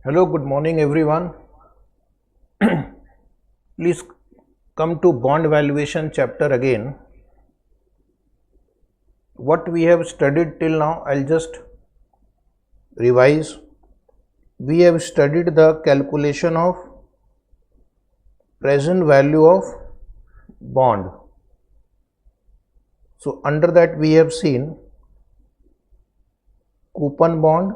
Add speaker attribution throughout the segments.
Speaker 1: Hello, good morning everyone. Please come to bond valuation chapter again. What we have studied till now, I'll just revise. We have studied the calculation of present value of bond. So under that we have seen coupon bond,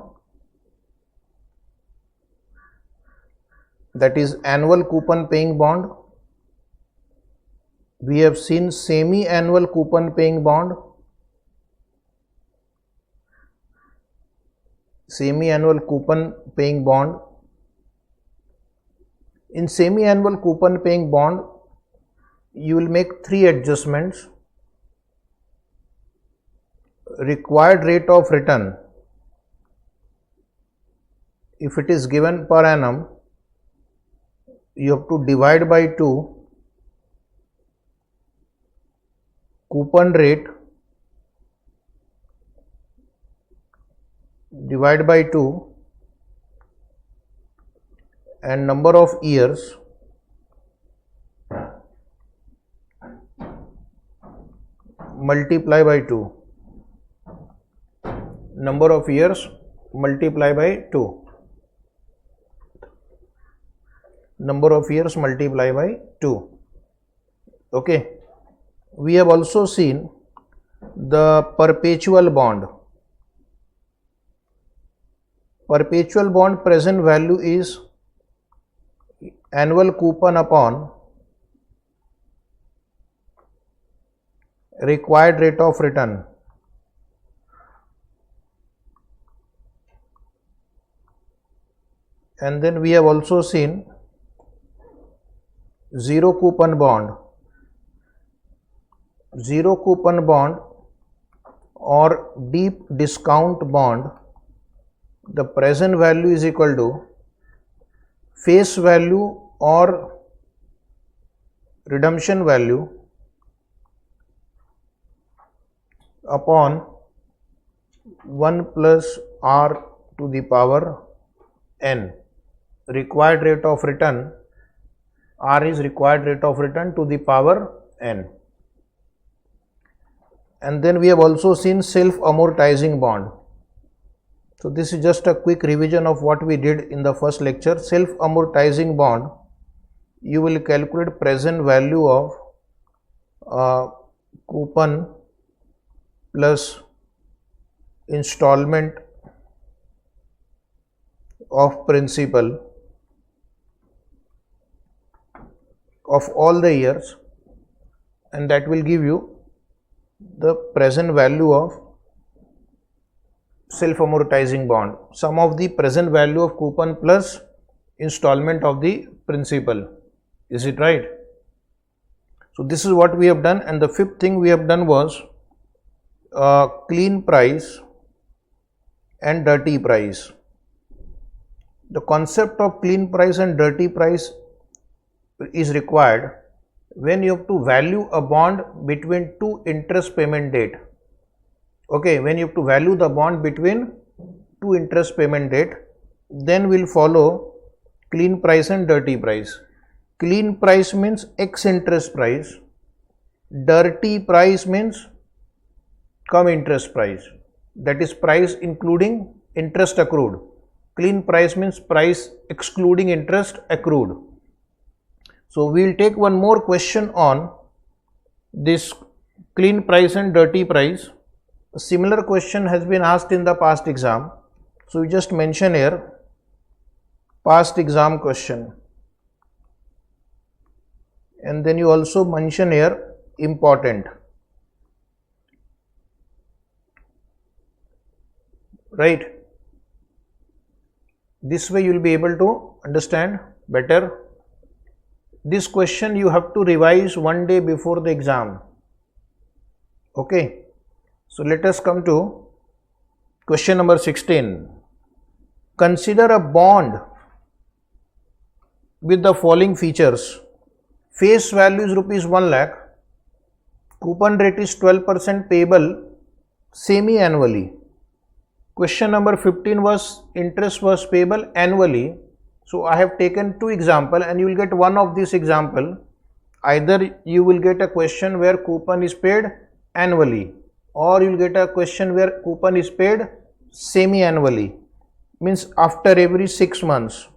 Speaker 1: that is annual coupon paying bond. We have seen semi-annual coupon paying bond, semi-annual coupon paying bond. In semi-annual coupon paying bond, you will make three adjustments. Required rate of return, if it is given per annum, you have to divide by 2 coupon rate divide by 2 and number of years multiply by 2. Number of years multiply by 2. Number of years multiply by 2. Okay. We have also seen the perpetual bond. Perpetual bond present value is annual coupon upon required rate of return. And then we have also seen zero coupon bond. Zero coupon bond or deep discount bond, the present value is equal to face value or redemption value upon 1 plus r to the power n. Required rate of return, r is required rate of return to the power n. And then we have also seen self-amortizing bond. So this is just a quick revision of what we did in the first lecture. Self-amortizing bond, you will calculate present value of coupon plus installment of principal of all the years, and that will give you the present value of self-amortizing bond, sum of the present value of coupon plus installment of the principal. Is it right? So this is what we have done. And the fifth thing we have done was clean price and dirty price. The concept of clean price and dirty price is required when you have to value a bond between two interest payment date. Okay, when you have to value the bond between two interest payment date, then we'll follow clean price and dirty price. Clean price means X interest price, dirty price means cum interest price, that is price including interest accrued. Clean price means price excluding interest accrued. So we will take one more question on this clean price and dirty price. A similar question has been asked in the past exam. So we just mention here past exam question. And then you also mention here important. Right? This way you will be able to understand better. This question you have to revise one day before the exam. Okay. So let us come to question number 16. Consider a bond with the following features. Face value is rupees 1 lakh. Coupon rate is 12% payable semi-annually. Question number 15 was interest was payable annually. So I have taken two examples and you will get one of this example. Either you will get a question where coupon is paid annually, or you will get a question where coupon is paid semi-annually, means after every 6 months,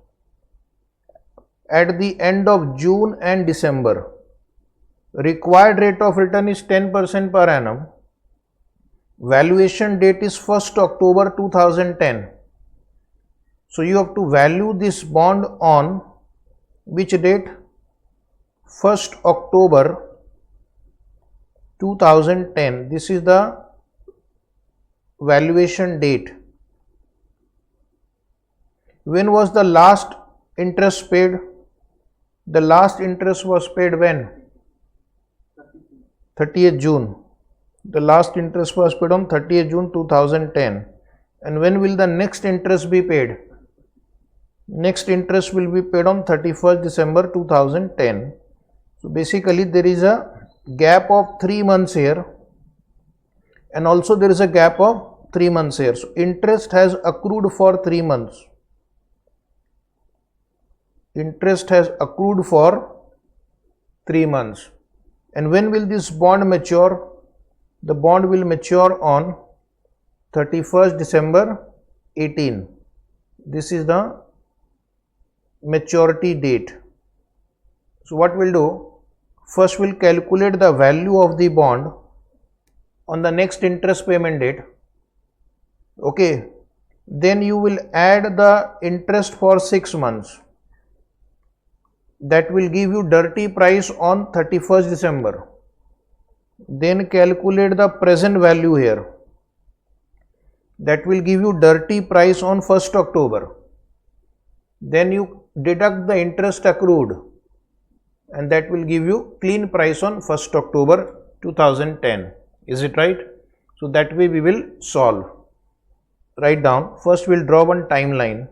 Speaker 1: at the end of June and December. Required rate of return is 10% per annum. Valuation date is 1st October 2010. So you have to value this bond on which date? 1st October 2010. This is the valuation date. When was the last interest paid? The last interest was paid when? 30th June. The last interest was paid on 30th June 2010. And when will the next interest be paid? Next interest will be paid on 31st December 2010. So basically there is a gap of 3 months here, and also there is a gap of 3 months here. So interest has accrued for 3 months. Interest has accrued for 3 months. And when will this bond mature? The bond will mature on 31st December 18. This is the maturity date. So what we'll do? First we'll calculate the value of the bond on the next interest payment date. Okay. Then you will add the interest for 6 months. That will give you dirty price on 31st December. Then calculate the present value here. That will give you dirty price on 1st October. Then you deduct the interest accrued, and that will give you clean price on 1st October 2010. Is it right? So that way we will solve. Write down. First we'll draw one timeline.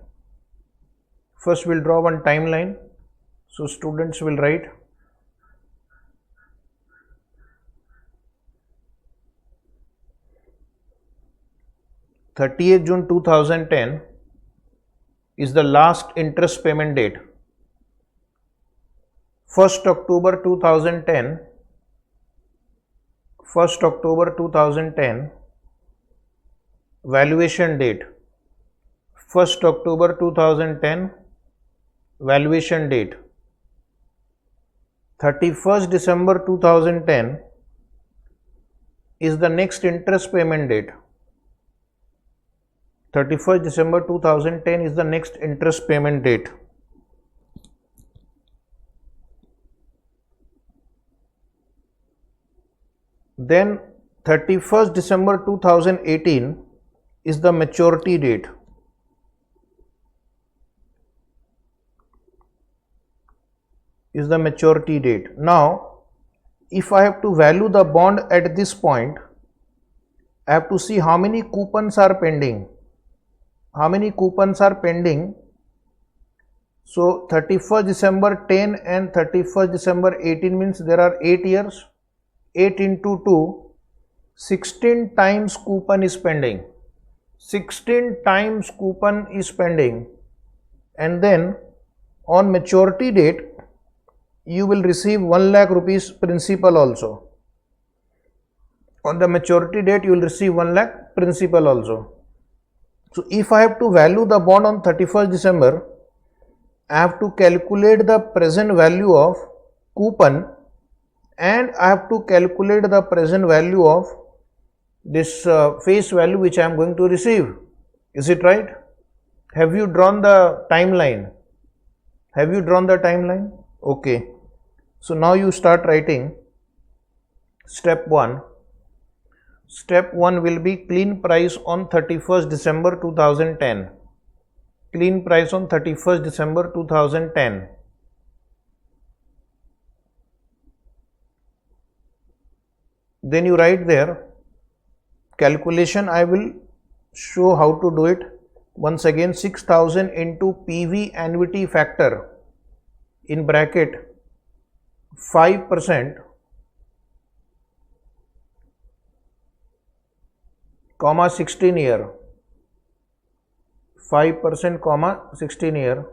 Speaker 1: So students will write "30th June 2010 is the last interest payment date. 1st October 2010 valuation date. 1st October 2010 valuation date. 31st December 2010 is the next interest payment date. 31st December 2010 is the next interest payment date. Then 31st December 2018 is the maturity date. Now, if I have to value the bond at this point, I have to see how many coupons are pending. So 31st December 10 and 31st December 18 means there are 8 years. 8 into 2, 16 times coupon is pending. 16 times coupon is pending. And then on maturity date, you will receive 1 lakh rupees principal also. On the maturity date, you will receive 1 lakh principal also. So if I have to value the bond on 31st December, I have to calculate the present value of coupon, and I have to calculate the present value of this face value which I am going to receive. Is it right? Have you drawn the timeline? Okay. So now you start writing step 1. Step 1 will be clean price on 31st December 2010. Clean price on 31st December 2010. Then you write there calculation. I will show how to do it. Once again, 6000 into PV annuity factor in bracket 5%, comma 16 year. 5% comma 16 year.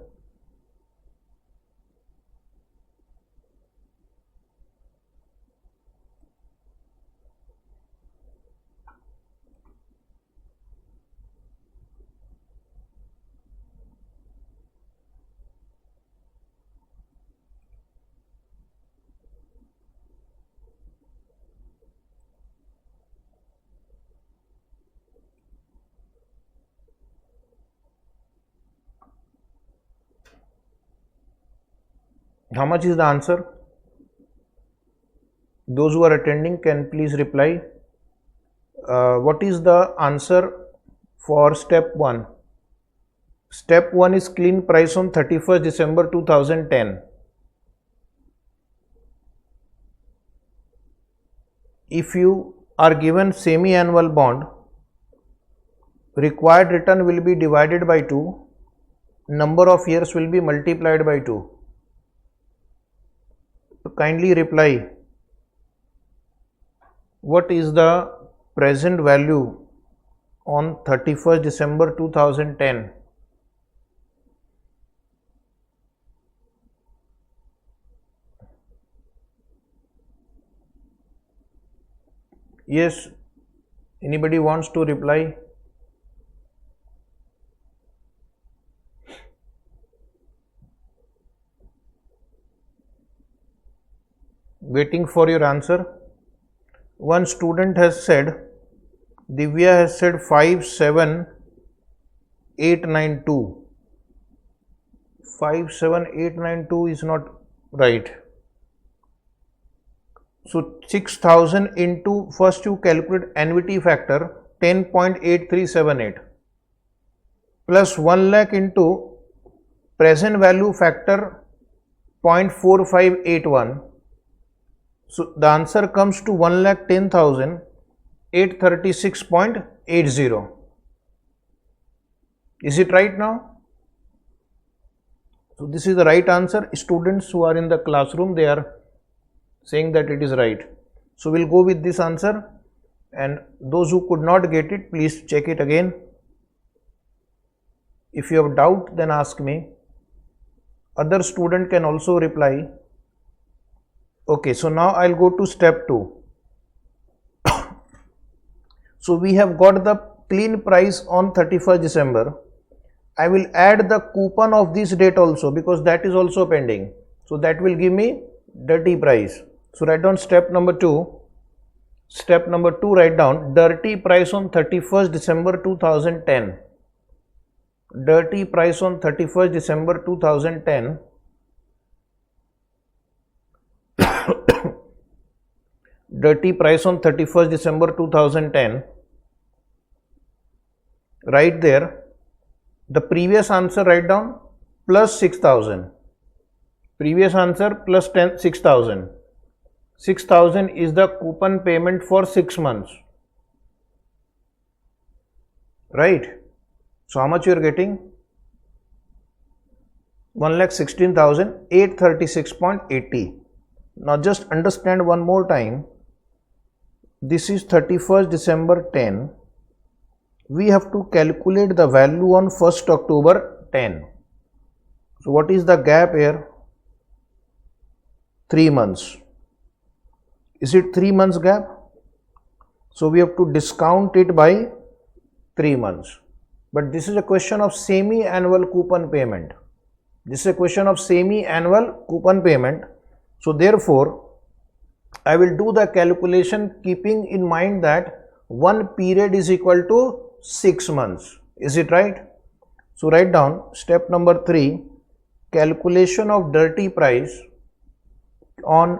Speaker 1: How much is the answer? Those who are attending can please reply. What is the answer for step 1? Step 1 is clean price on 31st December 2010. If you are given semi-annual bond, required return will be divided by 2, number of years will be multiplied by 2. So kindly reply, what is the present value on 31st December 2010? Yes, anybody wants to reply? Waiting for your answer. One student has said, Divya has said 57892. 57892 is not right. So 6000 into, first you calculate annuity factor 10.8378 plus 1 lakh into present value factor 0.4581. So the answer comes to 1,10,836.80. Is it right now? So this is the right answer. Students who are in the classroom, they are saying that it is right. So we'll go with this answer, and those who could not get it, please check it again. If you have doubt, then ask me. Other student can also reply. Okay, so now I'll go to step 2. So we have got the clean price on 31st December. I will add the coupon of this date also, because that is also pending. So that will give me dirty price. So write down step number 2. Step number 2, write down dirty price on 31st December 2010. Dirty price on 31st December 2010. Dirty price on 31st December 2010. Right there, the previous answer write down plus 6000. Previous answer plus 6,000. 6,000 is the coupon payment for 6 months. Right? So how much you are getting? 1,16,836.80. Now just understand one more time. This is 31st December 10. We have to calculate the value on 1st October 10. So what is the gap here? 3 months. Is it 3 months gap? So we have to discount it by 3 months. But this is a question of semi-annual coupon payment. This is a question of semi-annual coupon payment. So therefore, I will do the calculation keeping in mind that one period is equal to 6 months. Is it right? So write down step number 3, calculation of dirty price on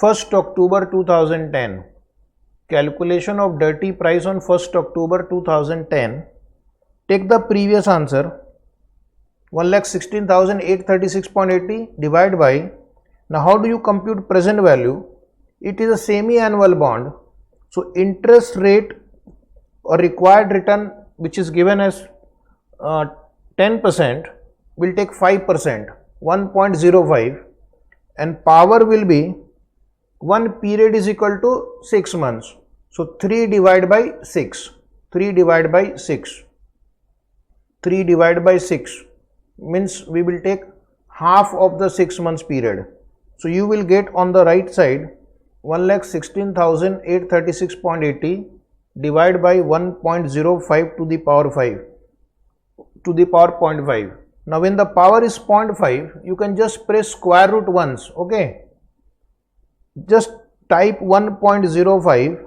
Speaker 1: 1st October 2010. Calculation of dirty price on 1st October 2010. Take the previous answer, 1,16,836.80 divide by, now how do you compute present value? It is a semi-annual bond. So interest rate or required return, which is given as 10%, will take 5%, 1.05, and power will be, one period is equal to 6 months. So 3 divided by 6. 3 divided by 6. 3 divided by 6 means we will take half of the 6 months period. So you will get on the right side 1,16,836.80 divided by 1.05 to the power 5 to the power 0.5. Now when the power is 0.5, you can just press square root once. Okay, just type 1.05,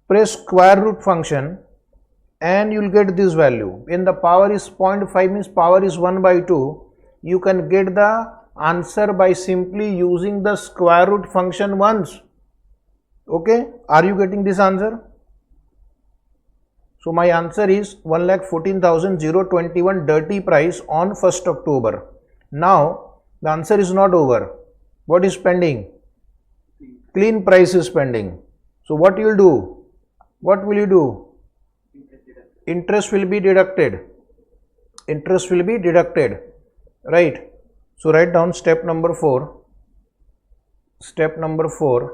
Speaker 1: press square root function, and you will get this value. When the power is 0.5 means power is 1 by 2, you can get the answer by simply using the square root function once. Okay, are you getting this answer? So my answer is 1,14,021 dirty price on 1st October. Now the answer is not over. What is pending? Clean price is pending. So what you will do? What will you do? Interest will be deducted. Interest will be deducted. Right. So write down step number 4. Step number 4.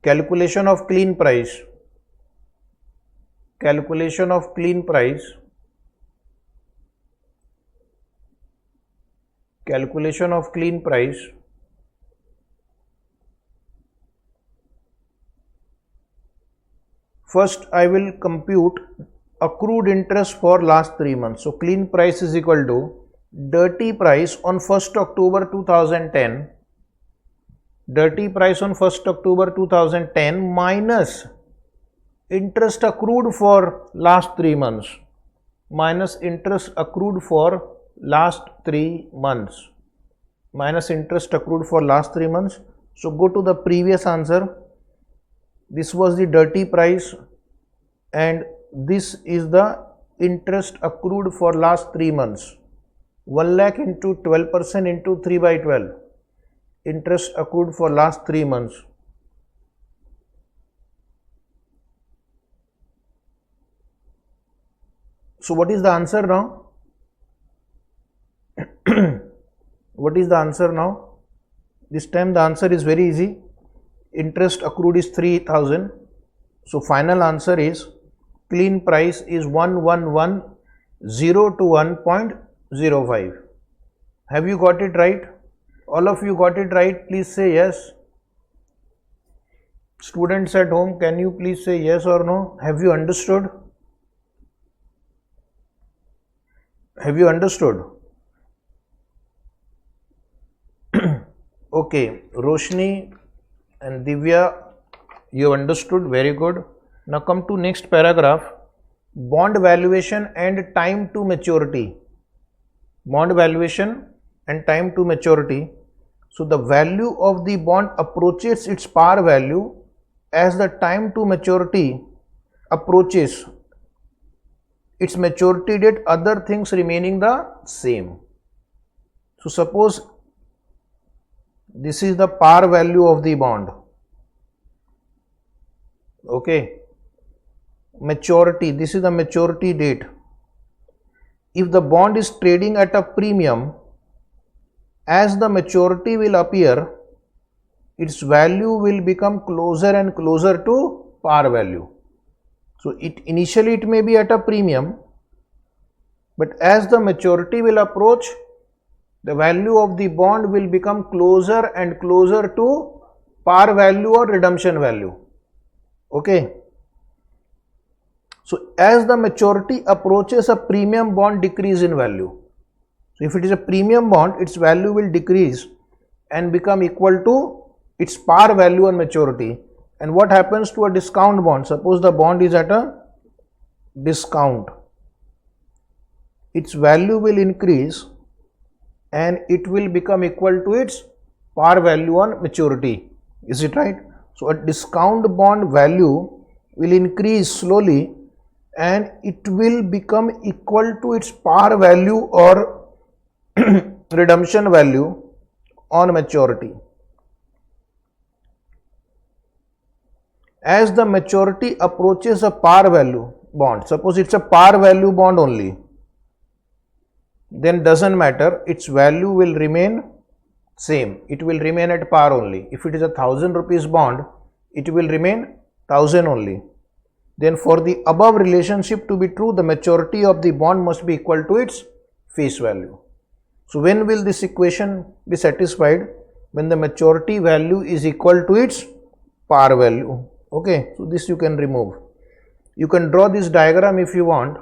Speaker 1: Calculation of clean price. Calculation of clean price. Calculation of clean price. First, I will compute accrued interest for last 3 months. So clean price is equal to dirty price on 1st October 2010. Dirty price on 1st October 2010 minus interest accrued for last 3 months, minus interest accrued for last 3 months, minus interest accrued for last 3 months. So go to the previous answer. This was the dirty price and this is the interest accrued for last 3 months. 1 lakh into 12% into 3 by 12. Interest accrued for last 3 months. So what is the answer now? What is the answer now? This time the answer is very easy. Interest accrued is 3,000. So final answer is clean price is 111,021.05. Have you got it right? All of you got it right? Please say yes. Students at home, can you please say yes or no? Have you understood? Have you understood? Okay, Roshni and Divya, you understood, very good. Now come to next paragraph, bond valuation and time to maturity. Bond valuation and time to maturity. So the value of the bond approaches its par value as the time to maturity approaches its maturity date, other things remaining the same. So suppose this is the par value of the bond. Okay. Maturity, this is the maturity date. If the bond is trading at a premium, as the maturity will appear, its value will become closer and closer to par value. So initially it may be at a premium, but as the maturity will approach, the value of the bond will become closer and closer to par value or redemption value. Okay. So as the maturity approaches, a premium bond decrease in value. So if it is a premium bond, its value will decrease and become equal to its par value on maturity. And what happens to a discount bond? Suppose the bond is at a discount. Its value will increase and it will become equal to its par value on maturity. Is it right? So a discount bond value will increase slowly and it will become equal to its par value or redemption value on maturity. As the maturity approaches a par value bond, suppose it's a par value bond only, then doesn't matter, its value will remain same, it will remain at par only. If it is a 1,000 rupees bond, it will remain 1,000 only. then for the above relationship to be true, the maturity of the bond must be equal to its face value. So when will this equation be satisfied? When the maturity value is equal to its par value. Okay, so this you can remove. You can draw this diagram if you want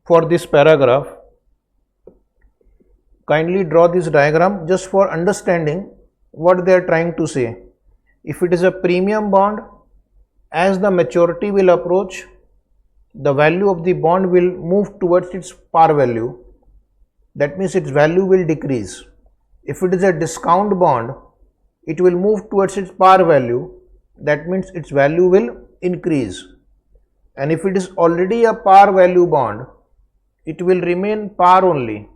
Speaker 1: for this paragraph. Kindly draw this diagram just for understanding what they are trying to say. If it is a premium bond, as the maturity will approach, the value of the bond will move towards its par value. That means its value will decrease. If it is a discount bond, it will move towards its par value. That means its value will increase. And if it is already a par value bond, it will remain par only.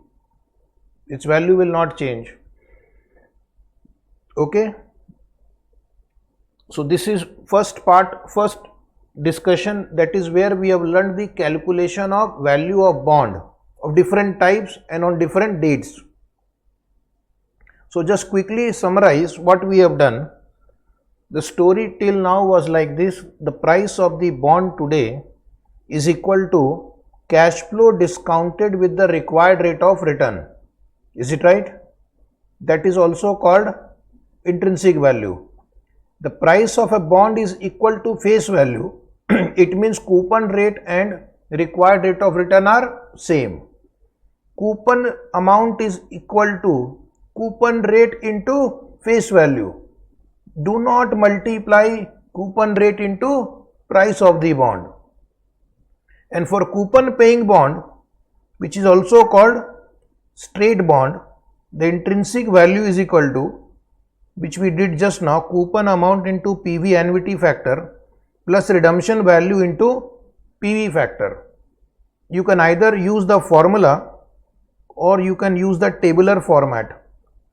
Speaker 1: Its value will not change. Okay. So this is first discussion, that is where we have learned the calculation of value of bond of different types and on different dates. So just quickly summarize what we have done. The story till now was like this: the price of the bond today is equal to cash flow discounted with the required rate of return. Is it right? That is also called intrinsic value. The price of a bond is equal to face value. It means coupon rate and required rate of return are same. Coupon amount is equal to coupon rate into face value. Do not multiply coupon rate into price of the bond. And for coupon paying bond, which is also called straight bond, the intrinsic value is equal to, which we did just now, coupon amount into PV annuity factor plus redemption value into PV factor. You can either use the formula or you can use the tabular format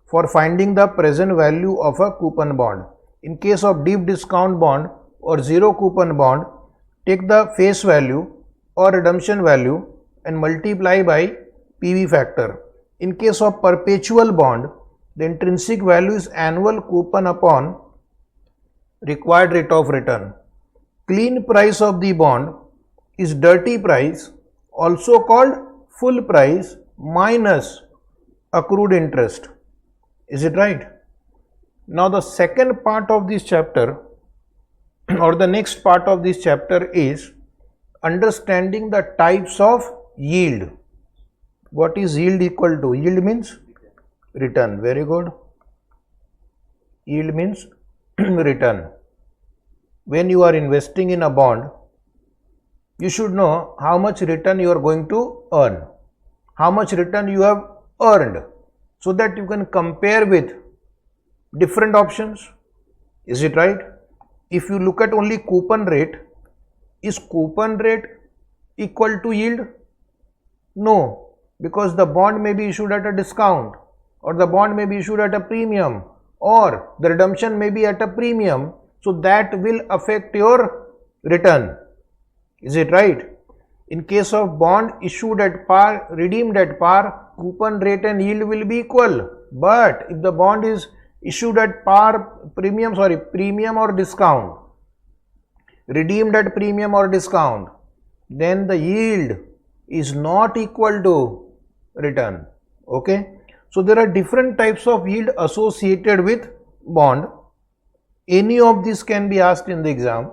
Speaker 1: for finding the present value of a coupon bond. In case of deep discount bond or zero coupon bond, take the face value or redemption value and multiply by PV factor. In case of perpetual bond, the intrinsic value is annual coupon upon required rate of return. Clean price of the bond is dirty price, also called full price minus accrued interest. Is it right? Now the second part of this chapter or the next part of this chapter is understanding the types of yield. What is yield equal to? Yield means return. Very good. Yield means return. When you are investing in a bond, you should know how much return you are going to earn, how much return you have earned, so that you can compare with different options. Is it right? If you look at only coupon rate, is coupon rate equal to yield? No, because the bond may be issued at a discount, or the bond may be issued at a premium, or the redemption may be at a premium, so that will affect your return. Is it right? In case of bond issued at par, redeemed at par, coupon rate and yield will be equal. But if the bond is issued at par, premium or discount, redeemed at premium or discount, then the yield is not equal to return. Okay. So there are different types of yield associated with bond. Any of these can be asked in the exam.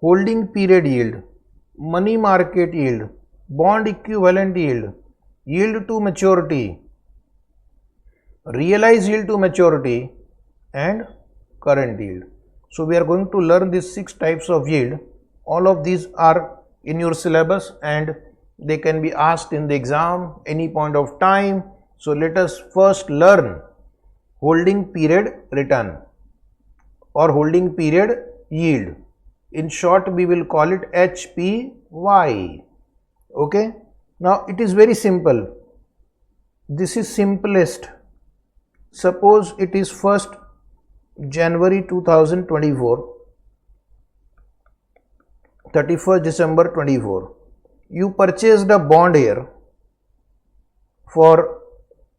Speaker 1: Holding period yield, money market yield, bond equivalent yield, yield to maturity, realized yield to maturity, and current yield. So we are going to learn these 6 types of yield. All of these are in your syllabus and they can be asked in the exam any point of time. So let us first learn holding period return or holding period yield. In short, we will call it HPY. Okay. Now it is very simple. This is simplest. Suppose it is 1st January 2024, 31st December 24. You purchased a bond here for,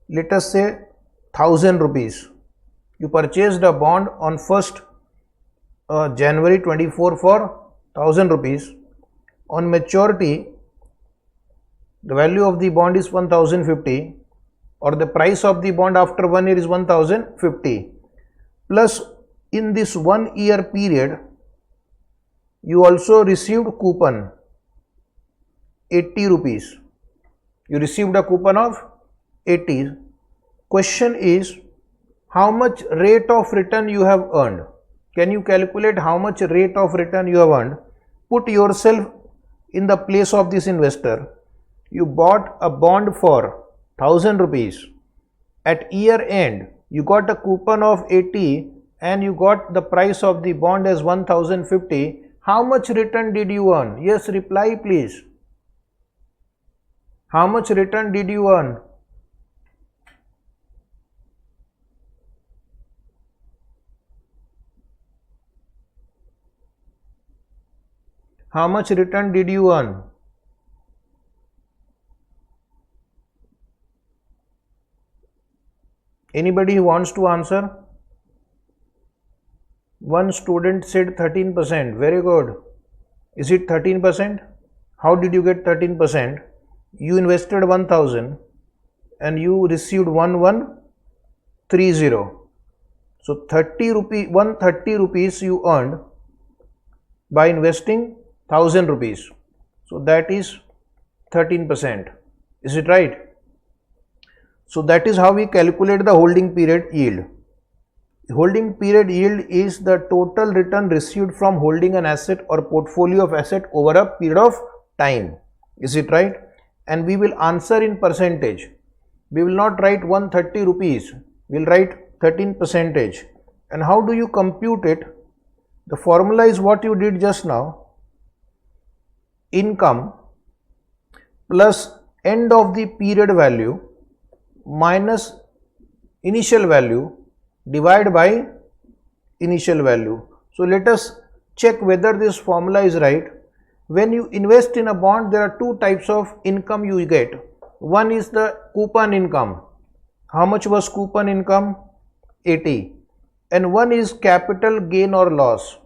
Speaker 1: let us say, 1000 rupees. You purchased a bond on 1st January 24 for 1000 rupees. On maturity, the value of the bond is 1050, or the price of the bond after 1 year is 1050, plus in this 1 year period you also received coupon 80 rupees. You received a coupon of 80. Question is, how much rate of return you have earned? Can you calculate how much rate of return you have earned? Put yourself in the place of this investor. You bought a bond for 1000 rupees. At year end, you got a coupon of 80 and you got the price of the bond as 1050. How much return did you earn? Yes, reply please. How much return did you earn? How much return did you earn? Anybody who wants to answer? One student said 13%. Very good. Is it 13%? How did you get 13%? You invested 1000 and you received 1130. So 130 rupees you earned by investing 1000 rupees. So that is 13%. Is it right? So that is how we calculate the holding period yield. Holding period yield is the total return received from holding an asset or portfolio of asset over a period of time. Is it right? And we will answer in percentage. We will not write 130 rupees. We will write 13%. And how do you compute it? The formula is what you did just now. Income plus end of the period value minus initial value divided by initial value. So let us check whether this formula is right. When you invest in a bond, there are two types of income you get. One is the coupon income. How much was coupon income? 80. And one is capital gain or loss.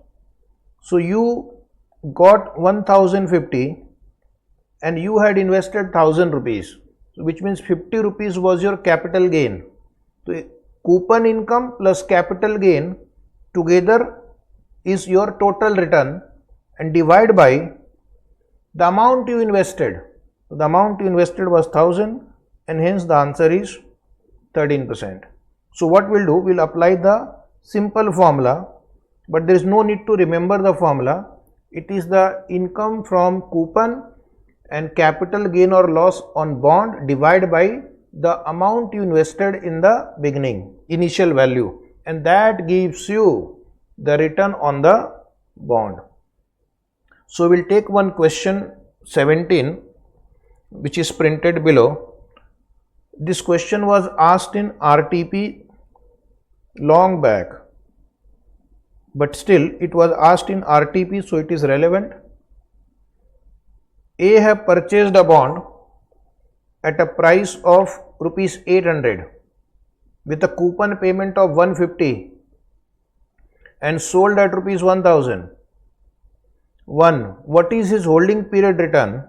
Speaker 1: So you got 1050 and you had invested 1000 rupees, which means 50 rupees was your capital gain. So coupon income plus capital gain together is your total return, and divide by the amount you invested. So the amount you invested was 1000 and hence the answer is 13%. So what we'll do, we'll apply the simple formula, but there is no need to remember the formula. It is the income from coupon and capital gain or loss on bond divided by the amount you invested in the beginning, initial value, and that gives you the return on the bond. So we'll take one question 17 which is printed below. This question was asked in RTP long back, but still it was asked in RTP, so it is relevant. A have purchased a bond at a price of rupees 800 with a coupon payment of 150 and sold at rupees 1000. 1. What is his holding period return?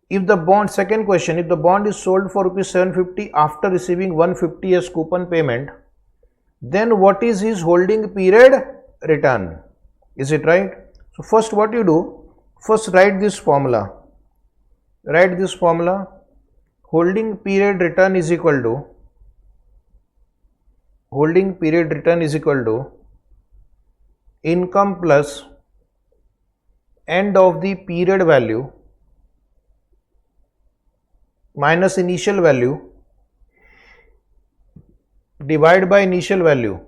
Speaker 1: If the bond, second question, if the bond is sold for rupees 750 after receiving 150 as coupon payment, then what is his holding period return? Is it right? So first what you do, first write this formula. Write this formula. Holding period return is equal to income plus end of the period value minus initial value divided by initial value.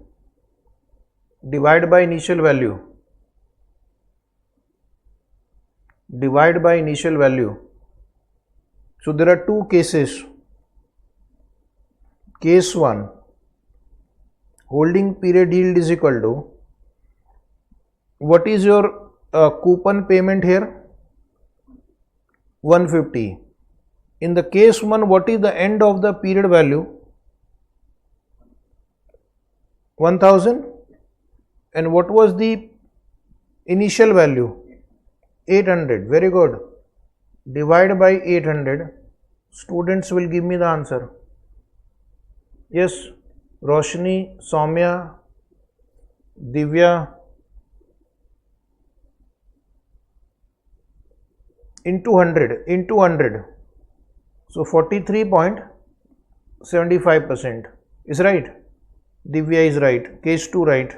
Speaker 1: So there are two cases. Case 1, holding period yield is equal to, what is your coupon payment here? 150. In the case 1, what is the end of the period value? 1000. And what was the Initial value 800. Very good. Divide by 800. Students will give me the answer. Yes, Roshni, Soumya, Divya. Into 100. So 43.75% is right. Divya is right. Case 2 right.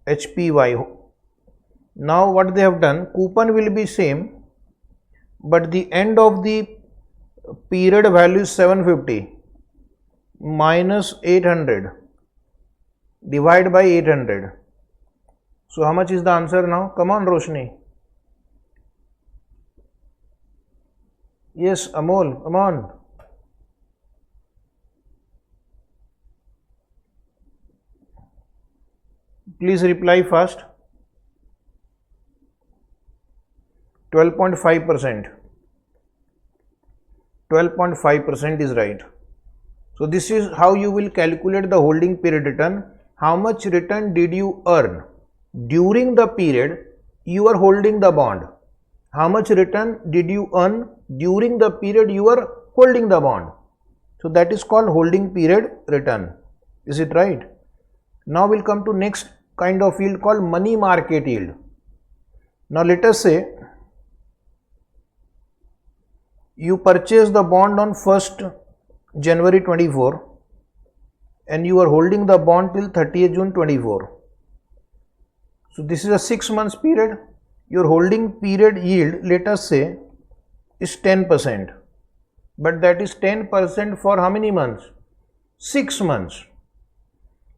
Speaker 1: HPY. Now what they have done, coupon will be same, but the end of the period value is 750 minus 800 divide by 800. So how much is the answer now? Come on, Roshni. Yes, Amol, come on. Please reply fast. 12.5%. 12.5% is right. So this is how you will calculate the holding period return. How much return did you earn during the period you are holding the bond? How much return did you earn during the period you are holding the bond? So that is called holding period return. Is it right? Now we'll come to next kind of yield called money market yield. Now let us say you purchase the bond on 1st January 24 and you are holding the bond till 30th June 24. So this is a 6 months period. Your holding period yield, let us say, is 10%. But that is 10% for how many months? 6 months.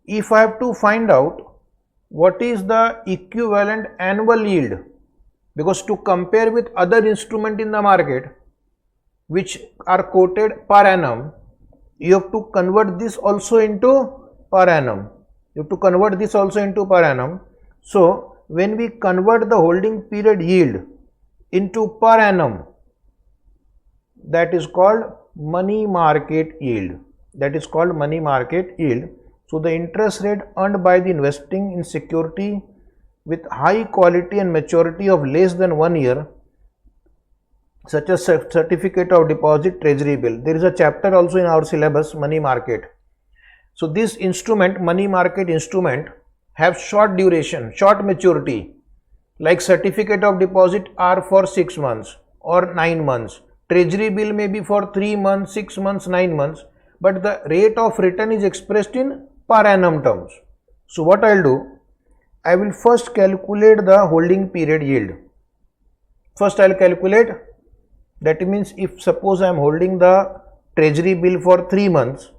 Speaker 1: If I have to find out what is the equivalent annual yield, because to compare with other instrument in the market which are quoted per annum, you have to convert this also into per annum. So when we convert the holding period yield into per annum, that is called money market yield. So the interest rate earned by the investing in security with high quality and maturity of less than 1 year, such as certificate of deposit, treasury bill. There is a chapter also in our syllabus, money market. So this instrument, money market instrument, have short duration, short maturity, like certificate of deposit are for 6 months or 9 months. Treasury bill may be for 3 months, 6 months, 9 months, but the rate of return is expressed in per annum terms. So what I will do, I will first calculate the holding period yield. First I will calculate, that means if suppose I am holding the treasury bill for 3 months,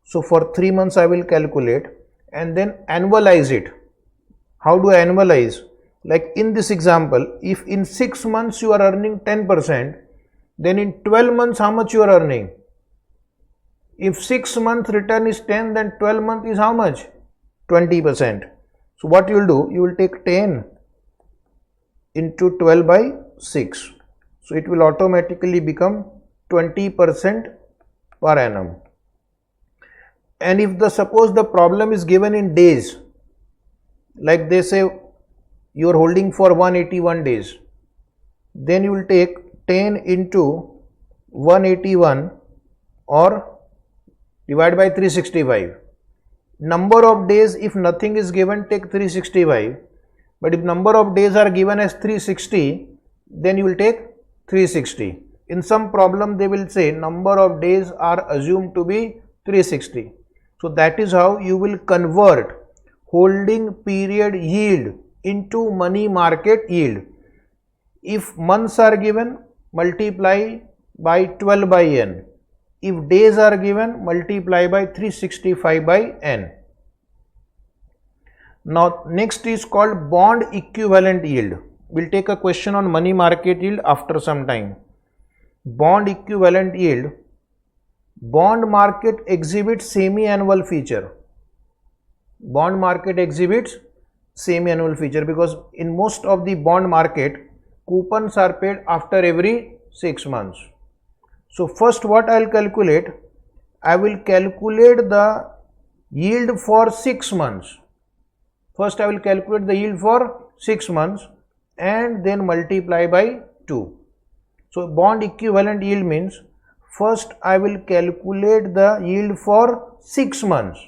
Speaker 1: so for 3 months I will calculate and then annualize it. How do I annualize? Like in this example, if in 6 months you are earning 10%, then in 12 months how much you are earning? If 6 month return is 10, then 12 month is how much? 20%. So what you will do? You will take 10 into 12 by 6. So it will automatically become 20% per annum. And if suppose the problem is given in days, like they say you are holding for 181 days, then you will take 10 into 181 or divide by 365. Number of days, if nothing is given, take 365, but if number of days are given as 360, then you will take 360. In some problem they will say number of days are assumed to be 360. So that is how you will convert holding period yield into money market yield. If months are given, multiply by 12 by n. If days are given, multiply by 365 by n. Now next is called bond equivalent yield. We'll take a question on money market yield after some time. Bond equivalent yield. Bond market exhibits semi-annual feature. Bond market exhibits semi-annual feature because in most of the bond market, coupons are paid after every 6 months. So first what I will calculate? I will calculate the yield for 6 months. First I will calculate the yield for 6 months and then multiply by 2. So bond equivalent yield means first I will calculate the yield for 6 months.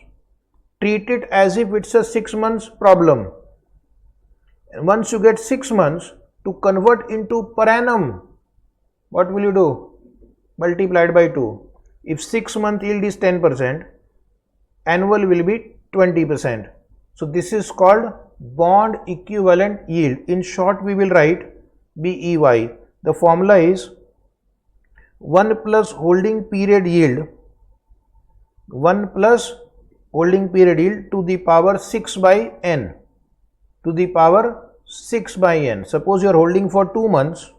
Speaker 1: Treat it as if it's a 6 months problem. And once you get 6 months, to convert into per annum, what will you do? Multiplied by 2. If 6 month yield is 10%, annual will be 20%. So this is called bond equivalent yield. In short, we will write BEY. The formula is 1 plus holding period yield, 1 plus holding period yield to the power 6 by n, to the power 6 by n. Suppose you are holding for 2 months,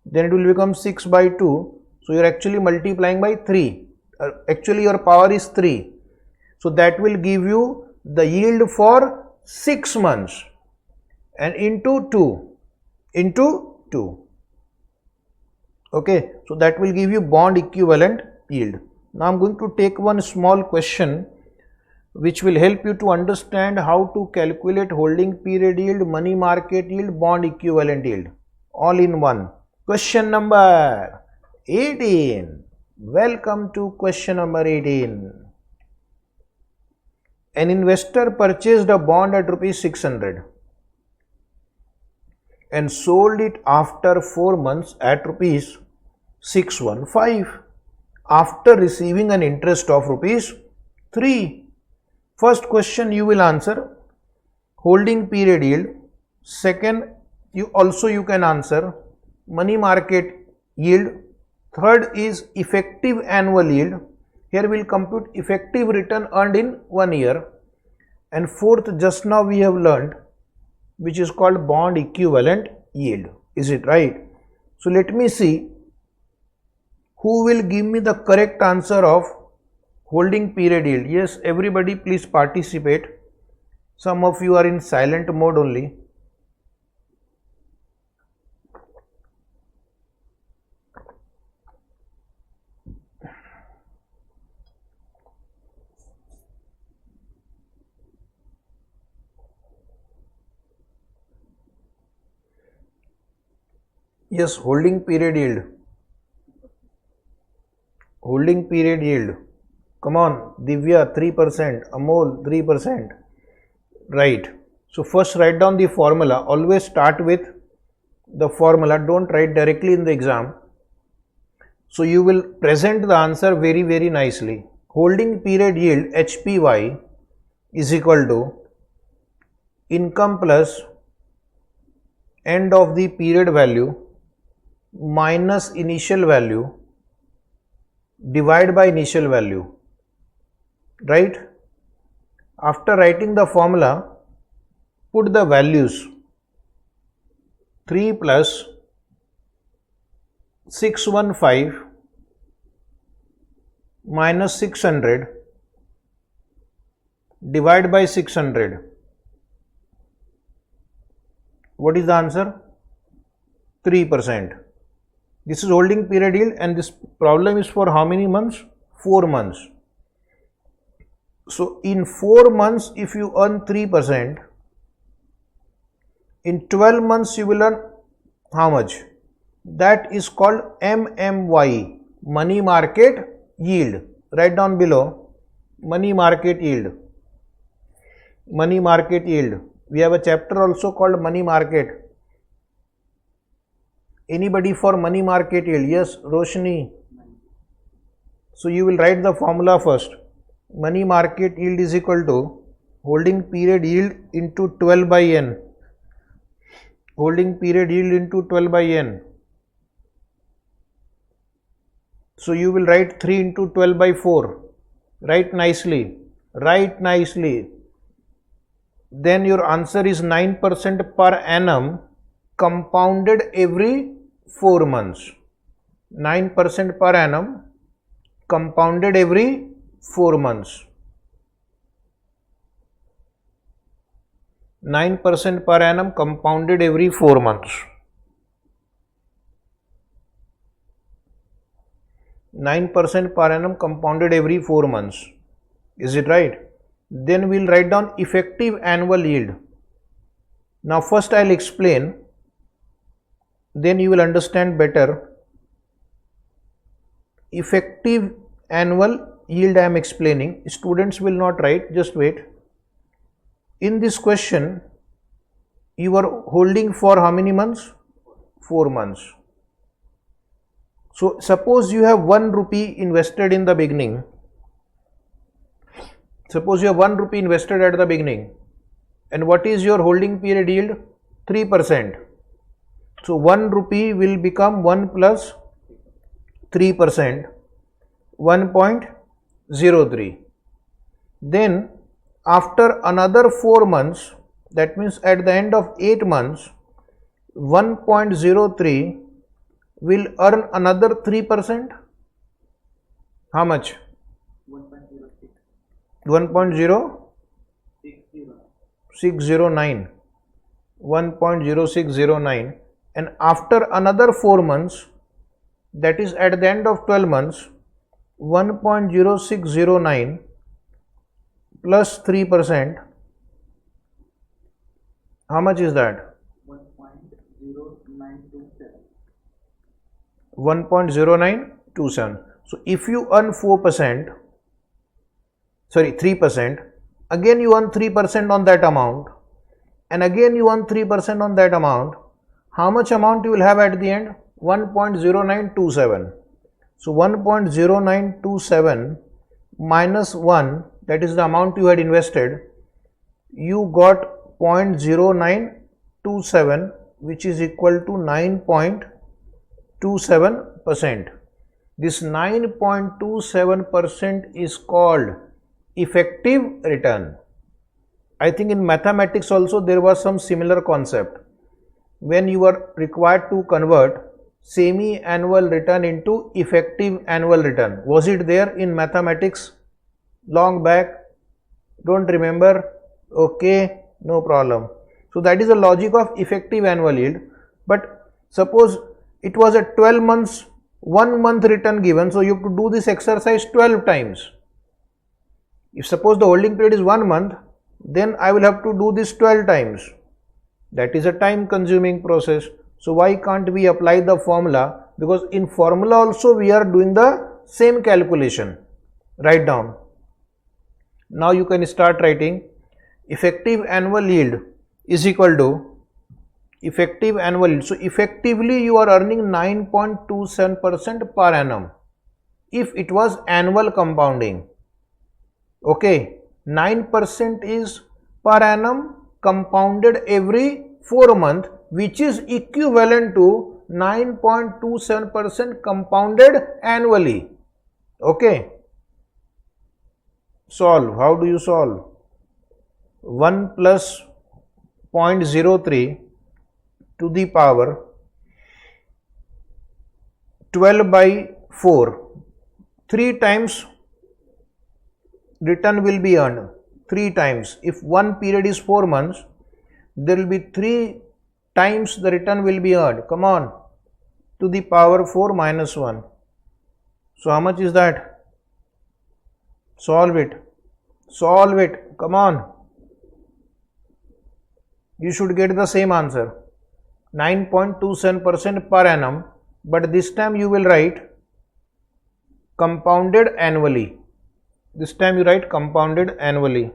Speaker 1: then it will become 6 by 2. So you are actually multiplying by 3. Actually your power is 3. So that will give you the yield for 6 months and into 2. Okay, so that will give you bond equivalent yield. Now I am going to take one small question which will help you to understand how to calculate holding period yield, money market yield, bond equivalent yield, all in one. Question number 18. Welcome to question number 18. An investor purchased a bond at rupees 600 and sold it after 4 months at rupees 615 after receiving an interest of rupees 3. First question you will answer holding period yield. Second, you can answer money market yield. Third is effective annual yield. Here we will compute effective return earned in 1 year. And fourth, just now we have learned, which is called bond equivalent yield. Is it right? So let me see who will give me the correct answer of holding period yield. Yes, everybody please participate. Some of you are in silent mode only. Yes, holding period yield. Holding period yield. Come on, Divya 3%, Amol 3%. Right. So first write down the formula. Always start with the formula. Don't write directly in the exam. So you will present the answer very, very nicely. Holding period yield HPY is equal to income plus end of the period value minus initial value divided by initial value. Right? After writing the formula, put the values 3 plus 615 minus 600 divided by 600. What is the answer? 3%. This is holding period yield and this problem is for how many months? 4 months. So in 4 months if you earn 3%, in 12 months you will earn how much? That is called MMY, money market yield. Write down below money market yield. Money market yield. We have a chapter also called money market. Anybody for money market yield? Yes, Roshni. So you will write the formula first. Money market yield is equal to holding period yield into 12 by n. Holding period yield into 12 by n. So you will write 3 into 12 by 4. Write nicely. Write nicely. Then your answer is 9% per annum compounded every 4 months. 9% per annum compounded every 4 months. 9% per annum compounded every 4 months. 9% per annum compounded every 4 months. Is it right? Then we'll write down effective annual yield. Now first I'll explain, then you will understand better. Effective annual yield I am explaining. Students will not write, just wait. In this question, you are holding for how many months? 4 months. So suppose you have 1 rupee invested in the beginning. Suppose you have 1 rupee invested at the beginning. And what is your holding period yield? 3%. So 1 rupee will become 1 plus 3%, 1.03. Then after another 4 months, that means at the end of 8 months, 1.03 will earn another 3%. How much? 1.0609. 1.0609. And after another 4 months, that is at the end of 12 months, 1.0609 plus 3%. How much is that? 1.0927. So if you earn 3%, again you earn 3% on that amount, and again you earn 3% on that amount, how much amount you will have at the end? 1.0927. So 1.0927 minus 1, that is the amount you had invested, you got 0.0927, which is equal to 9.27%. This 9.27% is called effective return. I think in mathematics also there was some similar concept. When you were required to convert semi-annual return into effective annual return. Was it there in mathematics long back? Don't remember? Okay, no problem. So that is the logic of effective annual yield. But suppose it was a 12 months, 1 month return given, so you have to do this exercise 12 times. If suppose the holding period is 1 month, then I will have to do this 12 times. That is a time consuming process. So why can't we apply the formula? Because in formula also we are doing the same calculation. Write down. Now you can start writing. Effective annual yield is equal to effective annual yield. So effectively you are earning 9.27% per annum if it was annual compounding. Okay, 9% is per annum compounded every 4 months, which is equivalent to 9.27% compounded annually. Okay. Solve. How do you solve? 1 plus 0.03 to the power 12 by 4. 3 times return will be earned. 3 times. If one period is 4 months, there will be 3 times the return will be earned. Come on. To the power 4 minus 1. So how much is that? Solve it. Solve it. Come on. You should get the same answer. 9.27% per annum. But this time you will write compounded annually. This time you write compounded annually.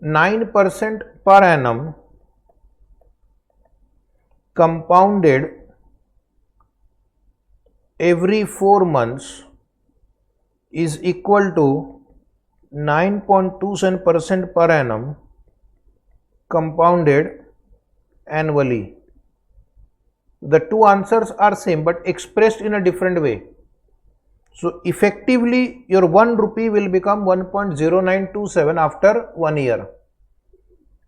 Speaker 1: 9% per annum compounded every 4 months is equal to 9.27% per annum compounded annually. The two answers are same but expressed in a different way. So effectively your 1 rupee will become 1.0927 after 1 year.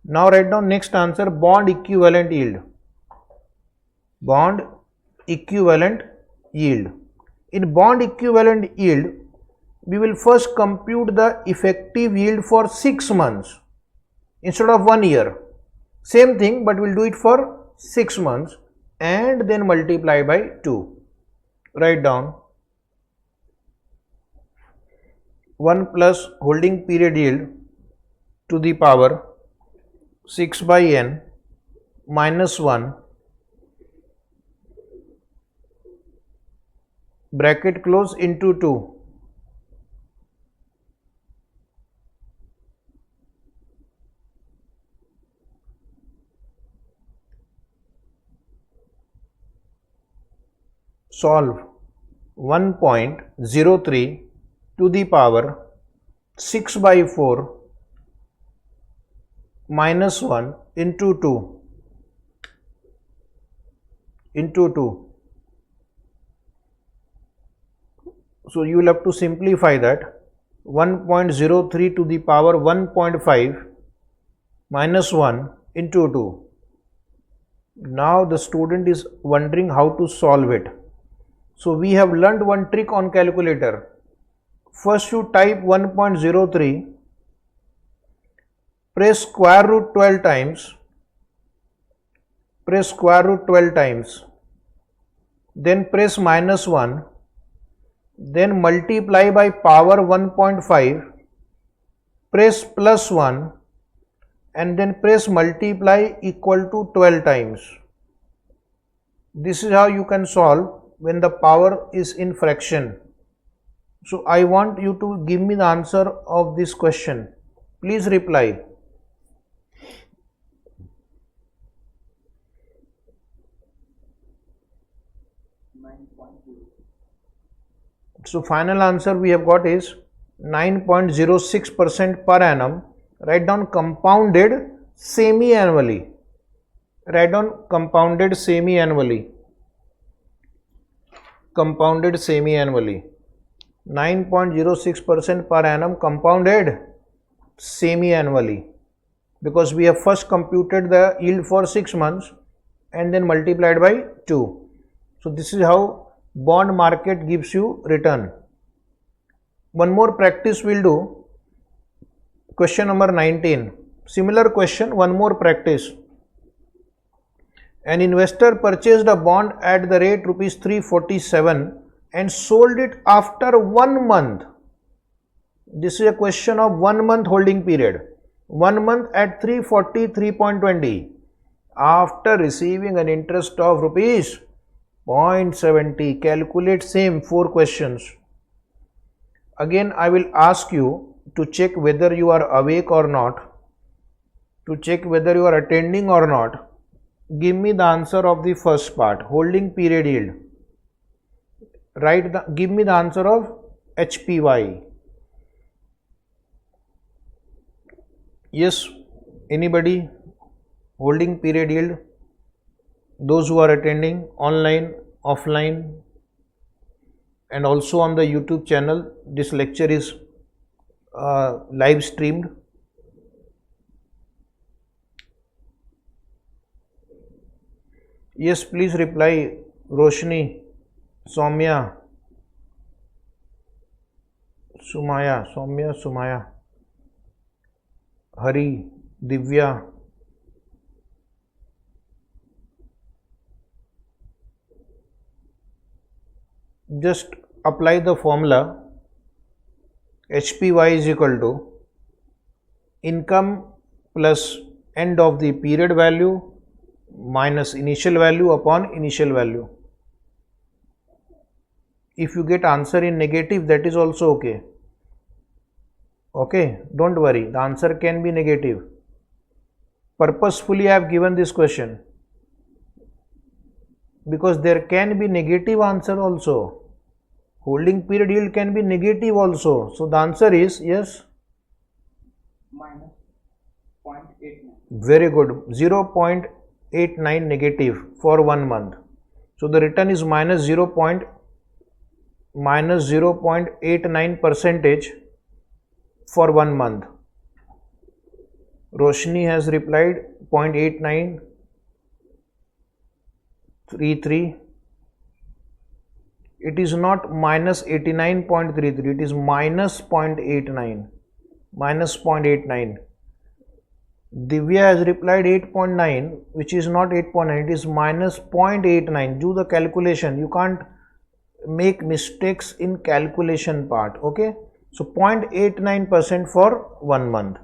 Speaker 1: Now write down next answer, bond equivalent yield. Bond equivalent yield. In bond equivalent yield, we will first compute the effective yield for 6 months instead of 1 year. Same thing, but we'll do it for 6 months and then multiply by 2. Write down. 1 plus holding period yield to the power 6 by n minus 1 bracket close into 2. Solve 1.03 to the power 6 by 4 minus 1 into 2 into 2. So you will have to simplify that. 1.03 to the power 1.5 minus 1 into 2. Now the student is wondering how to solve it. So we have learned one trick on calculator. First you type 1.03, press square root 12 times, then press minus 1, then multiply by power 1.5, press plus 1, and then press multiply equal to 12 times. This is how you can solve when the power is in fraction. So I want you to give me the answer of this question. Please reply. So final answer we have got is 9.06% per annum. Write down compounded semi-annually. Write down compounded semi-annually. Compounded semi-annually. 9.06% per annum compounded semi-annually. Because we have first computed the yield for 6 months and then multiplied by 2. So this is how bond market gives you return. One more practice we'll do. Question number 19. Similar question, one more practice. An investor purchased a bond at the rate rupees 347 and sold it after 1 month. This is a question of 1 month holding period. 1 month at 343.20 after receiving an interest of rupees 0.70. Calculate same 4 questions. Again I will ask you to check whether you are awake or not, to check whether you are attending or not. Give me the answer of the first part, holding period yield. Give me the answer of HPY. Yes, anybody? Holding period yield. Those who are attending online, offline, and also on the YouTube channel, this lecture is live streamed. Yes, please reply. Roshni, Soumya, Sumaya, Hari, Divya. Just apply the formula. HPY is equal to income plus end of the period value minus initial value upon initial value. If you get answer in negative, that is also okay. Okay, don't worry, the answer can be negative. Purposefully I have given this question because there can be negative answer also. Holding period yield can be negative also. So the answer is yes.
Speaker 2: Minus 0.89.
Speaker 1: Very good. 0.89 negative for 1 month. So the return is minus 0.89 percentage for 1 month. Roshni has replied 0.8933. It is not minus 89.33, it is minus 0.89. Minus 0.89. Divya has replied 8.9, which is not 8.9, it is minus 0.89. Do the calculation. You can't make mistakes in calculation part. Okay. So 0.89% for 1 month.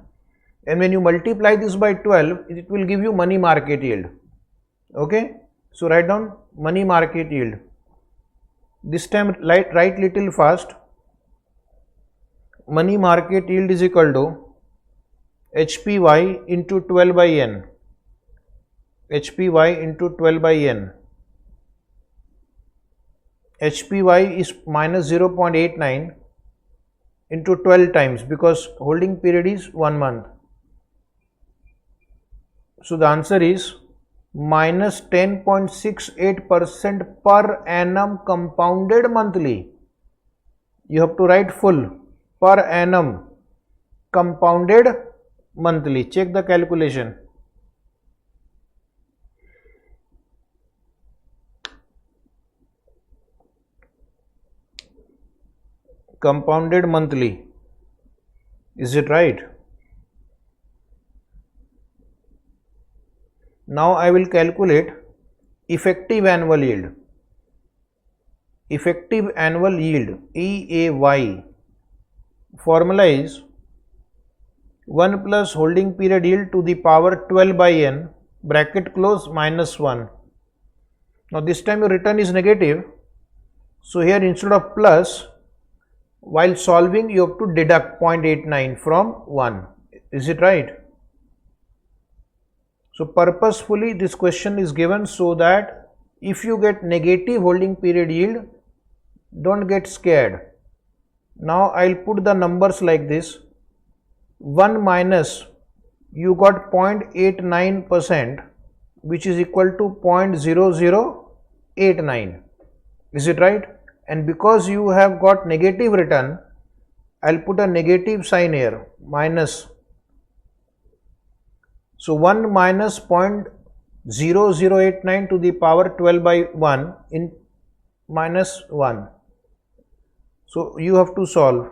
Speaker 1: And when you multiply this by 12, it will give you money market yield. Okay. So write down money market yield. This time write little fast. Money market yield is equal to HPY into 12 by N. HPY into 12 by N. HPY is minus 0.89 into 12 times because holding period is 1 month. So the answer is minus 10.68% per annum compounded monthly. You have to write full per annum compounded monthly. Check the calculation. Compounded monthly. Is it right? Now I will calculate effective annual yield. Effective annual yield EAY. Formula is 1 plus holding period yield to the power 12 by N bracket close minus 1. Now this time your return is negative. So here instead of plus, while solving you have to deduct 0.89 from 1. Is it right? So purposefully this question is given so that if you get negative holding period yield, don't get scared. Now I'll put the numbers like this. 1 minus you got 0.89% which is equal to 0.0089. Is it right? And because you have got negative return, I'll put a negative sign here, minus. So 1 minus 0.0089 to the power 12 by 1 in minus 1. So you have to solve.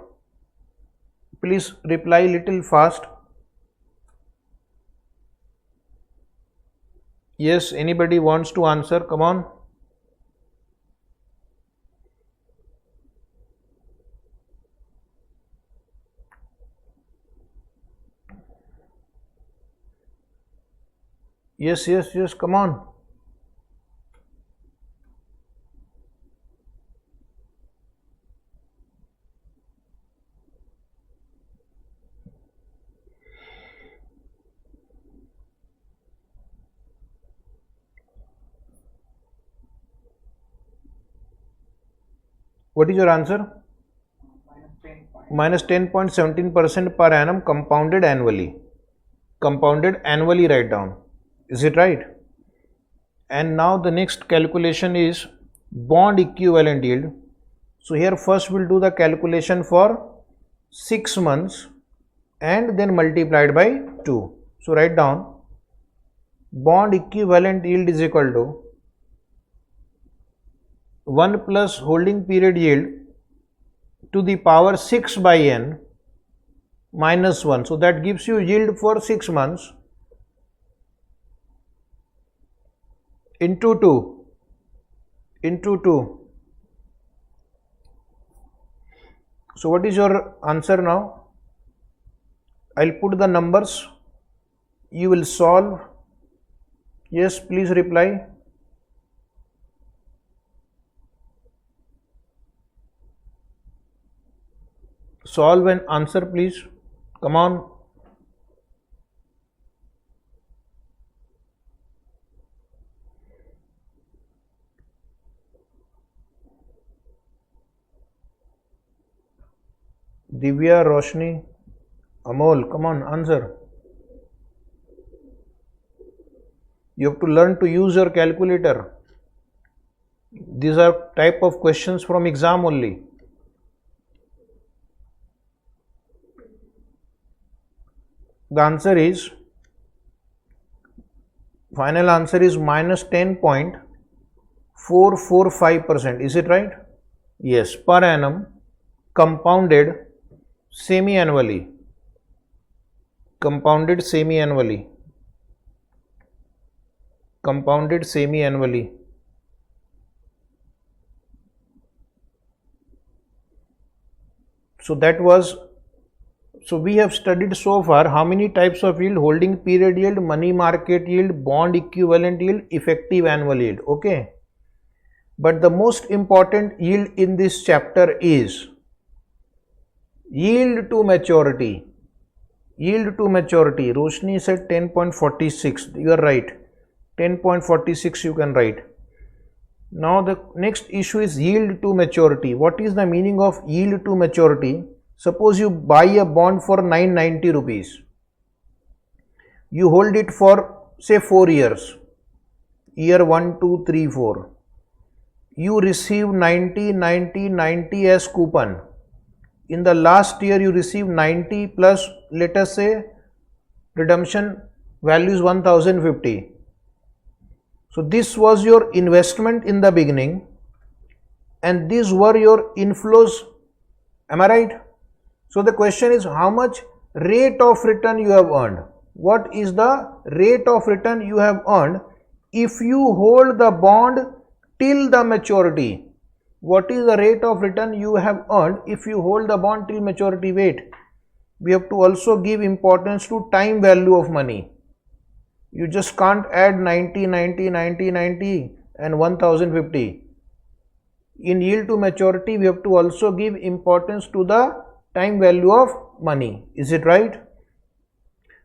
Speaker 1: Please reply little fast. Yes, anybody wants to answer? Come on. Yes, come on. What is your answer? Minus 10.17% per annum compounded annually. Compounded annually, write down. Is it right? And now the next calculation is bond equivalent yield. So here first we'll do the calculation for 6 months and then multiplied by 2. So write down bond equivalent yield is equal to 1 plus holding period yield to the power 6 by N minus 1. So that gives you yield for 6 months into 2. So what is your answer now? I'll put the numbers. You will solve. Yes, please reply. Solve and answer, please. Come on. Divya, Roshni, Amol, come on, answer. You have to learn to use your calculator. These are type of questions from exam only. The answer is, final answer is minus 10.445%. Is it right? Yes, per annum, compounded semi-annually. Compounded semi-annually. Compounded semi-annually. So that was, so we have studied so far how many types of yield: holding period yield, money market yield, bond equivalent yield, effective annual yield. Okay. But the most important yield in this chapter is yield to maturity. Yield to maturity. Roshni said 10.46. You are right. 10.46 you can write. Now the next issue is yield to maturity. What is the meaning of yield to maturity? Suppose you buy a bond for 990 rupees. You hold it for say 4 years. Year 1, 2, 3, 4. You receive 90, 90, 90 as coupon. In the last year you receive 90 plus, let us say redemption value is 1050. So this was your investment in the beginning and these were your inflows. Am I right? So the question is, how much rate of return you have earned? What is the rate of return you have earned if you hold the bond till the maturity? What is the rate of return you have earned if you hold the bond till maturity? Wait, we have to also give importance to time value of money. You just can't add 90, 90, 90, 90 and 1050. In yield to maturity, we have to also give importance to the time value of money. Is it right?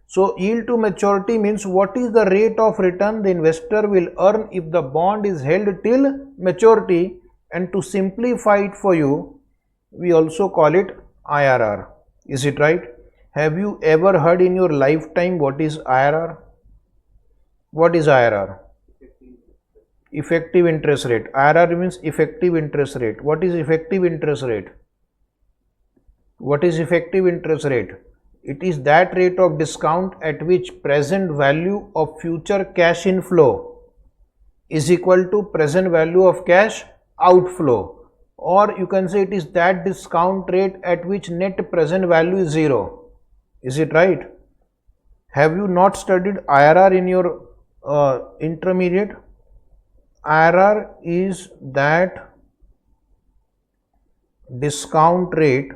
Speaker 1: So yield to maturity means what is the rate of return the investor will earn if the bond is held till maturity, and to simplify it for you, we also call it IRR. Is it right? Have you ever heard in your lifetime what is IRR? What is IRR? Effective interest rate. IRR means effective interest rate. What is effective interest rate? What is effective interest rate? It is that rate of discount at which present value of future cash inflow is equal to present value of cash outflow, or you can say it is that discount rate at which net present value is 0. Is it right? Have you not studied IRR in your intermediate? IRR is that discount rate.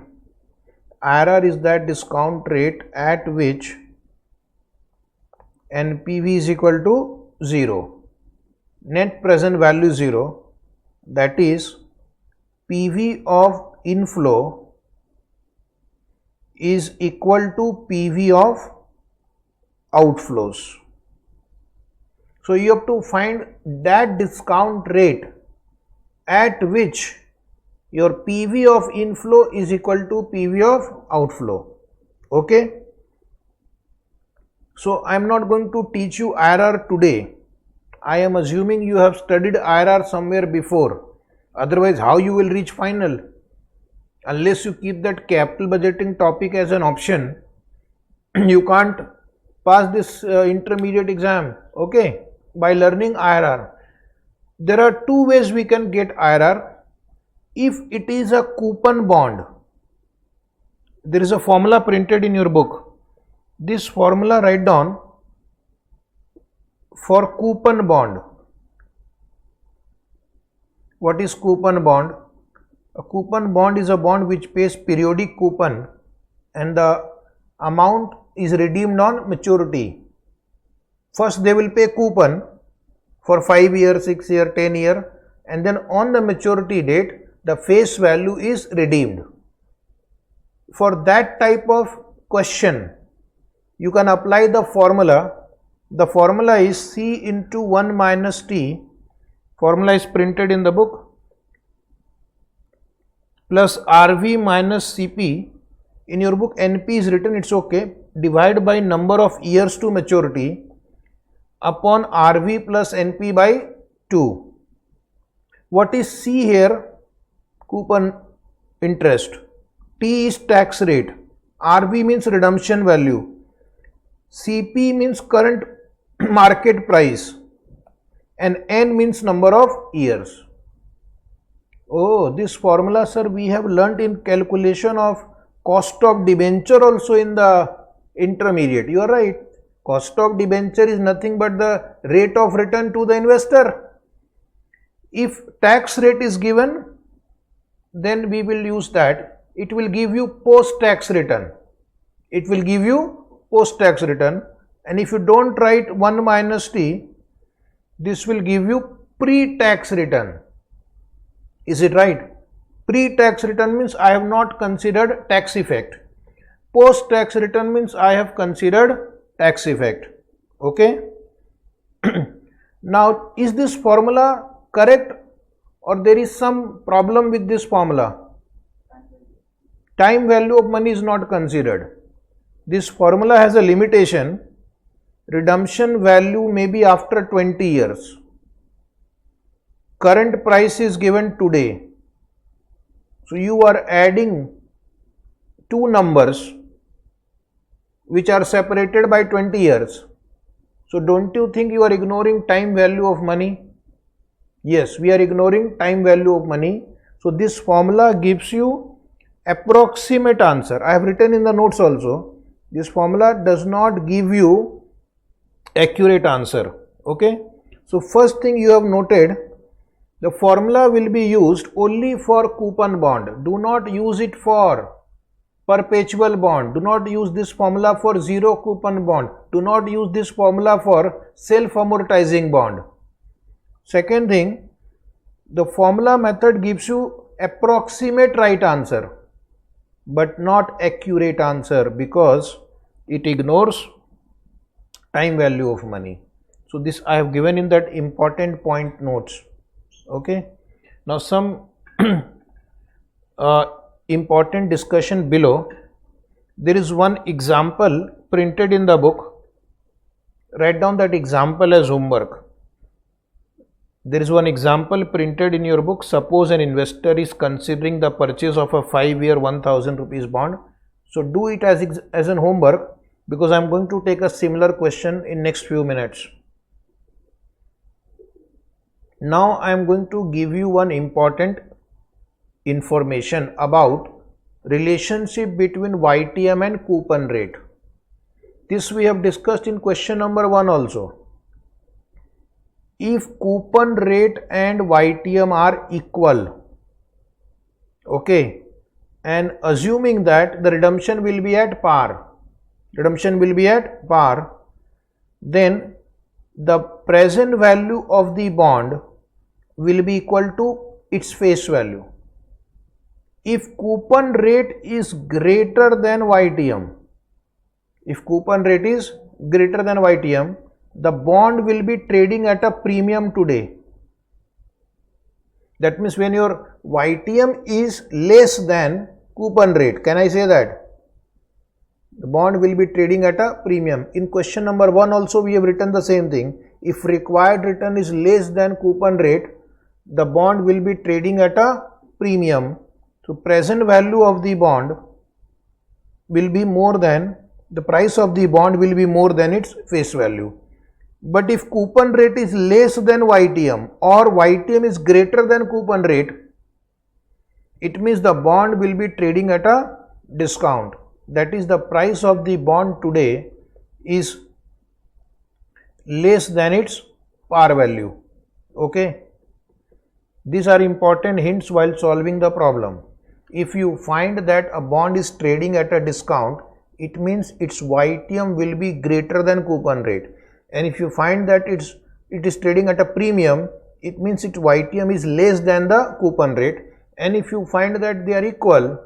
Speaker 1: IRR is that discount rate at which NPV is equal to 0. Net present value 0. That is, PV of inflow is equal to PV of outflows. So you have to find that discount rate at which your PV of inflow is equal to PV of outflow. Okay. So I am not going to teach you IRR today. I am assuming you have studied IRR somewhere before. Otherwise, how you will reach final? Unless you keep that capital budgeting topic as an option, you can't pass this intermediate exam. Okay, by learning IRR. There are two ways we can get IRR. If it is a coupon bond, there is a formula printed in your book. This formula write down for coupon bond. What is coupon bond? A coupon bond is a bond which pays periodic coupon and the amount is redeemed on maturity. First they will pay coupon for 5 years, 6 years, 10 years, and then on the maturity date the face value is redeemed. For that type of question, you can apply the formula. The formula is C into 1 minus T. Formula is printed in the book. Plus RV minus CP. In your book NP is written, it's okay. Divide by number of years to maturity upon RV plus NP by 2. What is C here? Coupon interest. T is tax rate. RV means redemption value. CP means current market price. And N means number of years. Oh, this formula, sir, we have learnt in calculation of cost of debenture also in the intermediate. You are right. Cost of debenture is nothing but the rate of return to the investor. If tax rate is given, then we will use that. it will give you post-tax return. It will give you post-tax return, and if you don't write 1 minus t, this will give you pre-tax return. Is it right? Pre-tax return means I have not considered tax effect. Post-tax return means I have considered tax effect. Okay. Now, is this formula correct or there is some problem with this formula? Time value of money is not considered. This formula has a limitation. Redemption value may be after 20 years. Current price is given today. So you are adding two numbers which are separated by 20 years. So don't you think you are ignoring time value of money? Yes, we are ignoring time value of money. So this formula gives you approximate answer. I have written in the notes also. This formula does not give you accurate answer. Okay. So first thing you have noted, the formula will be used only for coupon bond. Do not use it for perpetual bond. Do not use this formula for zero coupon bond. Do not use this formula for self-amortizing bond. Second thing, the formula method gives you approximate right answer but not accurate answer because it ignores time value of money. So this I have given in that important point notes. Okay. Now some important discussion below. There is one example printed in the book. Write down that example as homework. There is one example printed in your book. Suppose an investor is considering the purchase of a 5-year 1000 rupees bond. So do it as an homework because I am going to take a similar question in next few minutes. Now I am going to give you one important information about relationship between YTM and coupon rate. This we have discussed in question number 1 also. If coupon rate and YTM are equal, okay, and assuming that the redemption will be at par, then the present value of the bond will be equal to its face value. If coupon rate is greater than YTM, the bond will be trading at a premium today. That means when your YTM is less than coupon rate, can I say that? The bond will be trading at a premium. In question number 1 also we have written the same thing. If required return is less than coupon rate, the bond will be trading at a premium. So present value of the bond will be more than, the price of the bond will be more than its face value. But if coupon rate is less than YTM or YTM is greater than coupon rate, it means the bond will be trading at a discount. That is, the price of the bond today is less than its par value. Okay. These are important hints while solving the problem. If you find that a bond is trading at a discount, it means its YTM will be greater than coupon rate. And if you find that it is trading at a premium, it means its YTM is less than the coupon rate. And if you find that they are equal,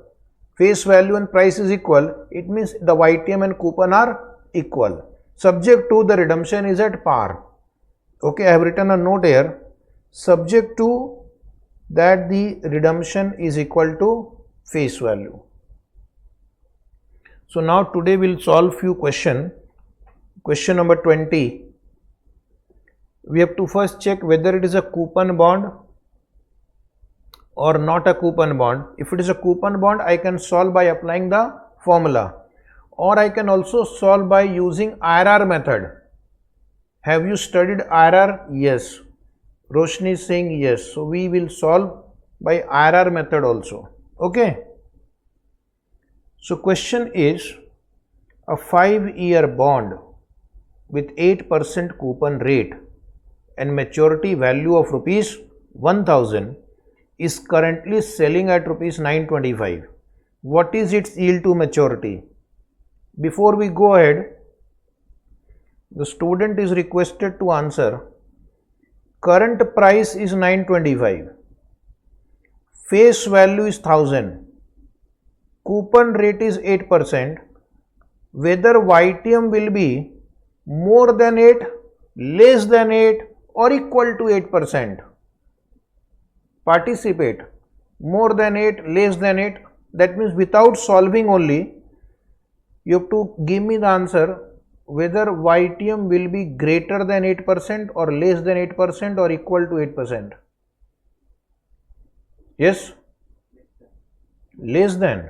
Speaker 1: face value and price is equal, it means the YTM and coupon are equal, subject to the redemption is at par. Okay, I have written a note here, subject to that the redemption is equal to face value. So now today we will solve few questions. Question number 20. We have to first check whether it is a coupon bond or not a coupon bond. If it is a coupon bond, I can solve by applying the formula, or I can also solve by using IRR method. Have you studied IRR? Yes. Roshni is saying yes. So we will solve by IRR method also. Okay. So question is, a 5-year bond with 8% coupon rate and maturity value of rupees 1000 is currently selling at rupees 925. what is its yield to maturity. Before we go ahead, the student is requested to answer. Current price is 925, face value is 1000, coupon rate is 8%, whether YTM will be more than 8, less than 8 or equal to 8%. Participate. More than 8, less than 8, that means without solving only, you have to give me the answer whether YTM will be greater than 8% or less than 8% or equal to 8%. Yes? Less than.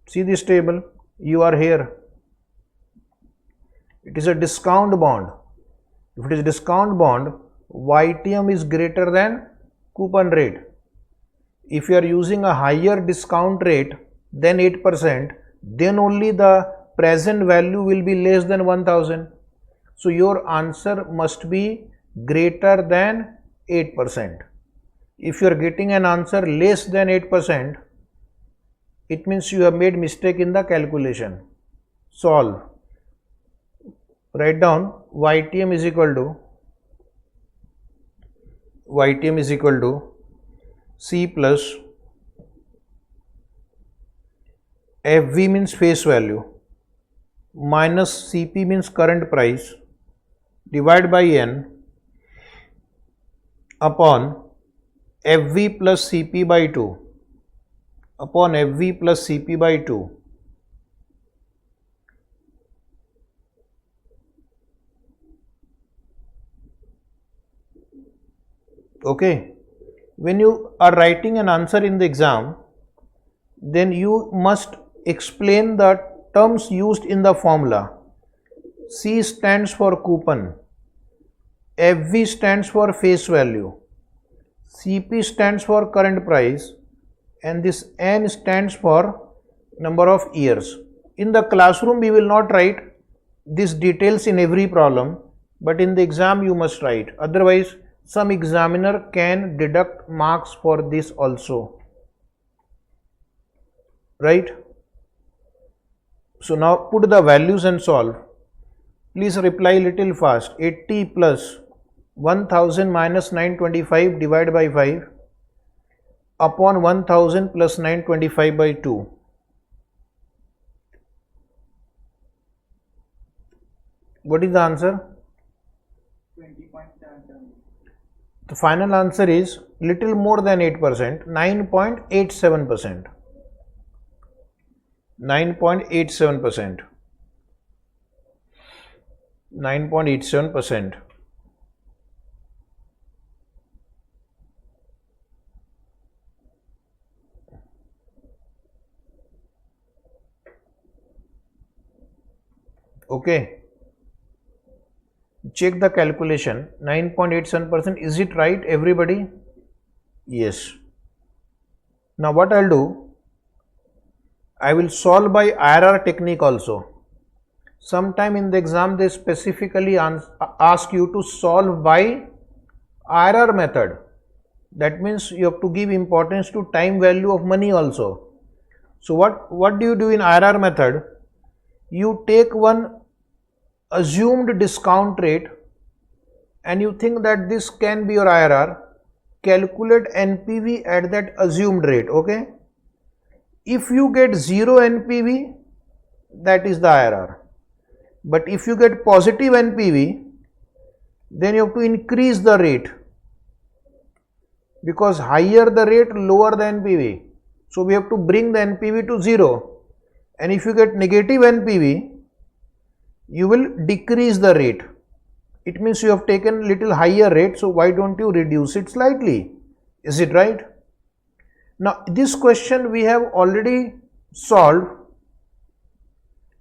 Speaker 1: See this table, you are here. It is a discount bond. If it is a discount bond, YTM is greater than coupon rate. If you are using a higher discount rate than 8%, then only the present value will be less than 1000. So your answer must be greater than 8%. If you are getting an answer less than 8%, it means you have made mistake in the calculation. Solve. Write down YTM is equal to C plus FV means face value minus CP means current price divided by N upon FV plus CP by 2 upon FV plus CP by 2. Okay. When you are writing an answer in the exam, then you must explain the terms used in the formula. C stands for coupon, FV stands for face value, CP stands for current price, and this N stands for number of years. In the classroom we will not write these details in every problem, but in the exam you must write, otherwise some examiner can deduct marks for this also, right? So now put the values and solve. Please reply little fast. 80 plus 1000 minus 925 divided by 5 upon 1000 plus 925 by 2. What is the answer?
Speaker 2: 20.77.
Speaker 1: The final answer is little more than 8%, 9.87%. 9.87%. 9.87%. Okay. Check the calculation. 9.87%. Is it right, everybody? Yes. Now what I'll do, I will solve by IRR technique also. Sometime in the exam they specifically ask you to solve by IRR method. That means you have to give importance to time value of money also. So what do you do in IRR method? You take one assumed discount rate and you think that this can be your IRR, calculate NPV at that assumed rate. Okay, if you get 0 NPV, that is the IRR, but if you get positive NPV, then you have to increase the rate, because higher the rate, lower the NPV. So we have to bring the NPV to 0, and if you get negative NPV, you will decrease the rate. It means you have taken little higher rate, so why don't you reduce it slightly? Is it right? Now this question we have already solved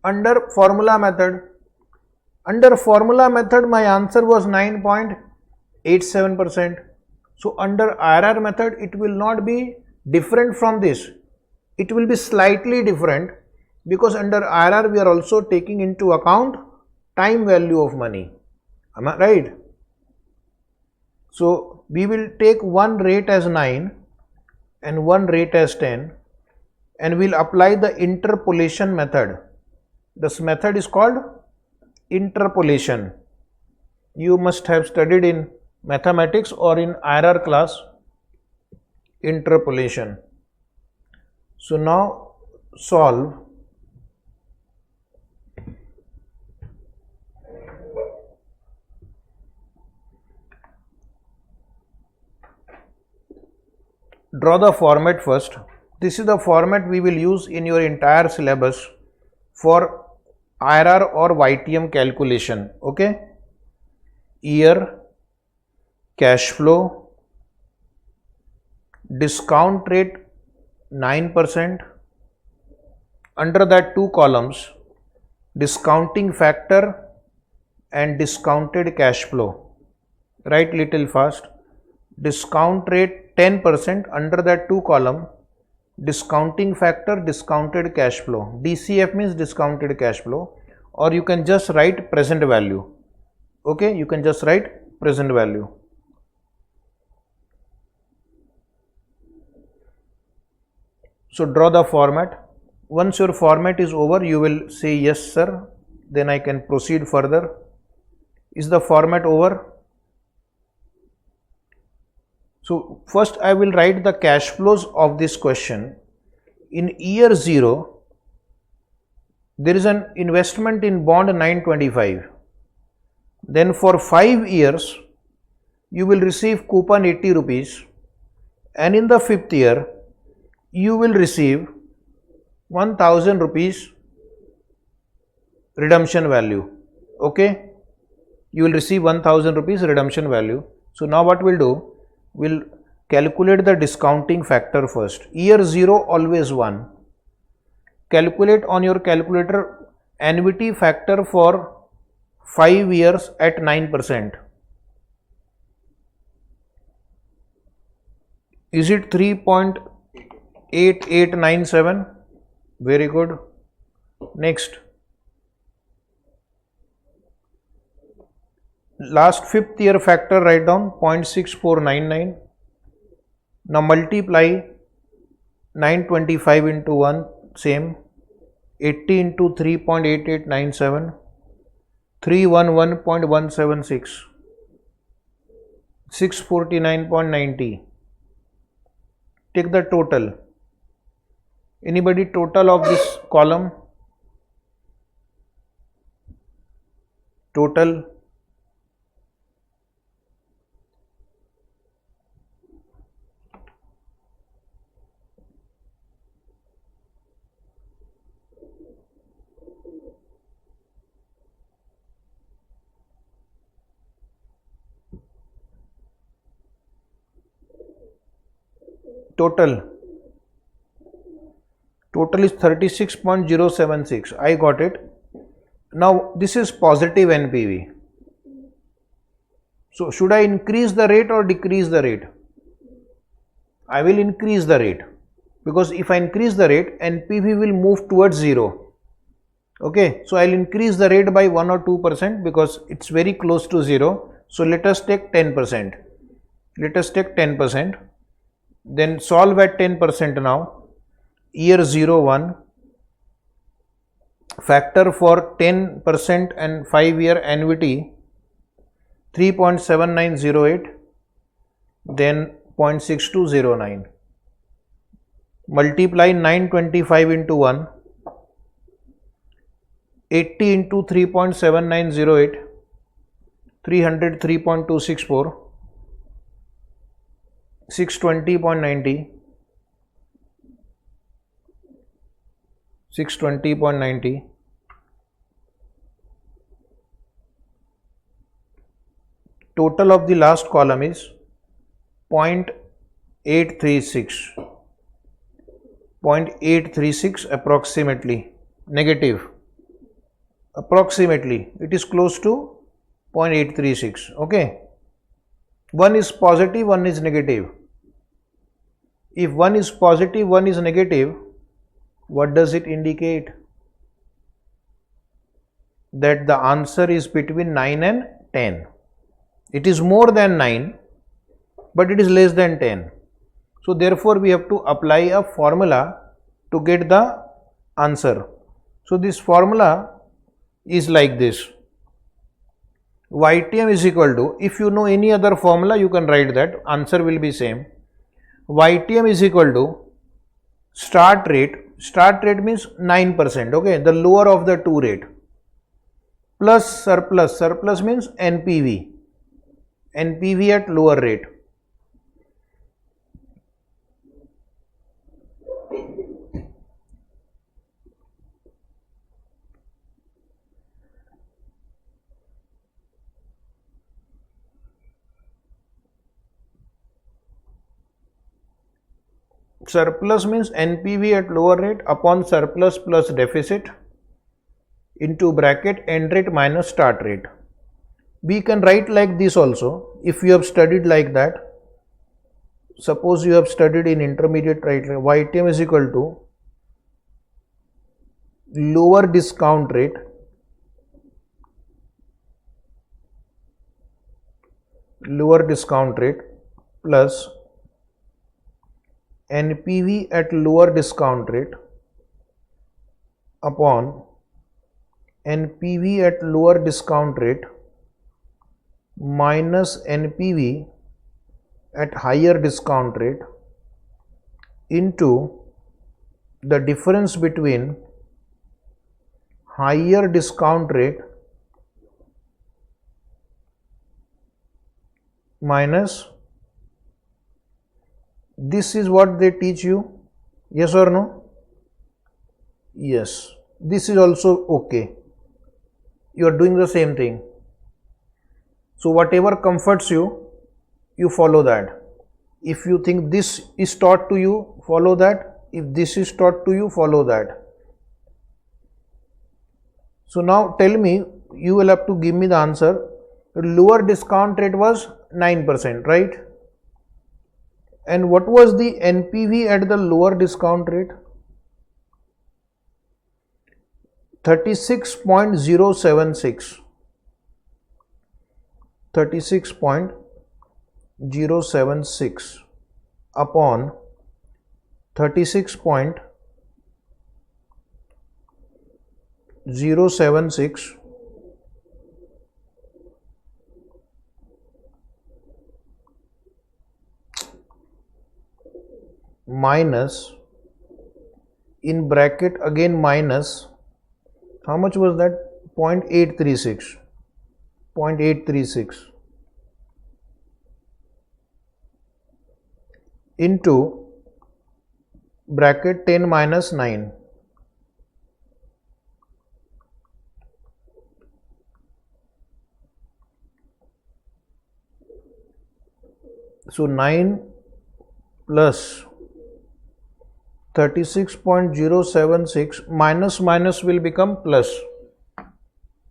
Speaker 1: under formula method. Under formula method my answer was 9.87%. So under IRR method it will not be different from this. It will be slightly different, because under IRR we are also taking into account time value of money. Am I right? So we will take one rate as 9 and one rate as 10, and we'll apply the interpolation method. This method is called interpolation. You must have studied in mathematics or in IRR class interpolation. So now solve. Draw the format first. This is the format we will use in your entire syllabus for IRR or YTM calculation. Okay. Year, cash flow, discount rate 9%. Under that two columns, discounting factor and discounted cash flow. Write little fast. Discount rate 10%, under that two column, discounting factor, discounted cash flow. DCF means discounted cash flow, or you can just write present value. Okay, you can just write present value. So draw the format. Once your format is over, you will say yes sir, then I can proceed further. Is the format over? So first I will write the cash flows of this question. In year 0, there is an investment in bond 925. Then for 5 years, you will receive coupon 80 rupees, and in the 5th year, you will receive 1000 rupees redemption value. Okay, you will receive 1000 rupees redemption value. So now what we'll do, we'll calculate the discounting factor first. Year 0 always 1. Calculate on your calculator annuity factor for 5 years at 9%. Is it 3.8897? Very good. Next. Last 5th year factor, write down 0.6499. Now multiply 925 into 1, same. 80 into 3.8897. 311.176. 649.90. Take the total. Anybody total of this column? Total. Total is 36.076. I got it. Now this is positive NPV. So should I increase the rate or decrease the rate? I will increase the rate, because if I increase the rate, NPV will move towards 0. Okay, so I'll increase the rate by 1 or 2% because it's very close to 0. So let us take 10%. Let us take 10%. Then solve at 10% now. Year 01, factor for 10% and 5-year annuity 3.7908, then 0.6209. Multiply 925 into 1, 80 into 3.7908, 303.264, 620.90, 620.90. Total of the last column is 0.836. 0.836 approximately, negative. Approximately, it is close to 0.836. Okay. One is positive, one is negative. If one is positive, one is negative, what does it indicate? That the answer is between 9 and 10. It is more than 9, but it is less than 10. So therefore we have to apply a formula to get the answer. So this formula is like this. YTM is equal to, if you know any other formula you can write that, answer will be same. YTM is equal to start rate means 9%, okay, the lower of the two rate, plus surplus means NPV at lower rate. Surplus means NPV at lower rate upon surplus plus deficit into bracket end rate minus start rate. We can write like this also if you have studied like that. Suppose you have studied in intermediate, right? YTM is equal to lower discount rate plus NPV at lower discount rate upon NPV at lower discount rate minus NPV at higher discount rate into the difference between higher discount rate minus, this is what they teach you, yes or no? Yes, this is also okay, you are doing the same thing. So whatever comforts you, you follow that. If you think this is taught to you, follow that. If this is taught to you, follow that. So now tell me, you will have to give me the answer. Lower discount rate was 9%, right? And what was the NPV at the lower discount rate? 36.076. 36.076 upon 36.076 minus, in bracket again minus, how much was that? 0.836 into bracket 10 minus 9. So 9 plus 36.076 minus will become plus.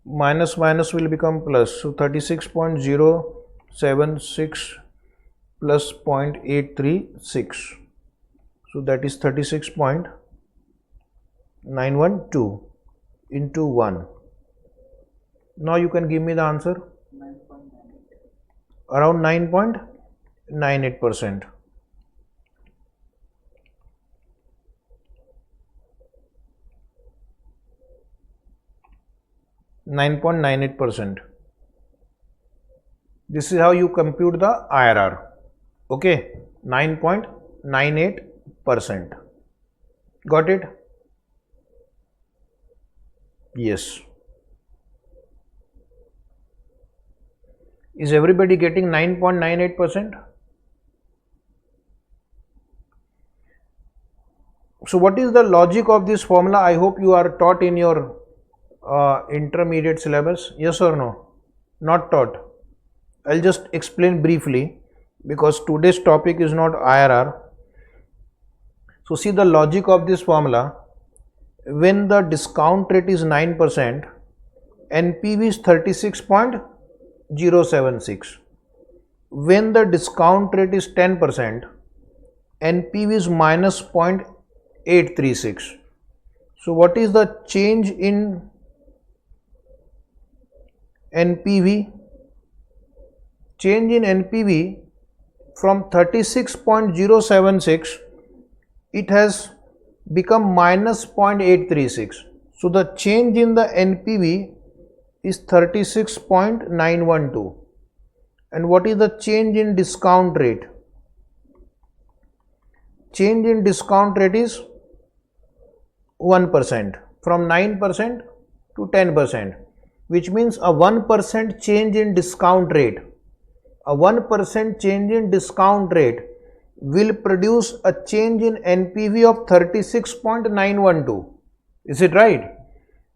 Speaker 1: Will become plus. So 36.076 plus 0.836. So that is 36.912 into 1. Now you can give me the answer.
Speaker 2: 9.98.
Speaker 1: Around 9.98%. 9.98%. This is how you compute the IRR. Okay, 9.98%. Got it? Yes. Is everybody getting 9.98%? So what is the logic of this formula? I hope you are taught in your intermediate syllabus. Yes or no? Not taught. I'll just explain briefly because today's topic is not IRR. So see the logic of this formula. When the discount rate is 9%, NPV is 36.076. When the discount rate is 10%, NPV is minus 0.836. So what is the change in NPV? Change in NPV from 36.076, it has become minus 0.836. So the change in the NPV is 36.912. And what is the change in discount rate? Change in discount rate is 1%, from 9% to 10%, which means a 1% change in discount rate. A 1% change in discount rate will produce a change in NPV of 36.912. Is it right?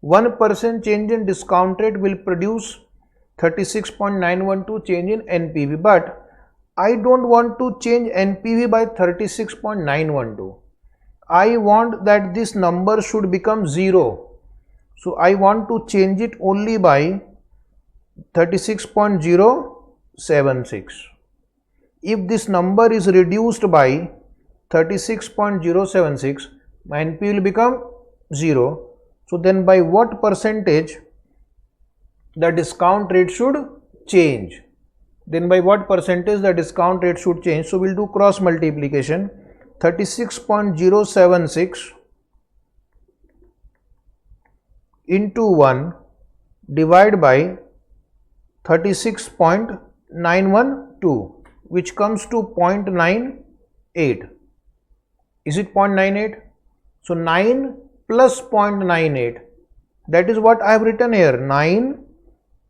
Speaker 1: 1% change in discount rate will produce 36.912 change in NPV, but I don't want to change NPV by 36.912. I want that this number should become 0. So I want to change it only by 36.076. If this number is reduced by 36.076, my NPV will become 0. So then by what percentage the discount rate should change? Then by what percentage the discount rate should change? So we'll do cross multiplication. 36.076 into 1 divided by 36.912, which comes to 0.98. Is it 0.98? So 9 plus 0.98, that is what I have written here, 9,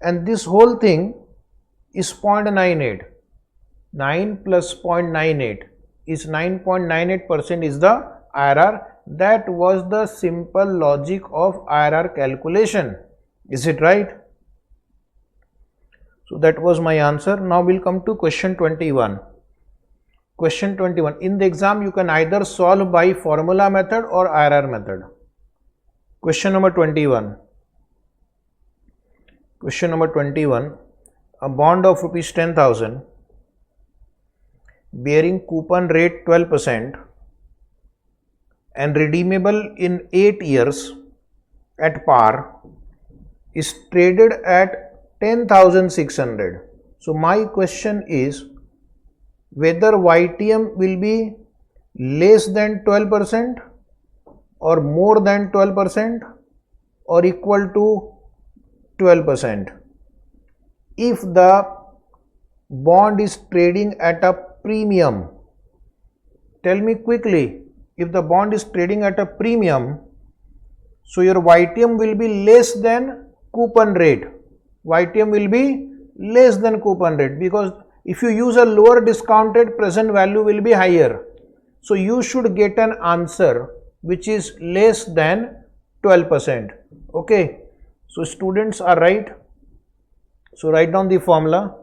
Speaker 1: and this whole thing is 0.98. 9 plus 0.98 is 9.98% is the IRR. That was the simple logic of IRR calculation. Is it right? So that was my answer. Now we'll come to question 21. Question 21. In the exam, you can either solve by formula method or IRR method. Question number 21. Question number 21. A bond of rupees 10,000 bearing coupon rate 12% and redeemable in 8 years at par is traded at 10,600. So my question is whether YTM will be less than 12% or more than 12% or equal to 12%. If the bond is trading at a premium, tell me quickly, if the bond is trading at a premium, so your YTM will be less than coupon rate. YTM will be less than coupon rate, because if you use a lower discount rate, present value will be higher. So you should get an answer which is less than 12%. Okay, so students are right. So write down the formula.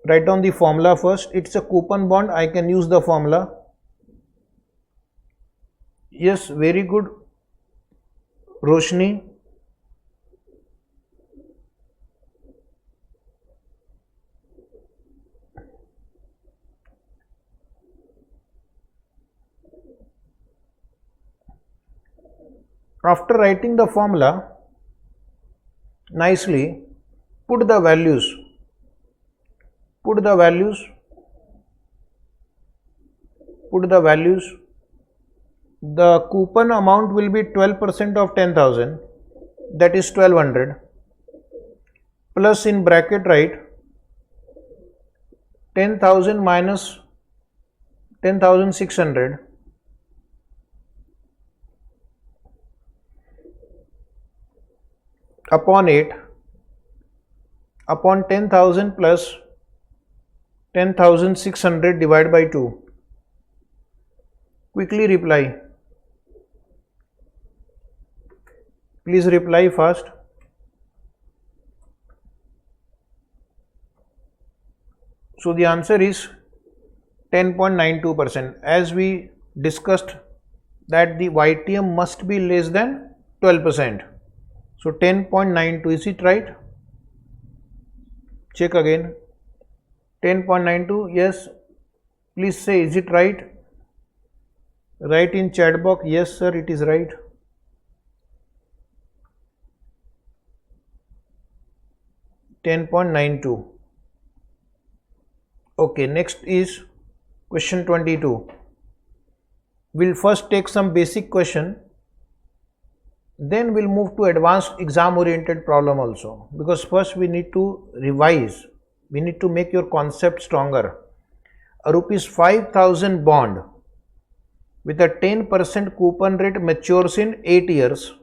Speaker 1: Write down the formula first. It's a coupon bond. I can use the formula. Yes, very good, Roshni. After writing the formula nicely, put the values. Put the values. Put the values. The coupon amount will be 12% of 10,000, that is 1200, plus in bracket write 10,000 minus 10,600 upon 8 upon 10,000 plus 10,600 divided by 2. Quickly reply. Please reply fast. So the answer is 10.92%. As we discussed that the YTM must be less than 12%. So 10.92, is it right? Check again. 10.92, yes. Please say, is it right? Write in chat box, yes sir, it is right. $10.92. Okay, next is question 22. we'll first take some basic question, then we'll move to advanced exam oriented problem also, because first we need to revise, we need to make your concept stronger. A rupees 5,000 bond with a 10% coupon rate matures in 8 years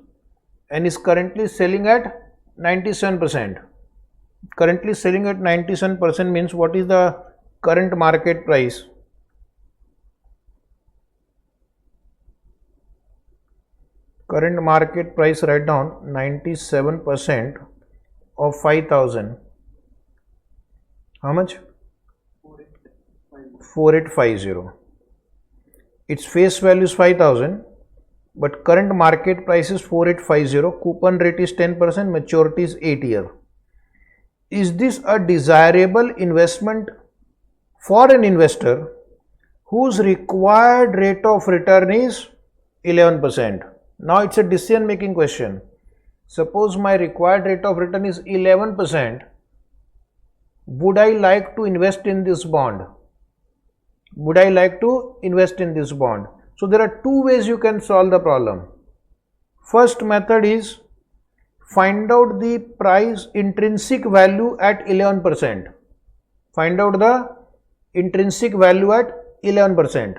Speaker 1: and is currently selling at 97%. Currently selling at 97% means what is the current market price? Current market price, write down 97% of 5,000. How much? 4850. Its face value is 5,000, but current market price is 4850. Coupon rate is 10%, maturity is 8 years. Is this a desirable investment for an investor whose required rate of return is 11%? Now it's a decision making question. Suppose my required rate of return is 11%. Would I like to invest in this bond? Would I like to invest in this bond? So there are two ways you can solve the problem. First method is find out the price intrinsic value at 11%. Find out the intrinsic value at 11%.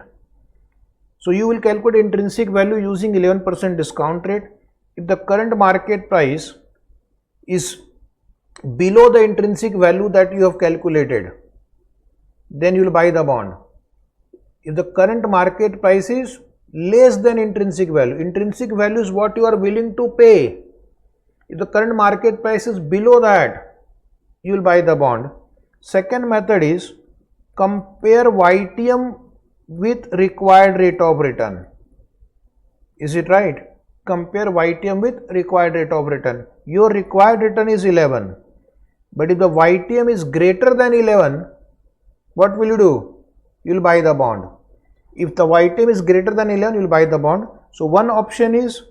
Speaker 1: So you will calculate intrinsic value using 11% discount rate. If the current market price is below the intrinsic value that you have calculated, then you will buy the bond. If the current market price is less than intrinsic value is what you are willing to pay. If the current market price is below that, you will buy the bond. Second method is compare YTM with required rate of return. Is it right? Compare YTM with required rate of return. Your required return is 11, but if the YTM is greater than 11, what will you do? You will buy the bond. If the YTM is greater than 11, you will buy the bond. So one option is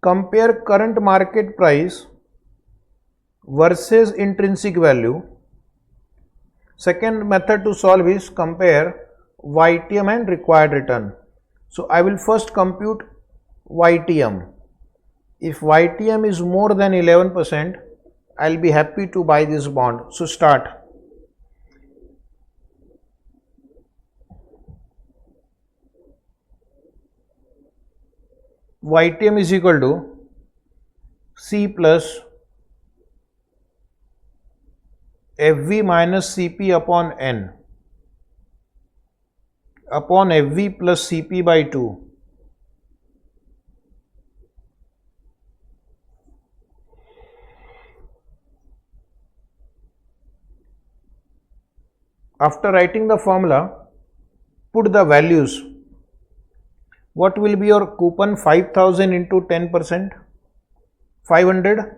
Speaker 1: compare current market price versus intrinsic value. Second method to solve is compare YTM and required return. So I will first compute YTM. If YTM is more than 11%, I will be happy to buy this bond. So start. YTM is equal to C plus FV minus CP upon N upon FV plus CP by 2. After writing the formula, put the values. What will be your coupon? 5,000 into 10%, 500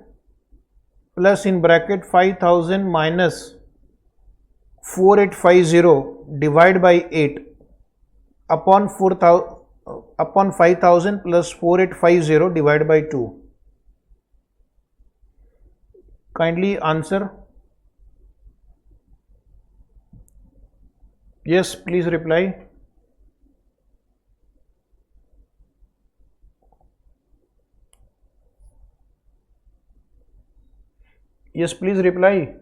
Speaker 1: plus in bracket 5,000 minus 4850 divided by 8 upon 5,000 plus 4850 divided by 2. Kindly answer. Yes, please reply. Yes, please reply.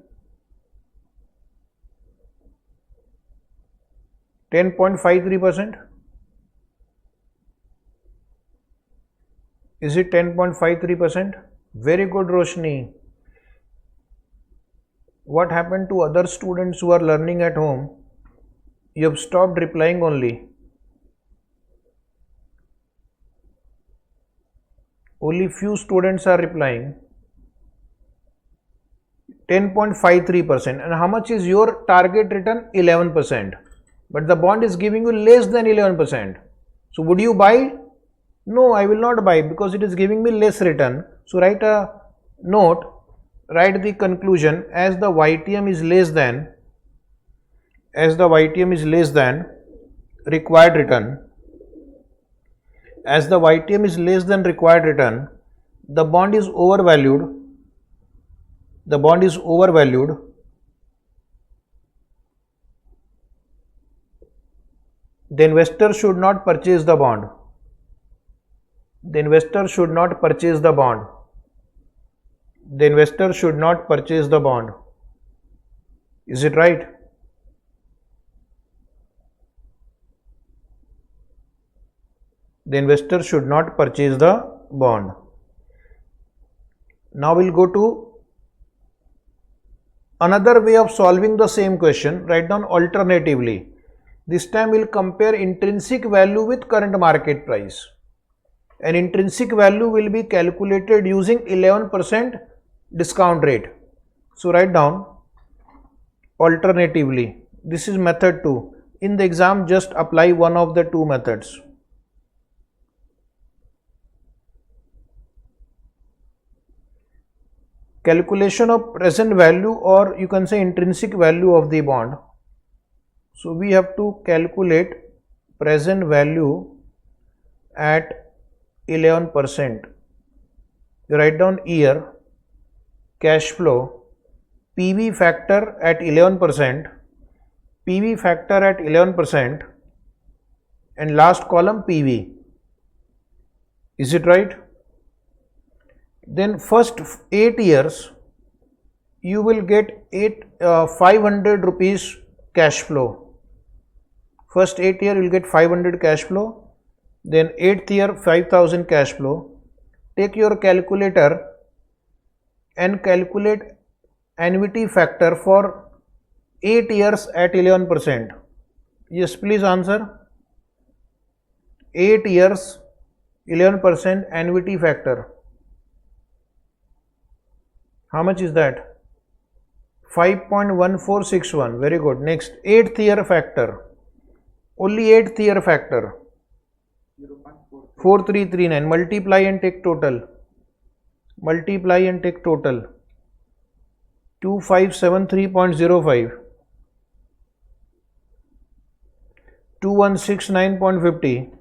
Speaker 1: 10.53%. Is it 10.53%? Very good, Roshni. What happened to other students who are learning at home? You have stopped replying only. Only few students are replying. 10.53%. And how much is your target return? 11%. But the bond is giving you less than 11%. So would you buy? No, I will not buy because it is giving me less return. So write a note, write the conclusion as the YTM is less than required return. As the YTM is less than required return, the bond is overvalued. The investor should not purchase the bond. The investor should not purchase the bond. The investor should not purchase the bond. Is it right? The investor should not purchase the bond. Now we'll go to another way of solving the same question. Write down alternatively. This time we'll compare intrinsic value with current market price. And intrinsic value will be calculated using 11% discount rate. So write down alternatively. This is method 2. In the exam, just apply one of the two methods. Calculation of present value, or you can say intrinsic value of the bond. So we have to calculate present value at 11%. You write down year, cash flow, PV factor at 11%, PV factor at 11%, and last column PV. Is it right? Then first 8 years you will get 500 rupees cash flow. First 8 year you will get 500 cash flow. Then 8th year 5000 cash flow. Take your calculator and calculate annuity factor for 8 years at 11%. Yes, please answer. 8 years 11% annuity factor. How much is that? 5.1461. Very good. Next, 8th year factor. Only 8th year factor. 4339. Multiply and take total. Multiply and take total. 2573.05. 2169.50.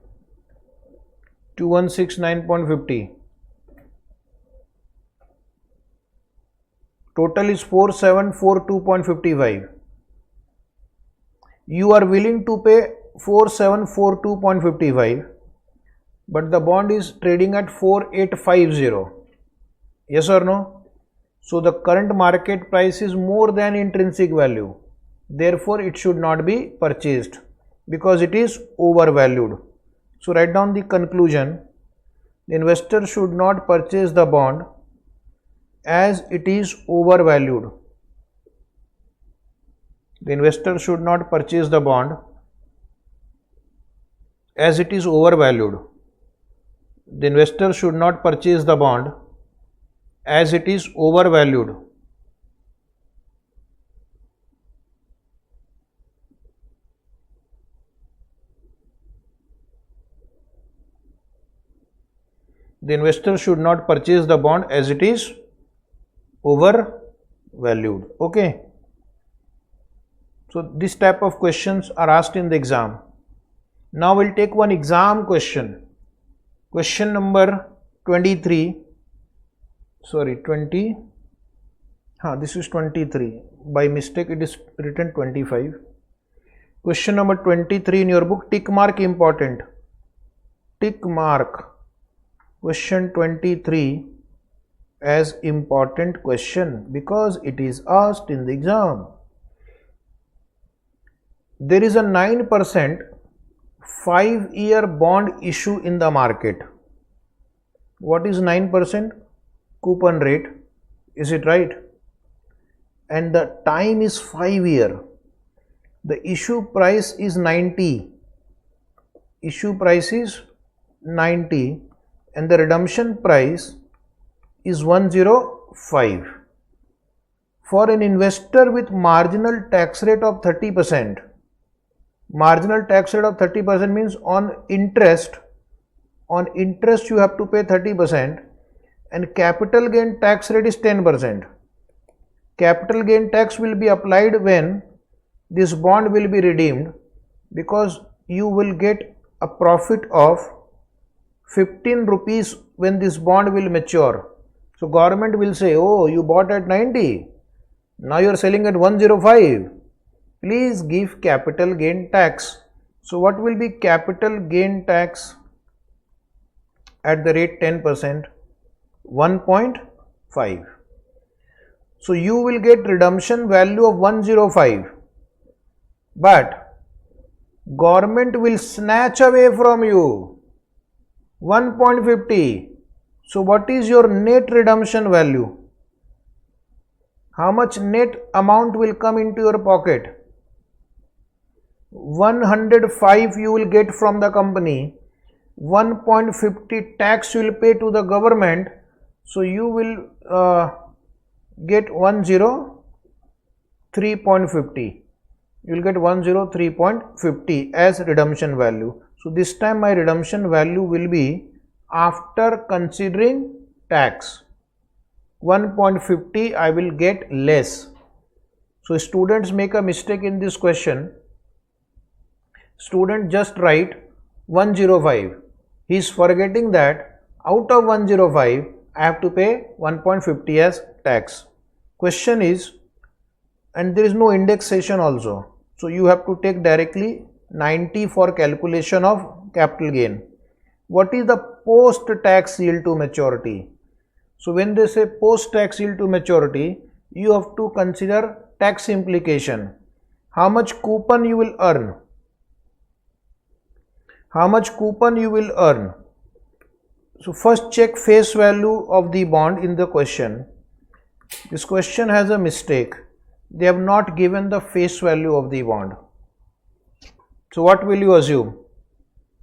Speaker 1: 2169.50. Total is 4742.55. You are willing to pay 4742.55, but the bond is trading at 4850. Yes or no? So the current market price is more than intrinsic value. Therefore, it should not be purchased because it is overvalued. So write down the conclusion. The investor should not purchase the bond as it is overvalued. The investor should not purchase the bond as it is overvalued. The investor should not purchase the bond as it is overvalued. The investor should not purchase the bond as it is overvalued. Okay. So this type of questions are asked in the exam. Now we'll take one exam question. Question number 23. Sorry, 20. This is 23. By mistake it is written 25. Question number 23 in your book. Tick mark important. Tick mark question 23 as important question because it is asked in the exam. There is a 9% 5-year bond issue in the market. What is 9%? Coupon rate. Is it right? And the time is 5 year. The issue price is 90. Issue price is 90 and the redemption price is 105. For an investor with marginal tax rate of 30%, marginal tax rate of 30% means on interest you have to pay 30% and capital gain tax rate is 10%. Capital gain tax will be applied when this bond will be redeemed because you will get a profit of 15 rupees when this bond will mature. So government will say, oh, you bought at 90, now you are selling at 105. Please give capital gain tax. So what will be capital gain tax? at the rate 10%, 1.5. So you will get redemption value of 105, but government will snatch away from you 1.50. So what is your net redemption value? How much net amount will come into your pocket? 105 you will get from the company, 1.50 tax you will pay to the government, so you will get 103.50. You will get 103.50 as redemption value. So this time my redemption value will be after considering tax. 1.50 I will get less. So students make a mistake in this question. Student just write 105. He is forgetting that out of 105 I have to pay 1.50 as tax. Question is, and there is no indexation also, so you have to take directly 90 for calculation of capital gain. What is the post tax yield to maturity? So when they say post tax yield to maturity, you have to consider tax implication. How much coupon you will earn? How much coupon you will earn? So first check face value of the bond in the question. This question has a mistake. They have not given the face value of the bond. So what will you assume?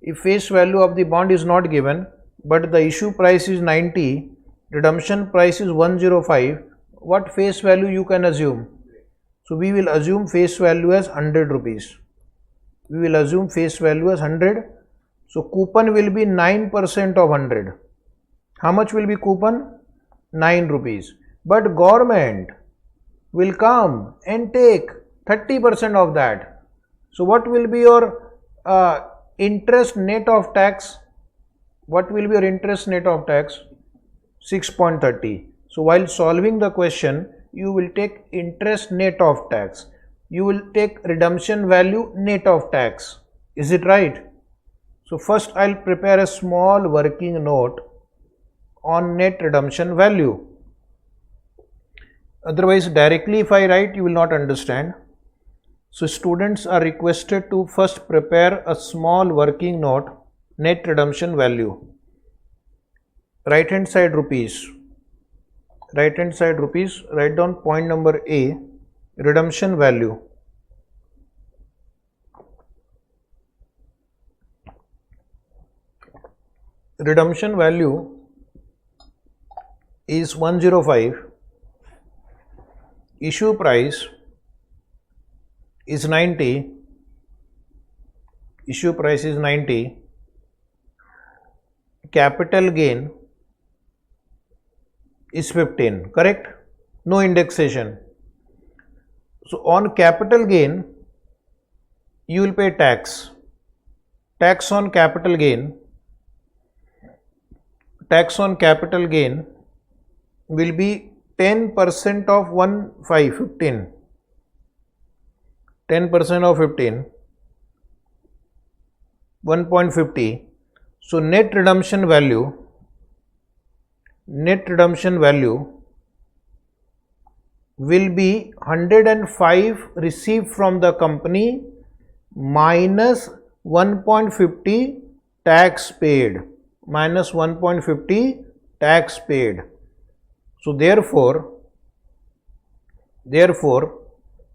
Speaker 1: If face value of the bond is not given, but the issue price is 90, redemption price is 105, what face value you can assume? So we will assume face value as 100 rupees. We will assume face value as 100. So coupon will be 9% of 100. How much will be coupon? 9 rupees. But government will come and take 30% of that. So what will be your interest net of tax? What will be your interest net of tax? 6.30. So while solving the question, you will take interest net of tax. You will take redemption value net of tax. Is it right? So first I'll prepare a small working note on net redemption value. Otherwise directly if I write you will not understand. So students are requested to first prepare a small working note, net redemption value. Right hand side rupees. Right hand side rupees, write down point number A, redemption value. Redemption value is 105, issue price is 90, issue price is 90, capital gain is 15, correct? No indexation. So on capital gain you will pay tax. Tax on capital gain. Tax on capital gain will be 10% of 15. 10% of 15, 1.50. So net redemption value will be 105 received from the company minus 1.50 tax paid. Minus 1.50 tax paid. So therefore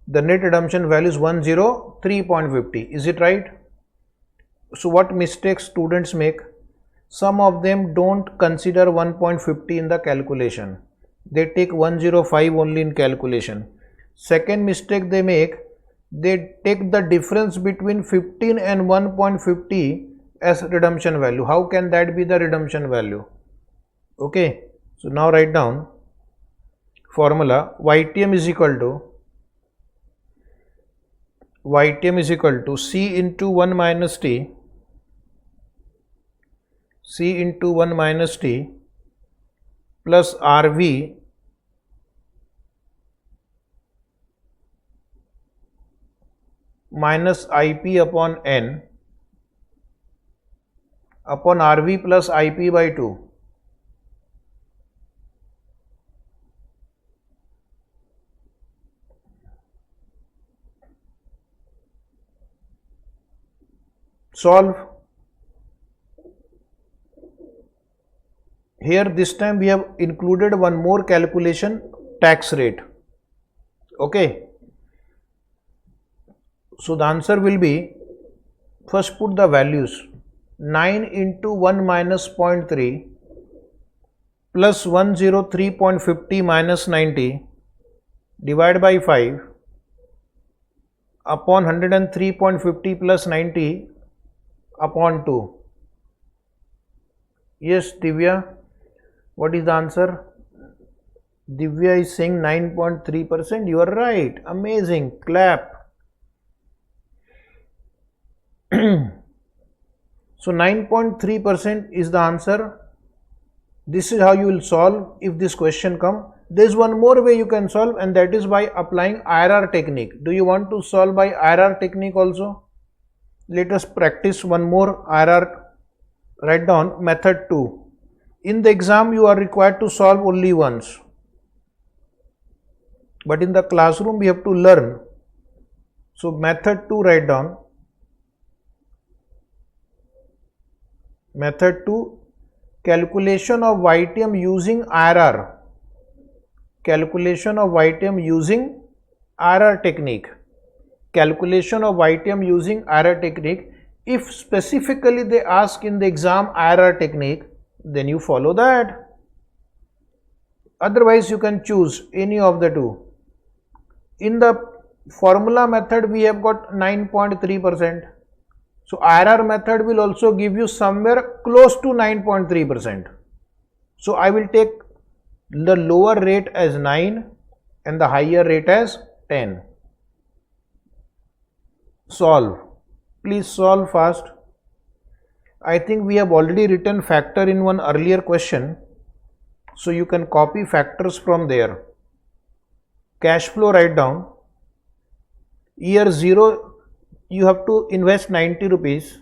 Speaker 1: the net redemption value is 103.50. Is it right? So what mistakes students make? Some of them don't consider 1.50 in the calculation. They take 105 only in calculation. Second mistake they make, they take the difference between 15 and 1.50 as redemption value. How can that be the redemption value? Okay, so now write down formula. YTM is equal to C into 1 minus T, C into 1 minus T plus RV minus IP upon N upon RV plus IP by 2. Solve. Here this time we have included one more calculation, tax rate. Okay. So the answer will be, first put the values, 9 into 1 minus 0.3 plus 103.50 minus 90 divided by 5 upon 103.50 plus 90 upon 2. Yes, Divya, what is the answer? Divya is saying 9.3%. You are right. Amazing. Clap. So 9.3% is the answer. This is how you will solve if this question comes. There is one more way you can solve, and that is by applying IRR technique. Do you want to solve by IRR technique also? Let us practice one more IRR. Write down method 2. In the exam you are required to solve only once, but in the classroom we have to learn. So method 2, write down. Method 2, calculation of YTM using IRR. Calculation of YTM using IRR technique. Calculation of YTM using IRR technique. If specifically they ask in the exam IRR technique, then you follow that. Otherwise you can choose any of the two. In the formula method we have got 9.3%. So IRR method will also give you somewhere close to 9.3%. So I will take the lower rate as 9 and the higher rate as 10. Solve. Please solve fast. I think we have already written factor in one earlier question, so you can copy factors from there. Cash flow, write down. Year 0 you have to invest 90 rupees.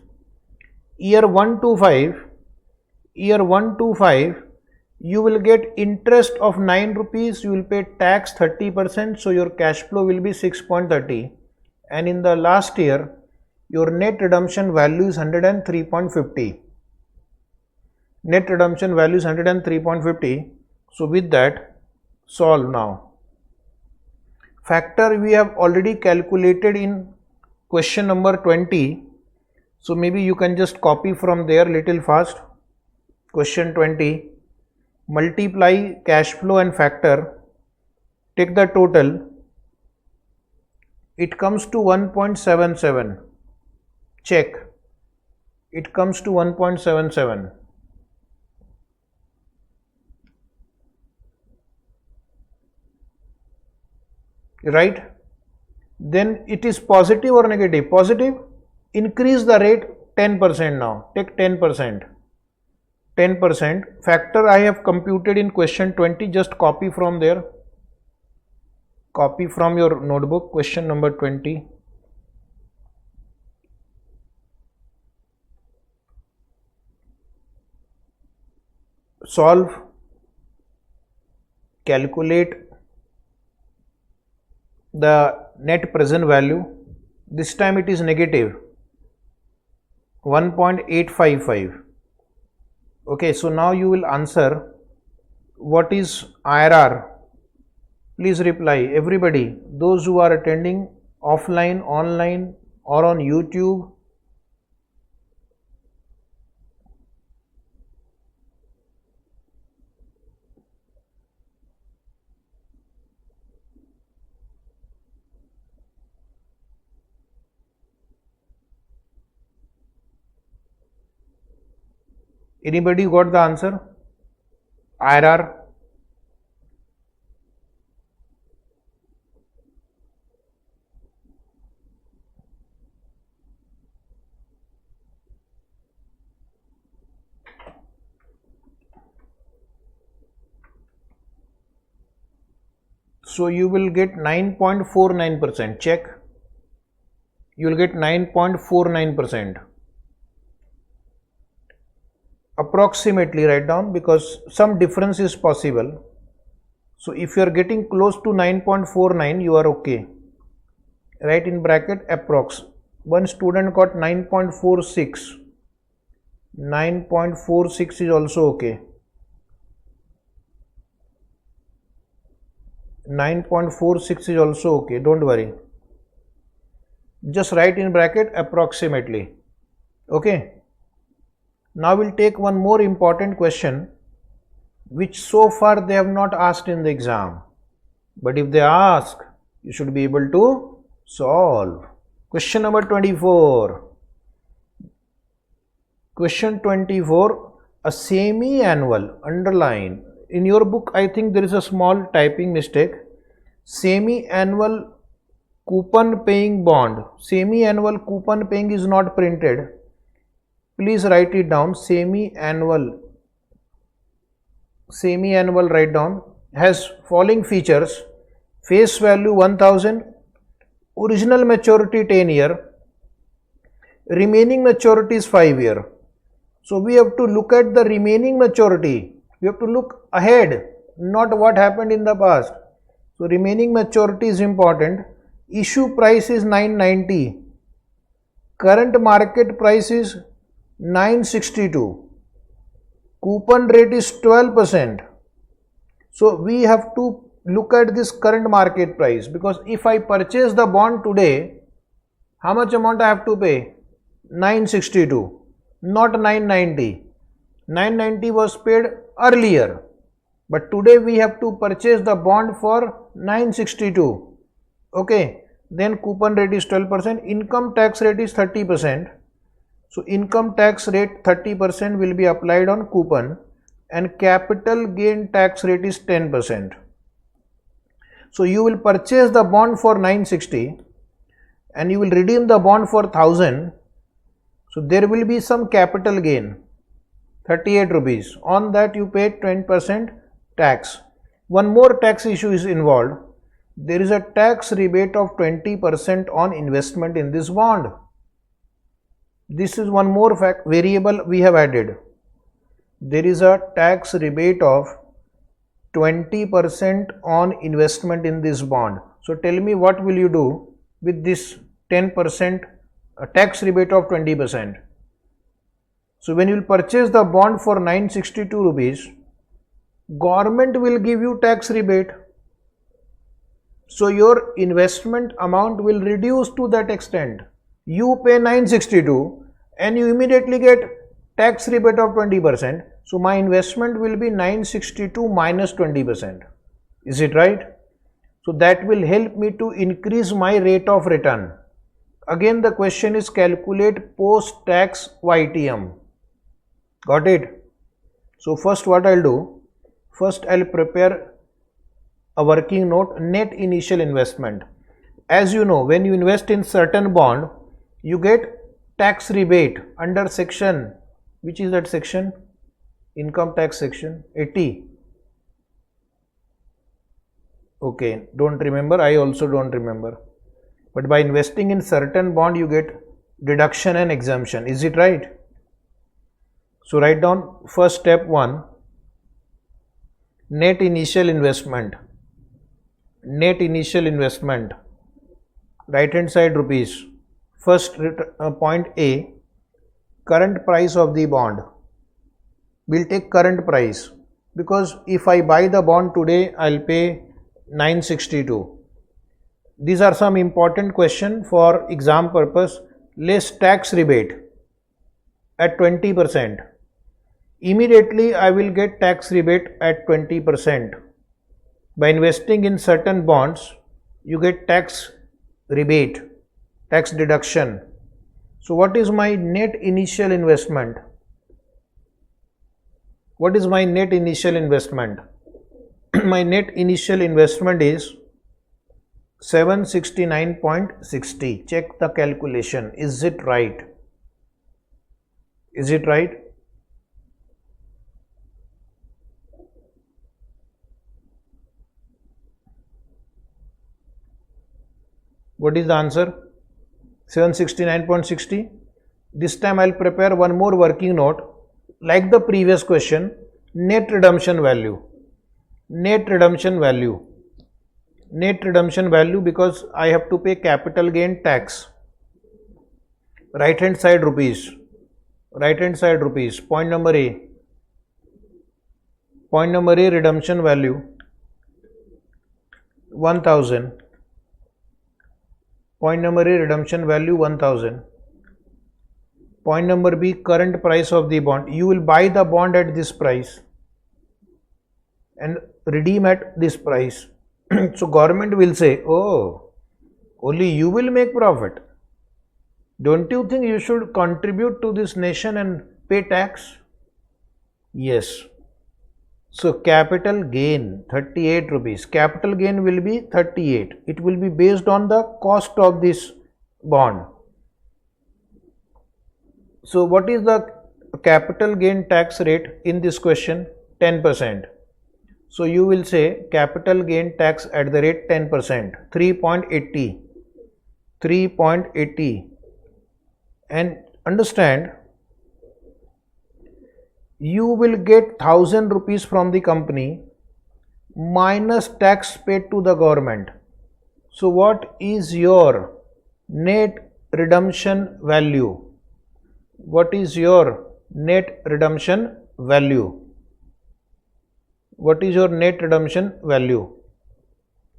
Speaker 1: Year 1 to 5, you will get interest of 9 rupees, you will pay tax 30%, so your cash flow will be 6.30, and in the last year your net redemption value is 103.50. Net redemption value is 103.50. So with that, solve now. Factor we have already calculated in question number 20. So maybe you can just copy from there little fast. Question 20. Multiply cash flow and factor. Take the total. It comes to 1.77. Check. It comes to 1.77. Right? Then it is positive or negative? Positive. Increase the rate 10% now. Take 10%. 10%. Factor I have computed in question 20. Just copy from there. Copy from your notebook. Question number 20. Solve. Calculate the net present value. This time it is negative 1.855. Okay, so now you will answer what is IRR. Please reply, everybody, those who are attending offline, online or on YouTube. Anybody got the answer? IRR. So you will get 9.49%. Check. You will get 9.49%. approximately write down, because some difference is possible. So if you are getting close to 9.49, you are okay. Write in bracket approx. One student got 9.46. 9.46 is also okay. 9.46 is also okay, don't worry. Just write in bracket approximately. Okay. Now we'll take one more important question, which so far they have not asked in the exam. But if they ask, you should be able to solve. Question number 24. Question 24. A semi-annual, underline. In your book, I think there is a small typing mistake. Semi-annual coupon paying bond. Semi-annual coupon paying is not printed. Please write it down. Semi-annual write down, has following features: face value 1000, original maturity 10 year, remaining maturity is 5 year. So we have to look at the remaining maturity. We have to look ahead, not what happened in the past. So remaining maturity is important. Issue price is 990. Current market price is 962. Coupon rate is 12%. So we have to look at this current market price, because if I purchase the bond today, how much amount I have to pay? 962, not 990. 990 was paid earlier, but today we have to purchase the bond for 962. Okay, then coupon rate is 12%, income tax rate is 30%. So income tax rate 30% will be applied on coupon, and capital gain tax rate is 10%. So you will purchase the bond for 960 and you will redeem the bond for 1000. So there will be some capital gain, 38 rupees. On that you pay 10% tax. One more tax issue is involved. There is a tax rebate of 20% on investment in this bond. This is one more variable we have added. There is a tax rebate of 20% on investment in this bond. So tell me, what will you do with this 10% tax rebate of 20%? So when you will purchase the bond for 962 rupees, government will give you tax rebate. So your investment amount will reduce to that extent. You pay 962 and you immediately get tax rebate of 20%. So my investment will be 962 minus 20%. Is it right? So that will help me to increase my rate of return. Again, the question is calculate post-tax YTM. Got it? So first what I'll do, first I'll prepare a working note, net initial investment. As you know, when you invest in certain bond, you get tax rebate under section, which is that section? Income tax section 80. Okay, don't remember, I also don't remember. But by investing in certain bond, you get deduction and exemption. Is it right? So write down first step 1, net initial investment. Net initial investment, right hand side rupees. First point A, current price of the bond. We'll take current price, because if I buy the bond today, I'll pay 962. These are some important question for exam purpose. Less tax rebate at 20%. Immediately I will get tax rebate at 20%. By investing in certain bonds, you get tax rebate, tax deduction. So what is my net initial investment? What is my net initial investment? My net initial investment is 769.60. Check the calculation. Is it right? Is it right? What is the answer? 769.60. This time I'll prepare one more working note. like the previous question, net redemption value. Net redemption value. Net redemption value because I have to pay capital gain tax. Right hand side rupees. Right hand side rupees. Point number A. Point number A, redemption value 1000. Point number A, redemption value 1000. Point number B, current price of the bond. You will buy the bond at this price and redeem at this price. So government will say, oh, only you will make profit. Don't you think you should contribute to this nation and pay tax? Yes. So capital gain 38 rupees. Capital gain will be 38. It will be based on the cost of this bond. So what is the capital gain tax rate in this question? 10%. So you will say capital gain tax at the rate 10%, 3.80, 3.80. And understand, you will get 1000 rupees from the company minus tax paid to the government. So what is your net redemption value? What is your net redemption value? What is your net redemption value?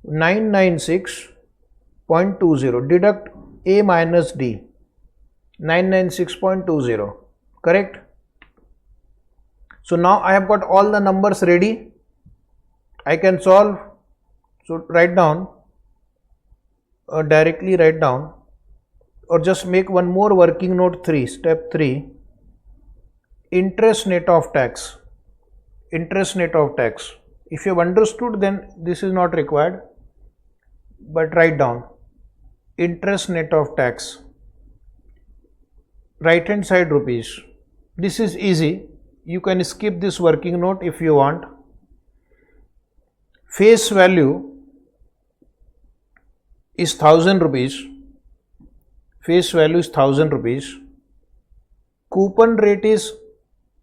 Speaker 1: 996.20. Deduct A minus D. 996.20. Correct? So now I have got all the numbers ready. I can solve. So write down, directly write down, or just make one more working note 3. Step 3. Interest net of tax. Interest net of tax. If you have understood, then this is not required, but write down interest net of tax. Right hand side rupees. This is easy. You can skip this working note if you want. Face value is 1000 rupees. Face value is 1000 rupees. Coupon rate is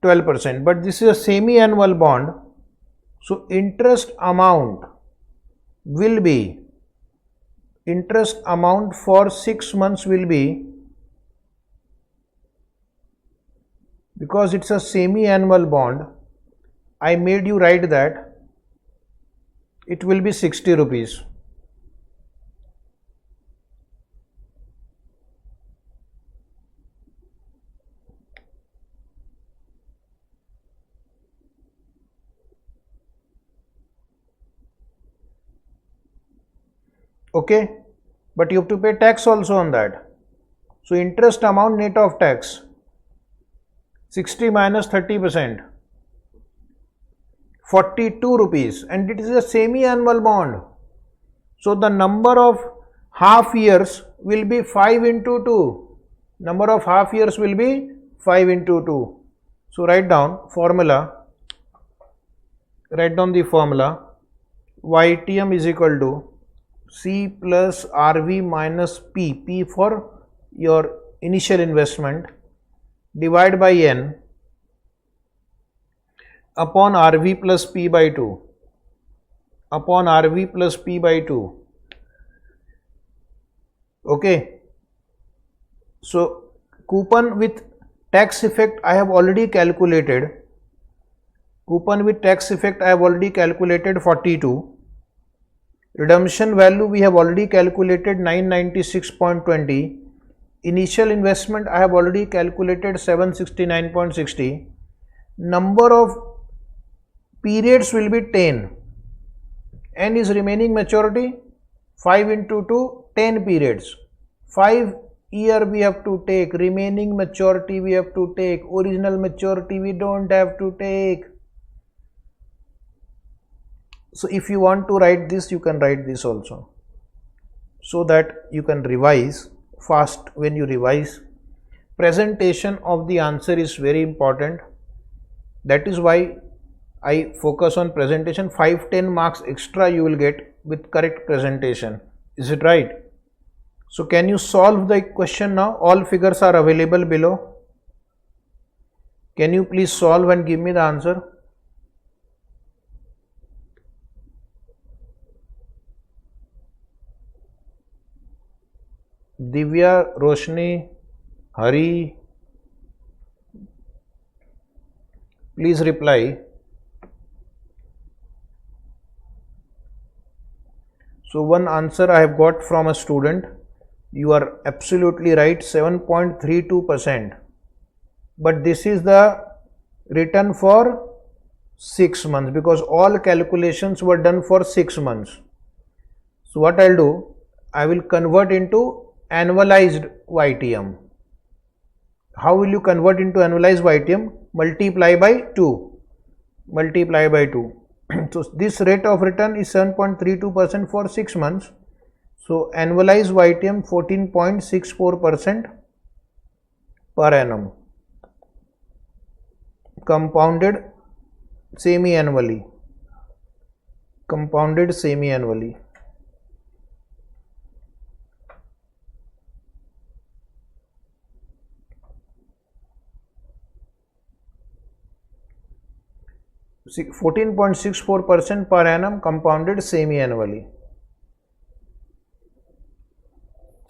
Speaker 1: 12%, but this is a semi-annual bond. So interest amount will be, interest amount for 6 months will be, because it's a semi-annual bond, I made you write that it will be 60 rupees. Okay, but you have to pay tax also on that. So interest amount net of tax 60 minus 30%, 42 rupees, and it is a semi-annual bond. So the number of half years will be 5 into 2. Number of half years will be 5 into 2. So write down formula. Write down the formula. YTM is equal to C plus RV minus P. P for your initial investment, divide by N upon RV plus P by 2, upon RV plus P by 2. Okay. So coupon with tax effect I have already calculated. Coupon with tax effect I have already calculated 42. Redemption value we have already calculated 996.20. Initial investment I have already calculated 769.60. Number of periods will be 10. N is remaining maturity 5 into 2, 10 periods. 5 year we have to take, remaining maturity we have to take, original maturity we don't have to take. So if you want to write this, you can write this also, so that you can revise fast. When you revise, presentation of the answer is very important. That is why I focus on presentation. 5-10 marks extra you will get with correct presentation. Is it right? So can you solve the question now? All figures are available below. Can you please solve and give me the answer? Divya, Roshni, Hari, please reply. So one answer I have got from a student. You are absolutely right, 7.32%. But this is the return for 6 months, because all calculations were done for 6 months. So what I'll do, I will convert into annualized YTM. How will you convert into annualized YTM? Multiply by 2. Multiply by 2. So this rate of return is 7.32% for 6 months. So annualized YTM 14.64% per annum. Compounded semi-annually. Compounded semi-annually. See, 14.64% per annum compounded semi-annually.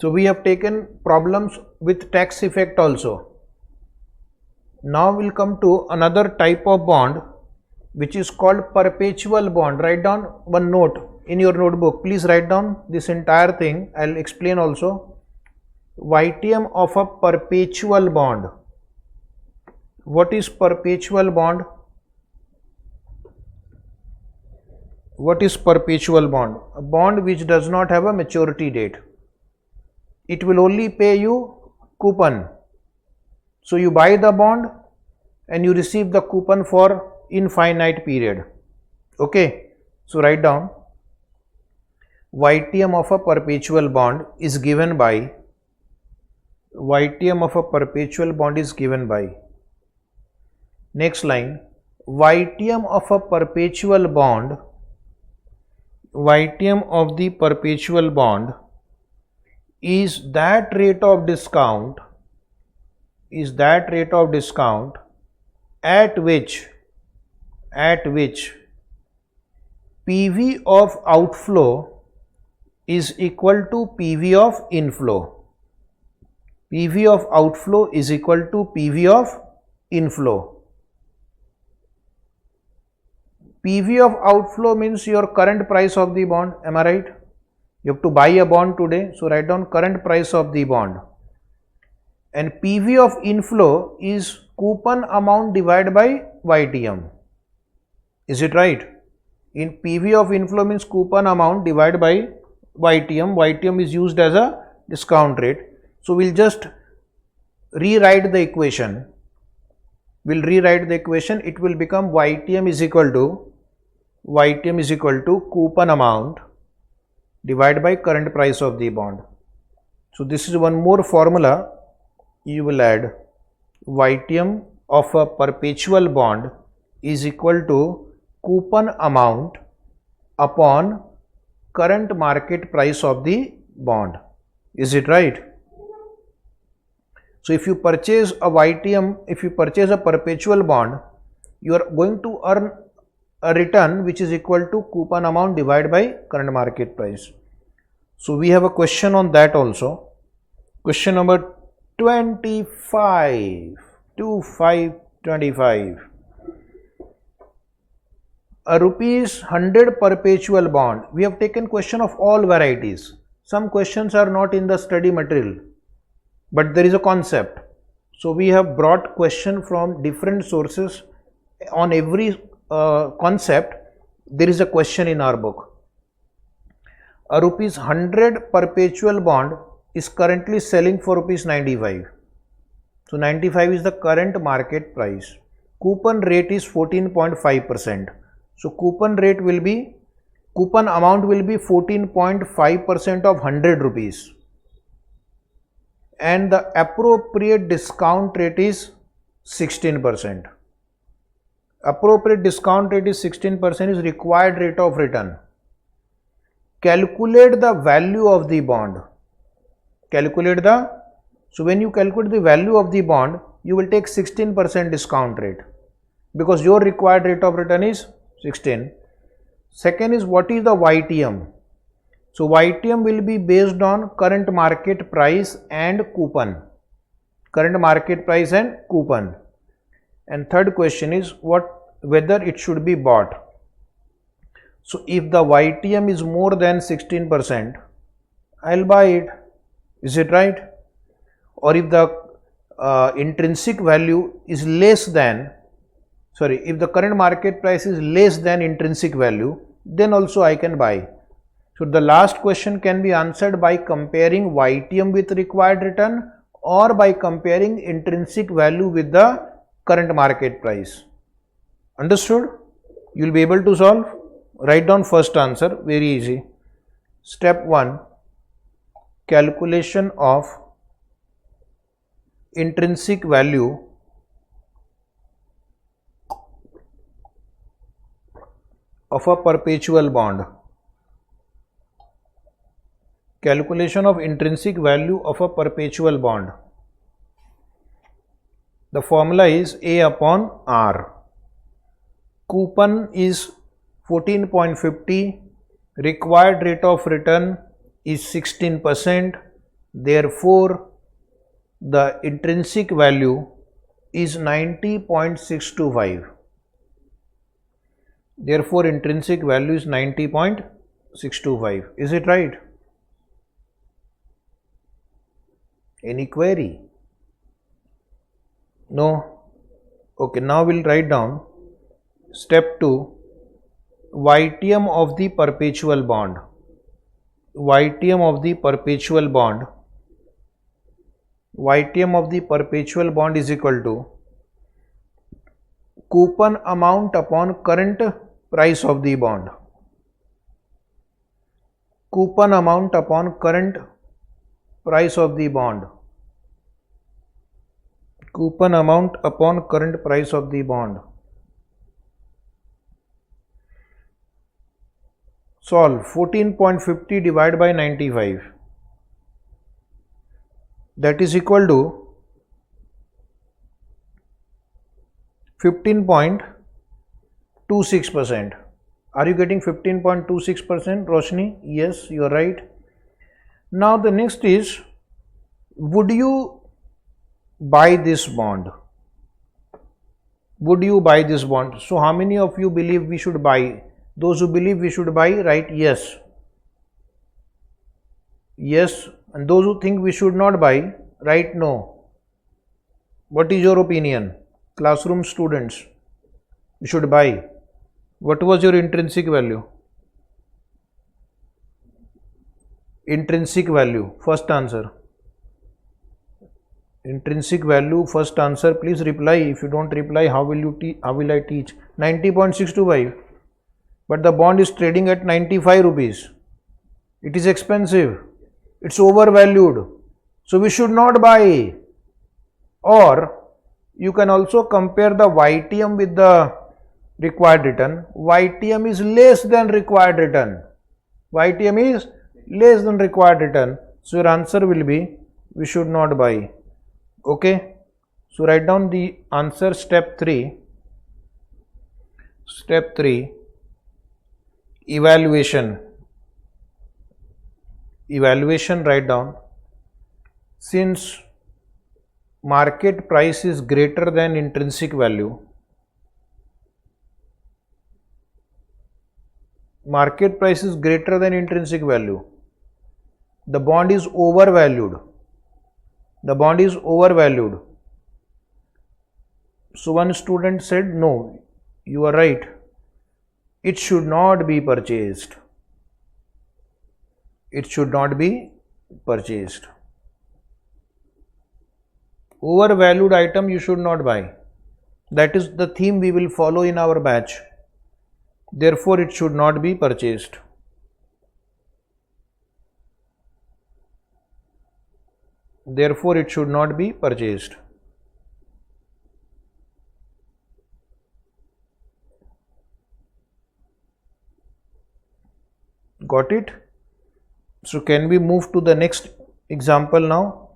Speaker 1: So we have taken problems with tax effect also. Now we'll come to another type of bond, which is called perpetual bond. Write down one note in your notebook. Please write down this entire thing. I'll explain also. YTM of a perpetual bond. What is perpetual bond? What is perpetual bond? A bond which does not have a maturity date. It will only pay you coupon. So you buy the bond and you receive the coupon for infinite period. Okay. So write down, YTM of a perpetual bond is given by, YTM of a perpetual bond is given by, next line, YTM of a perpetual bond, YTM of the perpetual bond is that rate of discount, at which PV of outflow is equal to PV of inflow. PV of outflow is equal to PV of inflow. PV of outflow means your current price of the bond. Am I right? You have to buy a bond today. So write down current price of the bond. And PV of inflow is coupon amount divided by YTM. Is it right? In PV of inflow means coupon amount divided by YTM. YTM is used as a discount rate. So we'll just rewrite the equation. It will become YTM is equal to coupon amount divided by current price of the bond. So this is one more formula. You will add YTM of a perpetual bond is equal to coupon amount upon current market price of the bond. Is it right? So if you purchase a YTM, if you purchase a perpetual bond, you are going to earn a return which is equal to coupon amount divided by current market price. So we have a question on that also. Question number 25. A rupees 100 perpetual bond. We have taken question of all varieties. Some questions are not in the study material, but there is a concept. So we have brought question from different sources. On every concept, there is a question in our book. A rupees 100 perpetual bond is currently selling for rupees 95. So 95 is the current market price. Coupon rate is 14.5%. So coupon amount will be 14.5% of 100 rupees. And the appropriate discount rate is 16%. Appropriate discount rate is 16% is required rate of return. Calculate the value of the bond. So when you calculate the value of the bond, you will take 16% discount rate because your required rate of return is 16. Second is what is the YTM? So YTM will be based on current market price and coupon. Current market price and coupon. And third question is whether it should be bought. So if the YTM is more than 16%, I'll buy it. Is it right? Or if the intrinsic value is less than, if the current market price is less than intrinsic value, then also I can buy. So the last question can be answered by comparing YTM with required return or by comparing intrinsic value with the current market price. Understood? You will be able to solve. Write down first answer, very easy. Step 1, calculation of intrinsic value of a perpetual bond. Calculation of intrinsic value of a perpetual bond. The formula is A upon R. Coupon is 14.50. Required rate of return is 16%. Therefore, the intrinsic value is 90.625. Therefore, intrinsic value is 90.625. Is it right? Any query? No? Okay, now we'll write down step 2, YTM of the perpetual bond. YTM of the perpetual bond. YTM of the perpetual bond is equal to coupon amount upon current price of the bond. Coupon amount upon current price of the bond. Coupon amount upon current price of the bond. Solve. 14.50 divided by 95. That is equal to 15.26%. Are you getting 15.26%, Roshni? Yes, you are right. Now the next is, would you buy this bond? Would you buy this bond? So how many of you believe we should buy? Those who believe we should buy, write yes. Yes. And those who think we should not buy, write no. What is your opinion? Classroom students, you should buy. What was your intrinsic value? Intrinsic value, first answer. Intrinsic value, first answer. Please reply. If you don't reply, how will I teach? 90.625. But the bond is trading at 95 rupees. It is expensive. It's overvalued. So we should not buy. Or you can also compare the YTM with the required return. YTM is less than required return. YTM is less than required return. So your answer will be, we should not buy. Okay. So write down the answer, step 3. Step 3. Evaluation. Evaluation, write down. Since market price is greater than intrinsic value, market price is greater than intrinsic value, the bond is overvalued. The bond is overvalued. So one student said, no, you are right. It should not be purchased. It should not be purchased. Overvalued item you should not buy. That is the theme we will follow in our batch. Therefore, it should not be purchased. Therefore, it should not be purchased. Got it? So can we move to the next example now?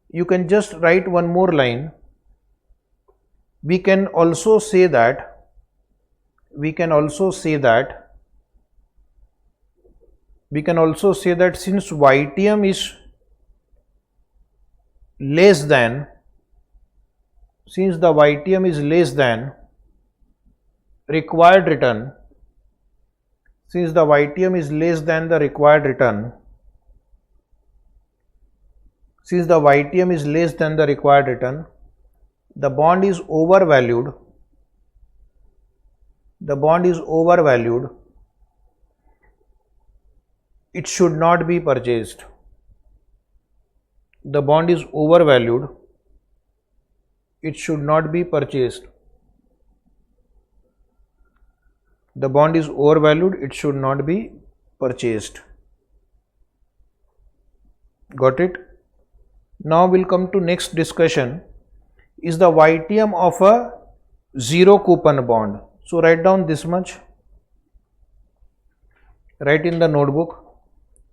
Speaker 1: You can just write one more line. we can also say that since YTM is less than required return, since the YTM is less than the required return, the bond is overvalued, it should not be purchased. The bond is overvalued, it should not be purchased. The bond is overvalued, it should not be purchased. Got it? Now we'll come to next discussion. Is the YTM of a zero coupon bond? So write down this much. Write in the notebook.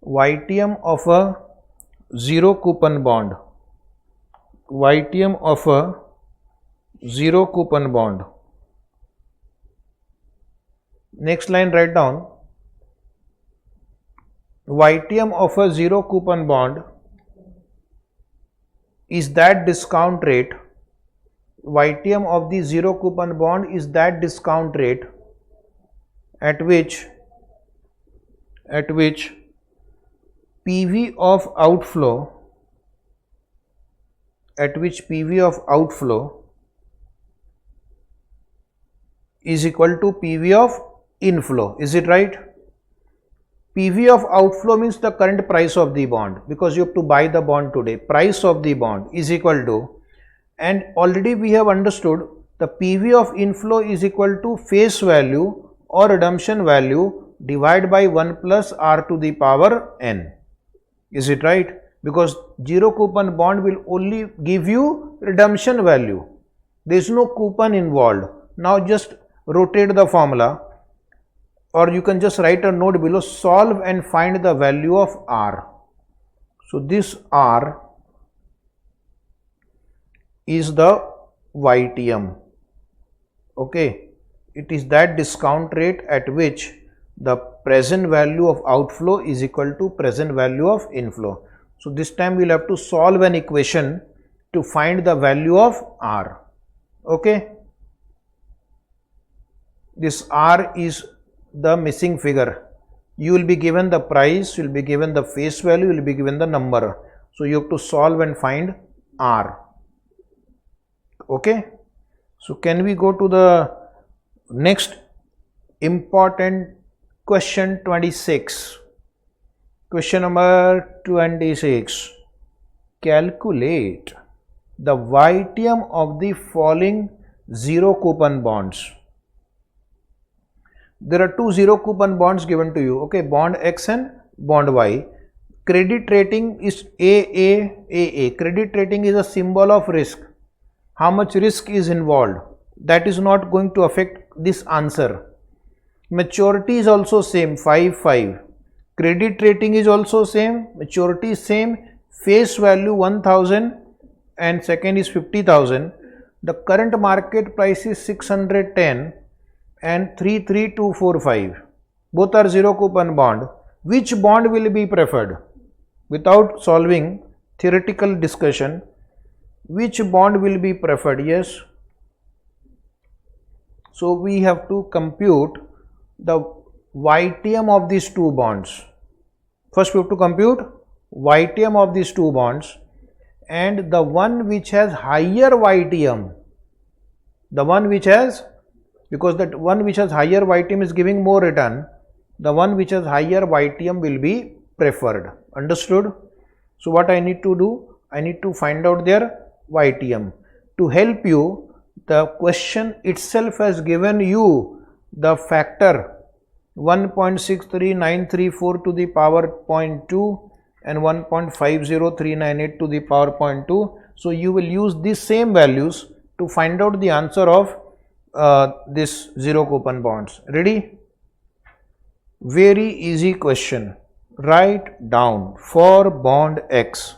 Speaker 1: YTM of a zero coupon bond. YTM of a zero coupon bond. Next line, write down. YTM of a zero coupon bond is that discount rate. YTM of the zero coupon bond is that discount rate at which PV of outflow is equal to PV of inflow. Is it right? PV of outflow means the current price of the bond, because you have to buy the bond today. Price of the bond is equal to, and already we have understood the PV of inflow is equal to face value or redemption value divided by 1 plus R to the power n. Is it right? Because zero coupon bond will only give you redemption value. There is no coupon involved. Now just rotate the formula, or you can just write a note below, solve and find the value of R. So this R is the YTM. Okay, it is that discount rate at which the present value of outflow is equal to present value of inflow. So this time we will have to solve an equation to find the value of R. Okay, this R is the missing figure. You will be given the price, you will be given the face value, you will be given the number. So you have to solve and find R. Okay, so can we go to the next important question 26? Question number 26. Calculate the YTM of the following zero coupon bonds. There are two zero coupon bonds given to you. Okay, bond X and bond Y. Credit rating is AA. Credit rating is a symbol of risk. How much risk is involved? That is not going to affect this answer. Maturity is also same, 5. Credit rating is also same, maturity is same, face value 1000 and second is 50,000. The current market price is 610 and 33245. Both are zero coupon bond. Which bond will be preferred? Without solving theoretical discussion, which bond will be preferred? Yes. So we have to compute the YTM of these two bonds. First we have to compute YTM of these two bonds, and the one which has higher YTM, because that one which has higher YTM is giving more return, the one which has higher YTM will be preferred. Understood? So what I need to do? I need to find out their YTM. To help you, the question itself has given you the factor 1.63934 to the power 0.2 and 1.50398 to the power 0.2. So you will use these same values to find out the answer of this zero coupon bonds. Ready? Very easy question. Write down for bond X.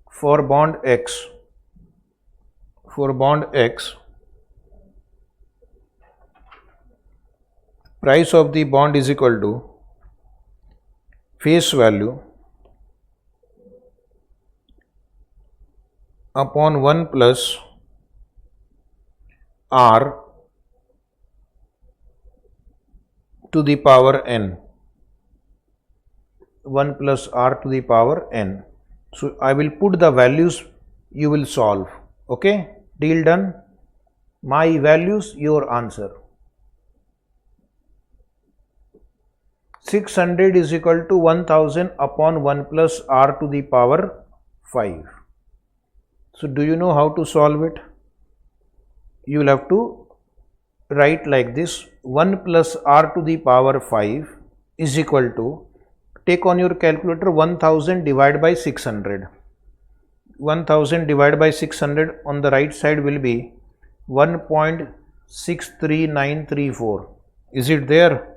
Speaker 1: For bond X. for bond X, price of the bond is equal to face value upon 1 plus R to the power n. 1 plus R to the power n. So I will put the values, you will solve. Okay, deal done. My values, your answer. 600 is equal to 1000 upon 1 plus R to the power 5. So do you know how to solve it? You will have to write like this: 1 plus R to the power 5 is equal to, take on your calculator 1000 divided by 600. 1000 divided by 600 on the right side will be 1.63934. Is it there?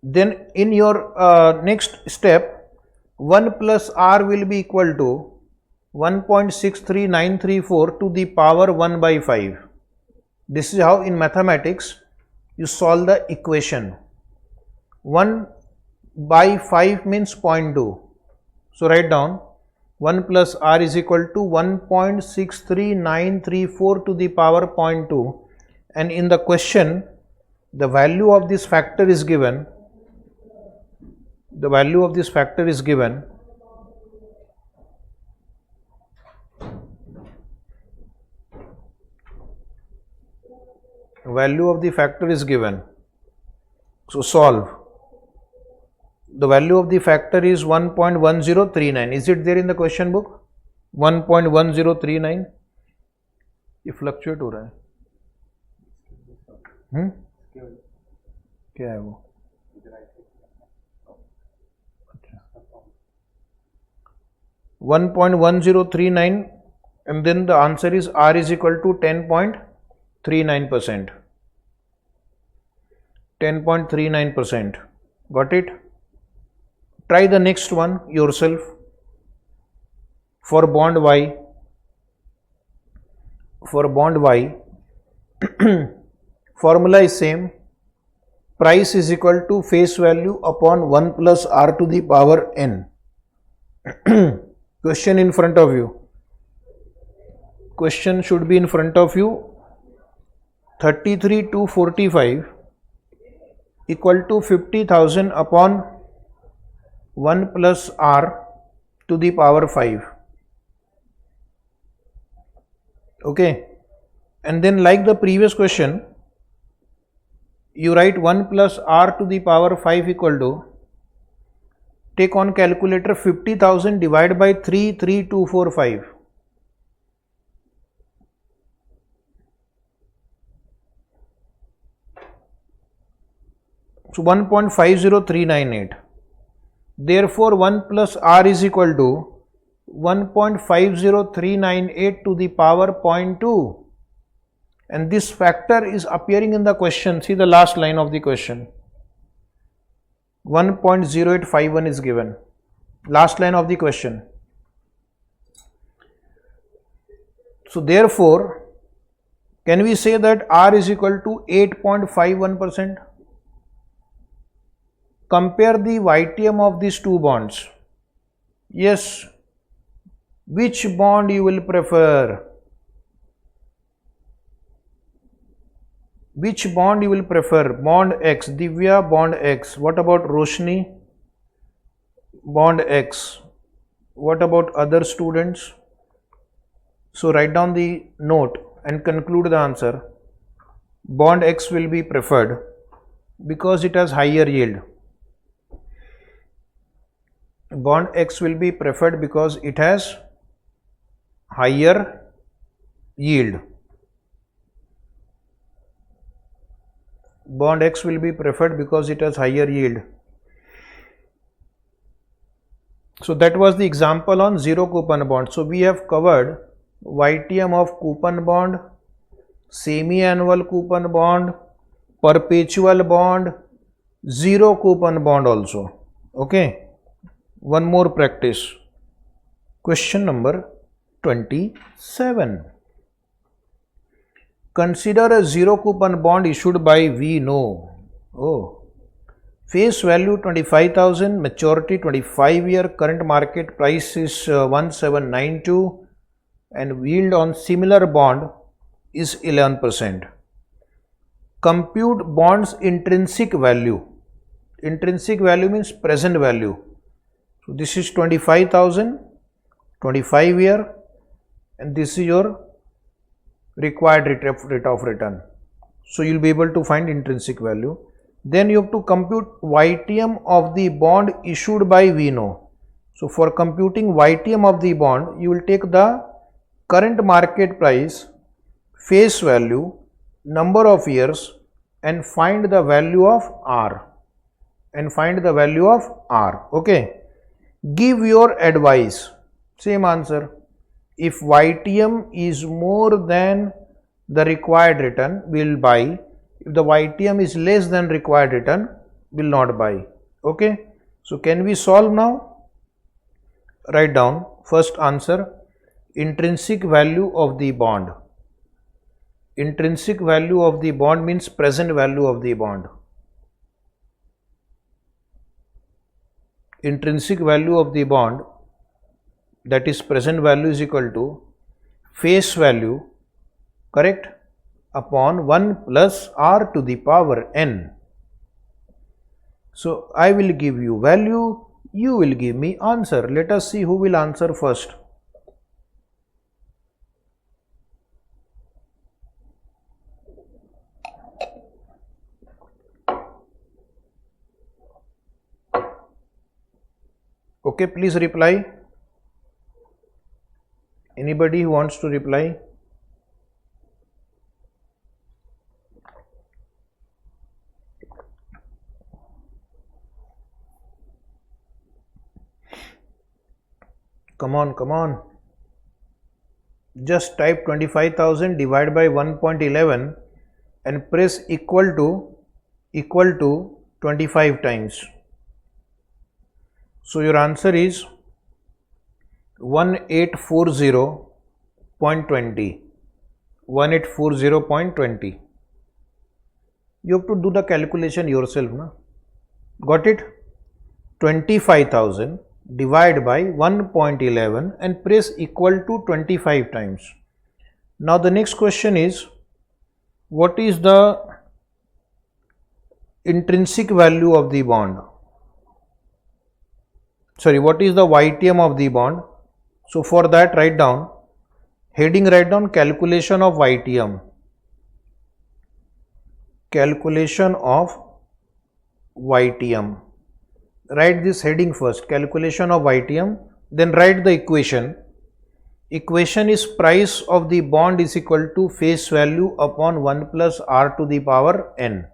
Speaker 1: Then in your next step, 1 plus R will be equal to 1.63934 to the power 1 by 5. This is how in mathematics you solve the equation. 1 by 5 means 0.2. So write down 1 plus R is equal to 1.63934 to the power 0.2, and in the question the value of this factor is given. The value of this factor is given. Value of the factor is given. So solve. The value of the factor is 1.1039. Is it there in the question book? 1.1039. ये fluctuate हो रहा है. क्या है वो? 1.1039, and then the answer is R is equal to 10.39%. 10.39%. Got it? Try the next one yourself. For bond Y, formula is same. Price is equal to face value upon 1 plus R to the power n. Question in front of you. Question should be in front of you. 33,245 equal to 50,000 upon 1 plus R to the power 5. Okay. And then like the previous question, you write 1 plus R to the power 5 equal to, take on calculator 50,000 divided by 33245. So 1.50398. Therefore 1 plus R is equal to 1.50398 to the power 0.2. And this factor is appearing in the question. See the last line of the question. 1.0851 is given. Last line of the question. So therefore, can we say that R is equal to 8.51%? Compare the YTM of these two bonds. Yes. Which bond you will prefer? Which bond you will prefer? Bond X, Divya, bond X. What about Roshni? Bond X. What about other students? So write down the note and conclude the answer. Bond X will be preferred because it has higher yield. Bond X will be preferred because it has higher yield. Bond X will be preferred because it has higher yield. So that was the example on zero coupon bond. So we have covered YTM of coupon bond, semi-annual coupon bond, perpetual bond, zero coupon bond also. Okay. One more practice. Question number 27. Consider a zero coupon bond issued by We Know. Oh. Face value 25,000, maturity 25 year, current market price is 1792 and yield on similar bond is 11%. Compute bond's intrinsic value. Intrinsic value means present value. So this is 25,000, 25 year, and this is your required rate of return. So you will be able to find intrinsic value. Then you have to compute YTM of the bond issued by We Know. So for computing YTM of the bond, you will take the current market price, face value, number of years, and find the value of R. Okay. Give your advice. Same answer. If YTM is more than the required return, we will buy. If the YTM is less than required return, we will not buy. Okay. So can we solve now? Write down first answer. Intrinsic value of the bond. Intrinsic value of the bond means present value of the bond. Intrinsic value of the bond, that is present value, is equal to face value, correct, upon 1 plus R to the power n. So I will give you value, you will give me answer. Let us see who will answer first. Okay, please reply. Anybody who wants to reply? Come on. Just type 25,000 divided by 1.11 and press equal to 25 times. So your answer is 1840.20. 1840.20. You have to do the calculation yourself, na? Got it? 25,000 divided by 1.11 and press equal to 25 times. Now the next question is, what is the intrinsic value of the bond? Sorry, what is the YTM of the bond? So for that, write down heading, write down calculation of YTM. Calculation of YTM. Write this heading first, calculation of YTM, then write the equation. Equation is price of the bond is equal to face value upon 1 plus R to the power n.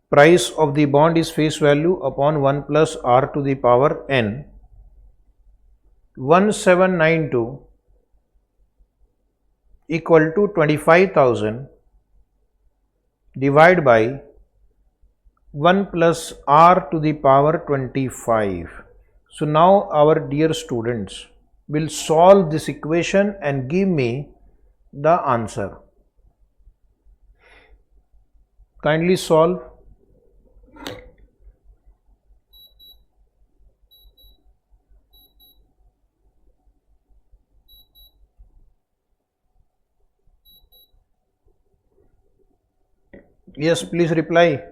Speaker 1: Price of the bond is face value upon 1 plus R to the power n. 1792 equal to 25,000 divided by 1 plus R to the power 25. So now our dear students will solve this equation and give me the answer. Kindly solve. Yes, please reply.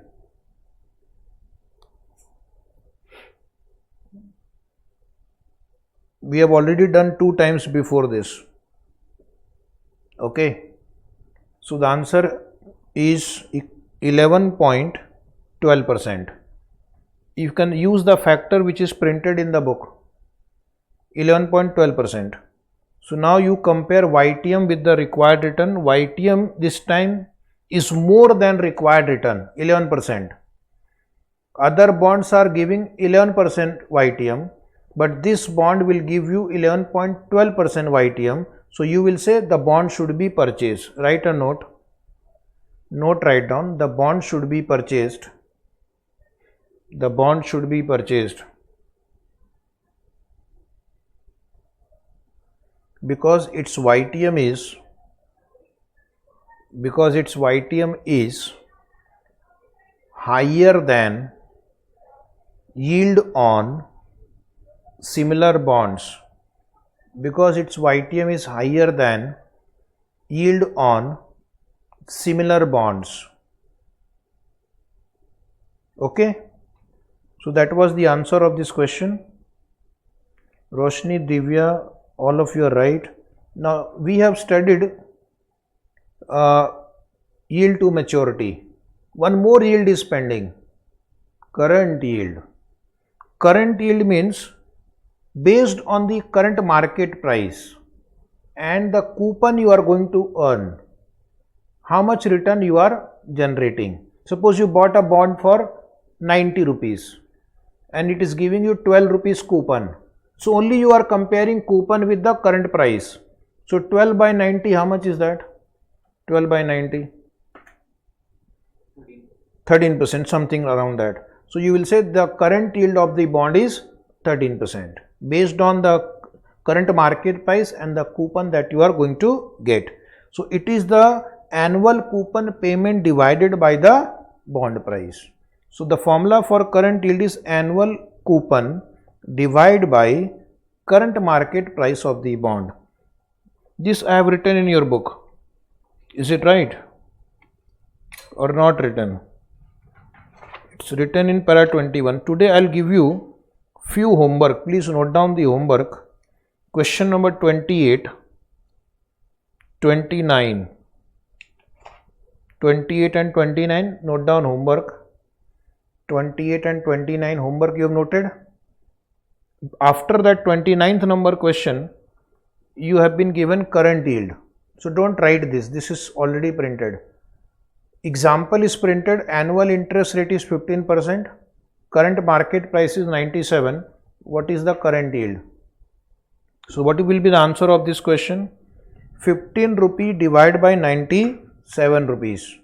Speaker 1: We have already done 2 times before this. Okay. So the answer is 11.12%. You can use the factor which is printed in the book. 11.12%. So now you compare YTM with the required return. YTM this time is more than required return, 11%. Other bonds are giving 11% YTM, but this bond will give you 11.12% YTM. So you will say the bond should be purchased. Write a note. Note, write down, the bond should be purchased the bond should be purchased, because its YTM is higher than yield on similar bonds, because its YTM is higher than yield on similar bonds. Okay, so that was the answer of this question. Roshni, Divya, all of you are right. Now we have studied yield to maturity. One more yield is pending, current yield. Current yield means based on the current market price and the coupon you are going to earn, how much return you are generating. Suppose you bought a bond for 90 rupees and it is giving you 12 rupees coupon. So only you are comparing coupon with the current price. So 12 by 90, how much is that? 12 by 90? 13%, something around that. So you will say the current yield of the bond is 13% based on the current market price and the coupon that you are going to get. So it is the annual coupon payment divided by the bond price. So the formula for current yield is annual coupon divided by current market price of the bond. This I have written in your book. Is it right or not written? It's written in para 21. Today I will give you few homework. Please note down the homework. Question number 28, 29. 28 and 29, note down homework. 28 and 29 homework you have noted. After that 29th number question, you have been given current yield. So don't write this. This is already printed. Example is printed. Annual interest rate is 15%. Current market price is 97. What is the current yield? So what will be the answer of this question? 15 rupee divided by 97 rupees.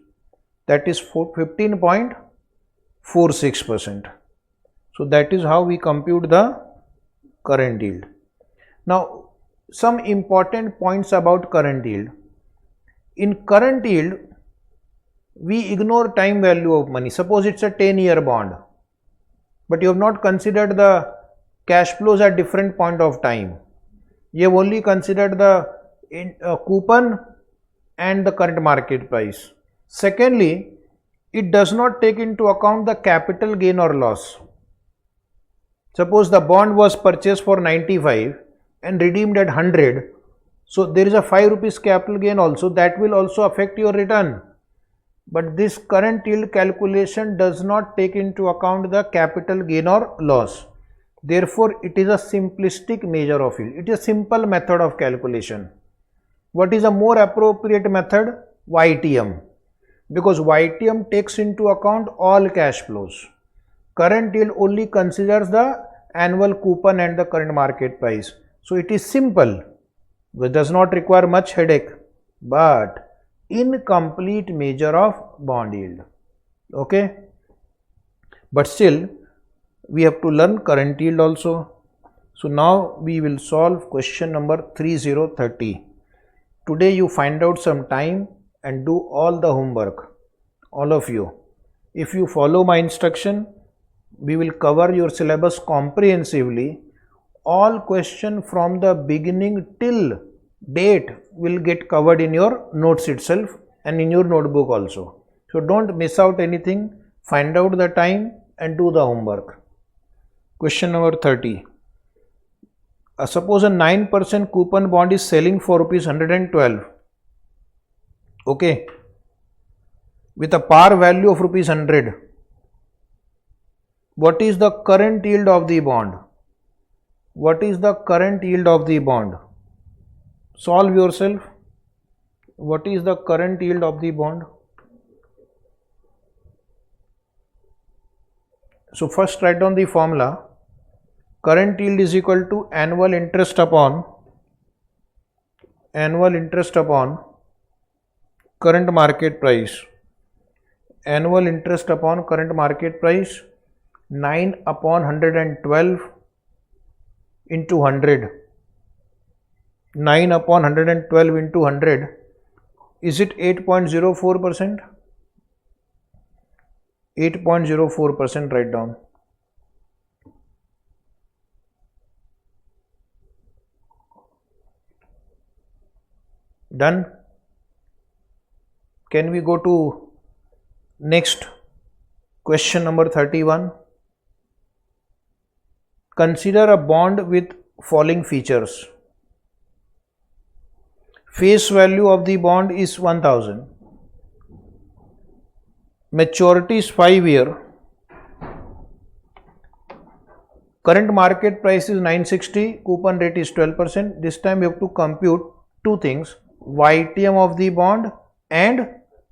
Speaker 1: That is 15.46%. So that is how we compute the current yield. Now some important points about current yield. In current yield, we ignore time value of money. Suppose it's a 10-year bond, but you have not considered the cash flows at different point of time. You have only considered the coupon and the current market price. Secondly, it does not take into account the capital gain or loss. Suppose the bond was purchased for 95 and redeemed at 100. So there is a 5 rupees capital gain also, that will also affect your return. But this current yield calculation does not take into account the capital gain or loss. Therefore, it is a simplistic measure of yield. It is a simple method of calculation. What is a more appropriate method? YTM. Because YTM takes into account all cash flows. Current yield only considers the annual coupon and the current market price. So it is simple, which does not require much headache, but incomplete measure of bond yield. Okay, but still we have to learn current yield also. So now we will solve question number 3030. Today you find out some time and do all the homework, all of you. If you follow my instruction, we will cover your syllabus comprehensively. All question from the beginning till date will get covered in your notes itself and in your notebook also. So don't miss out anything. Find out the time and do the homework. Question number 30. Suppose a 9% coupon bond is selling for rupees 112. Okay. With a par value of rupees 100. What is the current yield of the bond? What is the current yield of the bond? Solve yourself. What is the current yield of the bond? So first write down the formula. Current yield is equal to annual interest upon current market price. Annual interest upon current market price 9 upon 112 into 100. 9 upon 112 into 100. Is it 8.04%? 8.04%, write down. Done. Can we go to next question number 31? Consider a bond with following features. Face value of the bond is 1000. Maturity is 5 year. Current market price is 960. Coupon rate is 12%. This time you have to compute two things: YTM of the bond and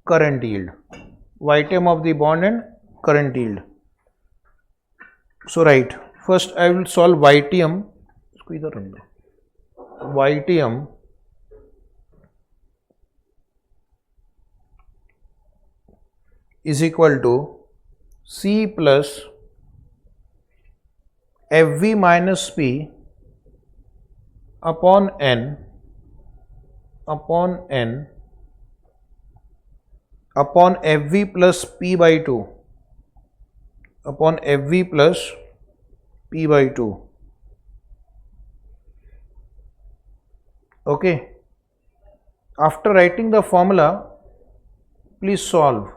Speaker 1: current yield. YTM of the bond and current yield. So right, first I will solve YTM. YTM is equal to C plus FV minus P upon N upon FV plus P by 2 upon FV plus P by 2. Okay. After writing the formula, please solve.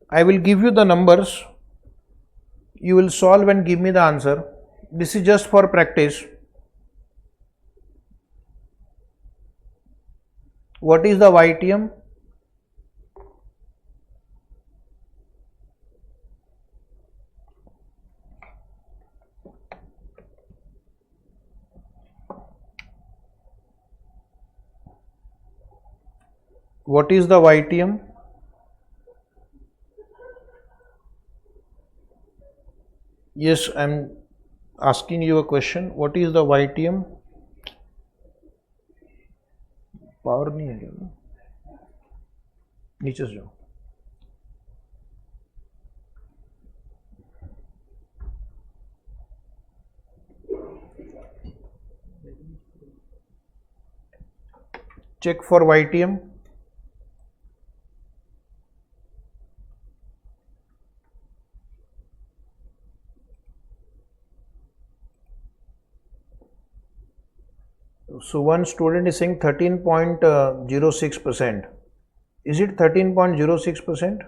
Speaker 1: I will give you the numbers. You will solve and give me the answer. This is just for practice. What is the YTM? What is the YTM? Yes, I am asking you a question. What is the YTM? Power नहीं है क्या? नीचे से जाओ. Check for YTM. So one student is saying 13.06%. Is it 13.06%?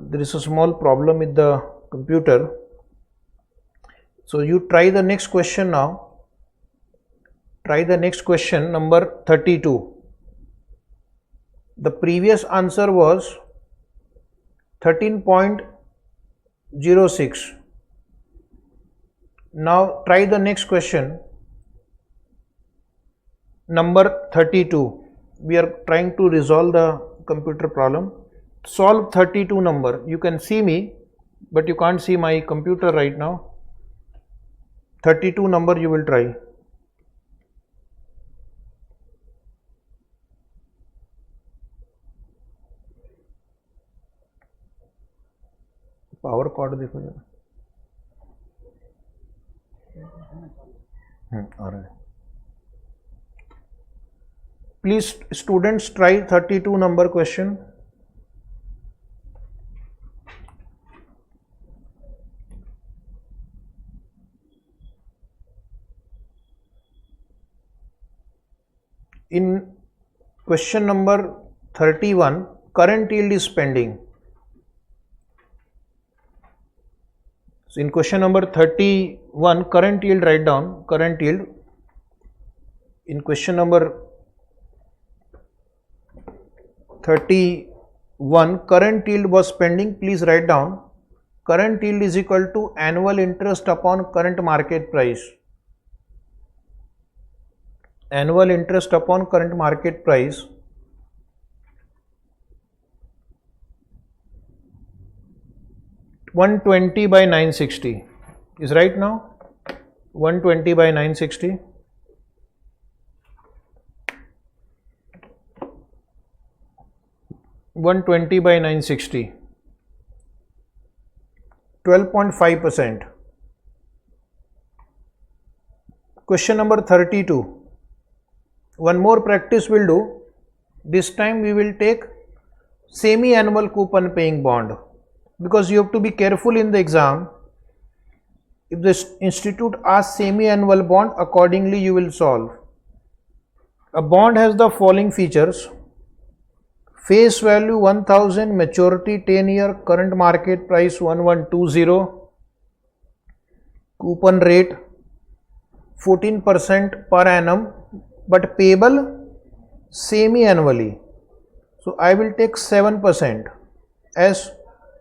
Speaker 1: There is a small problem with the computer. So you try the next question now. Try the next question, number 32. The previous answer was 13.06. Now try the next question, number 32. We are trying to resolve the computer problem. Solve 32 number. You can see me, but you can't see my computer right now. 32 number you will try. Power cord देखो जरा. आ रहा है. Please students try 32 number question. In question number 31, current yield is pending. So in question number 31, current yield, write down current yield. In question number 31, current yield was pending. Please write down current yield is equal to annual interest upon current market price. Annual interest upon current market price. $120 by 960 is right now. 120 by 960. 120 by 960. 12.5%. Question number 32. One more practice we'll do. This time we will take semi-annual coupon paying bond, because you have to be careful in the exam. If the institute asks semi-annual bond, accordingly you will solve. A bond has the following features: face value 1000, maturity 10 year, current market price 1120, coupon rate 14% per annum, but payable semi-annually. So I will take 7% as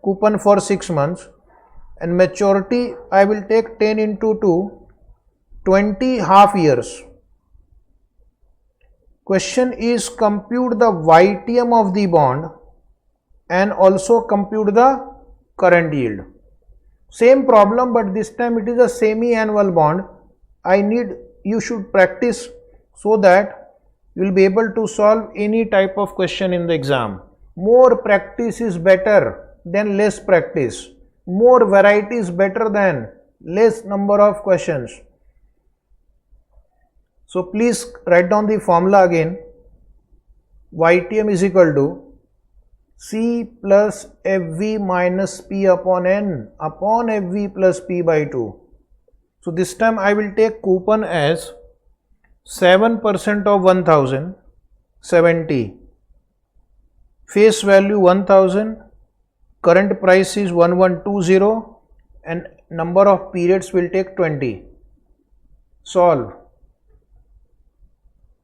Speaker 1: coupon for 6 months, and maturity I will take 10 into 2, 20 half years. Question is compute the YTM of the bond and also compute the current yield. Same problem, but this time it is a semi-annual bond. You should practice so that you will be able to solve any type of question in the exam. More practice is better than less practice. More variety is better than less number of questions. So please write down the formula again. YTM is equal to C plus FV minus P upon N upon FV plus P by 2. So this time I will take coupon as 7% of 1000, 70. Face value 1000, current price is 1120, and number of periods will take 20. Solve.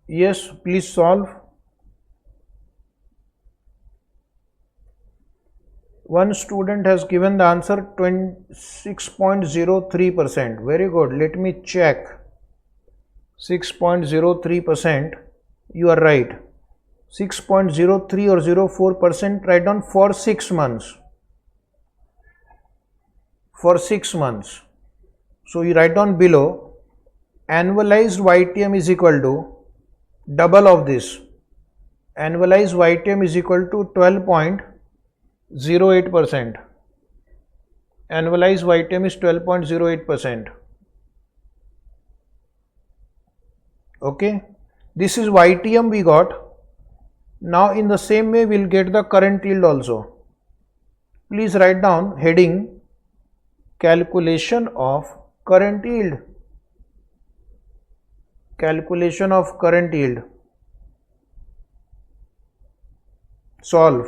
Speaker 1: Yes, please solve. One student has given the answer 6.03%. Very good. Let me check. 6.03%. You are right. 6.03 or 04%. Write down for 6 months. For 6 months. So you write down below. Annualized YTM is equal to double of this. Annualized YTM is equal to 12.08%. Annualized YTM is 12.08%. Okay, this is YTM we got. Now in the same way we will get the current yield also. Please write down heading calculation of current yield. Calculation of current yield. Solve.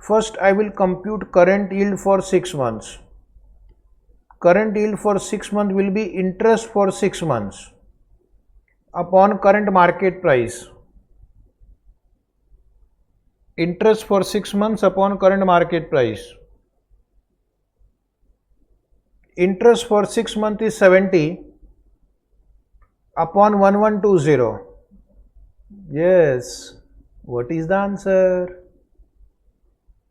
Speaker 1: First I will compute current yield for 6 months. Current yield for 6 months will be interest for 6 months upon current market price. Interest for 6 months upon current market price. Interest for 6 months is 70 upon 1120. Yes, what is the answer?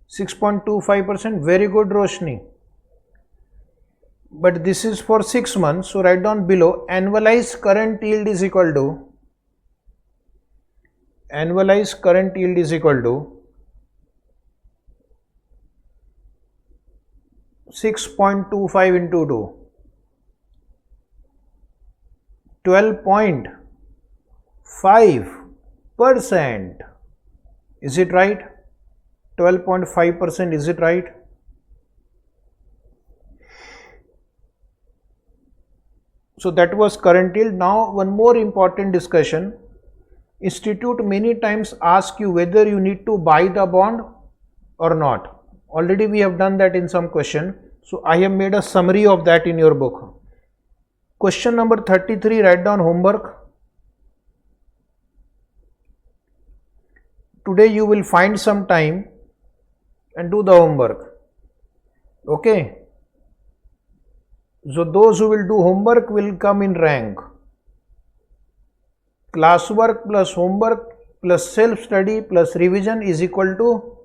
Speaker 1: 6.25%. Very good, Roshni. But this is for 6 months, so write down below annualized current yield is equal to 6.25 into 2, 12.5%. Is it right? 12.5%. Is it right? So that was current yield. Now one more important discussion. Institute many times ask you whether you need to buy the bond or not. Already we have done that in some question. So I have made a summary of that in your book. Question number 33, write down homework. Today you will find some time and do the homework. Okay. So those who will do homework will come in rank. Classwork plus homework plus self-study plus revision is equal to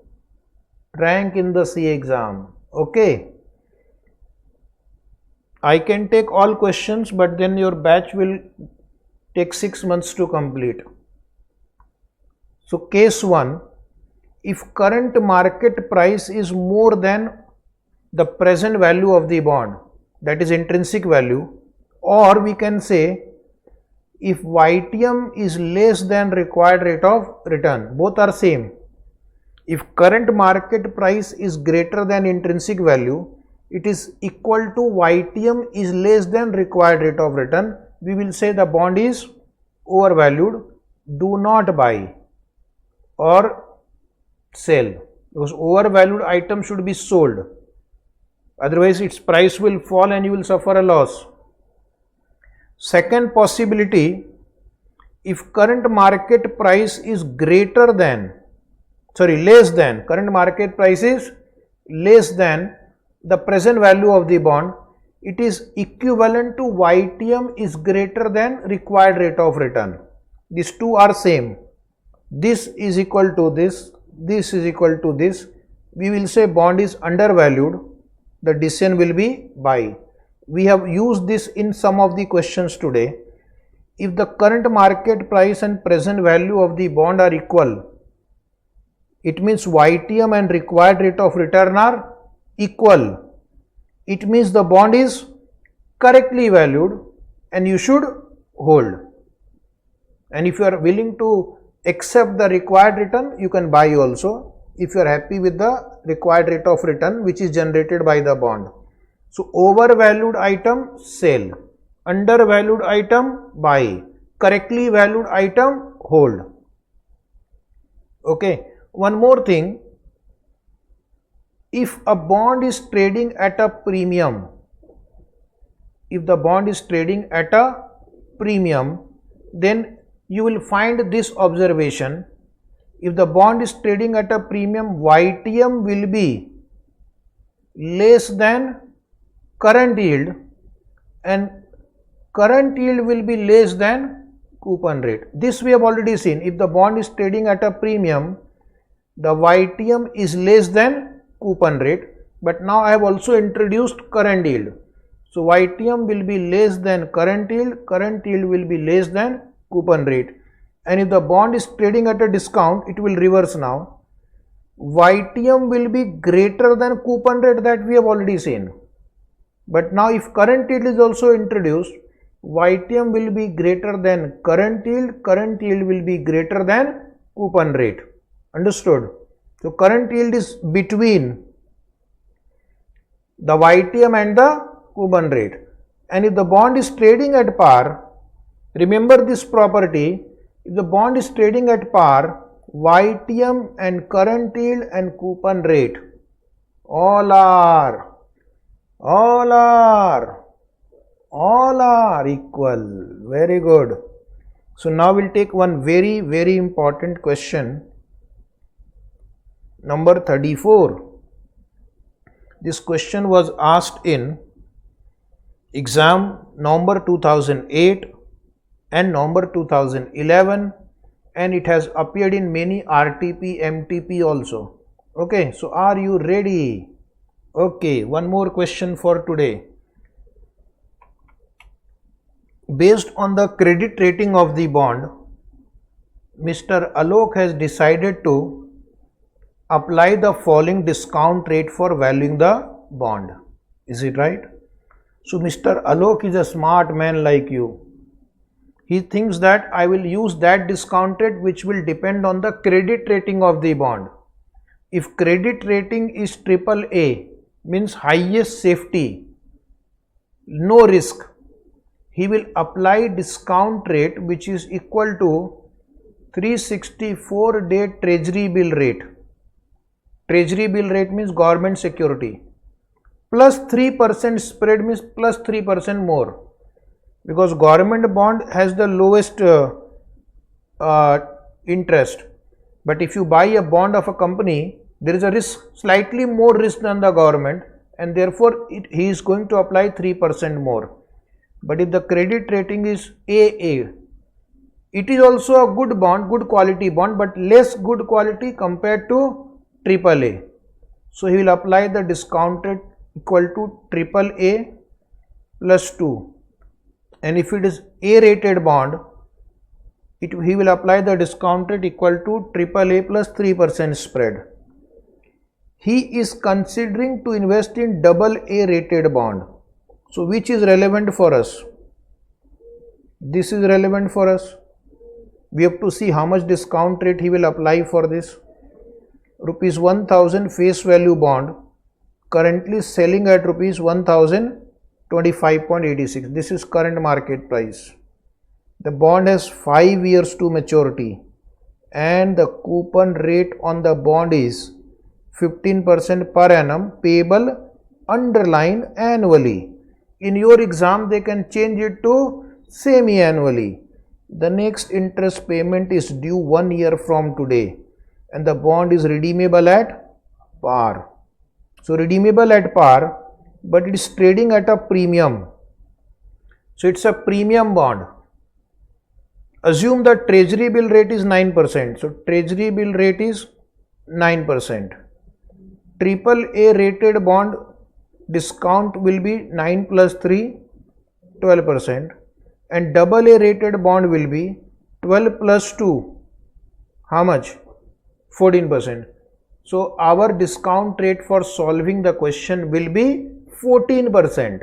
Speaker 1: rank in the CA exam. Okay. I can take all questions, but then your batch will take 6 months to complete. So case 1, if current market price is more than the present value of the bond, that is intrinsic value, or we can say if YTM is less than required rate of return, both are same. If current market price is greater than intrinsic value, it is equal to YTM is less than required rate of return, we will say the bond is overvalued, do not buy or sell, because overvalued item should be sold, otherwise its price will fall and you will suffer a loss. Second possibility, if current market price is less than, current market price is less than the present value of the bond, it is equivalent to YTM is greater than required rate of return. These two are same. This is equal to this, this is equal to this. We will say bond is undervalued. The decision will be buy. We have used this in some of the questions today. If the current market price and present value of the bond are equal, it means YTM and required rate of return are equal. It means the bond is correctly valued and you should hold. And if you are willing to accept the required return, you can buy also, if you are happy with the required rate of return which is generated by the bond. So overvalued item, sell. Undervalued item, buy. Correctly valued item, hold. Okay. One more thing. If a bond is trading at a premium, then you will find this observation. If the bond is trading at a premium, YTM will be less than current yield and current yield will be less than coupon rate. This we have already seen. If the bond is trading at a premium, the YTM is less than coupon rate, but now I have also introduced current yield. So YTM will be less than current yield will be less than coupon rate. And if the bond is trading at a discount, it will reverse now. YTM will be greater than coupon rate, that we have already seen. But now if current yield is also introduced, YTM will be greater than current yield will be greater than coupon rate. Understood? So current yield is between the YTM and the coupon rate. And if the bond is trading at par, remember this property, if the bond is trading at par, YTM and current yield and coupon rate all are equal. Very good. So now we'll take one very, very important question. Number 34. This question was asked in exam November 2008 and November 2011, and it has appeared in many RTP, MTP also. Okay, so are you ready? Okay, one more question for today. Based on the credit rating of the bond, Mr. Alok has decided to apply the following discount rate for valuing the bond. Is it right? So Mr. Alok is a smart man like you. He thinks that I will use that discount rate which will depend on the credit rating of the bond. If credit rating is AAA, means highest safety, no risk, he will apply discount rate which is equal to 364-day treasury bill rate. Treasury bill rate means government security, plus 3% spread means plus 3% more, because government bond has the lowest interest. But if you buy a bond of a company, there is a risk, slightly more risk than the government, and therefore he is going to apply 3% more. But if the credit rating is AA, it is also a good bond, good quality bond, but less good quality compared to AAA. So he will apply the discount rate equal to AAA plus 2. And if it is A rated bond, he will apply the discount rate equal to AAA plus 3% spread. He is considering to invest in AA rated bond. So which is relevant for us? This is relevant for us. We have to see how much discount rate he will apply for this. Rupees 1000 face value bond currently selling at rupees 1025.86. This is current market price. The bond has 5 years to maturity and the coupon rate on the bond is 15% per annum payable underline annually. In your exam they can change it to semi-annually. The next interest payment is due 1 year from today and the bond is redeemable at par. So redeemable at par, but it is trading at a premium. So it's a premium bond. Assume the treasury bill rate is 9%. So treasury bill rate is 9%. AAA rated bond discount will be 9 plus 3, 12%. And AA rated bond will be 12 plus 2. How much? 14%. So our discount rate for solving the question will be 14%.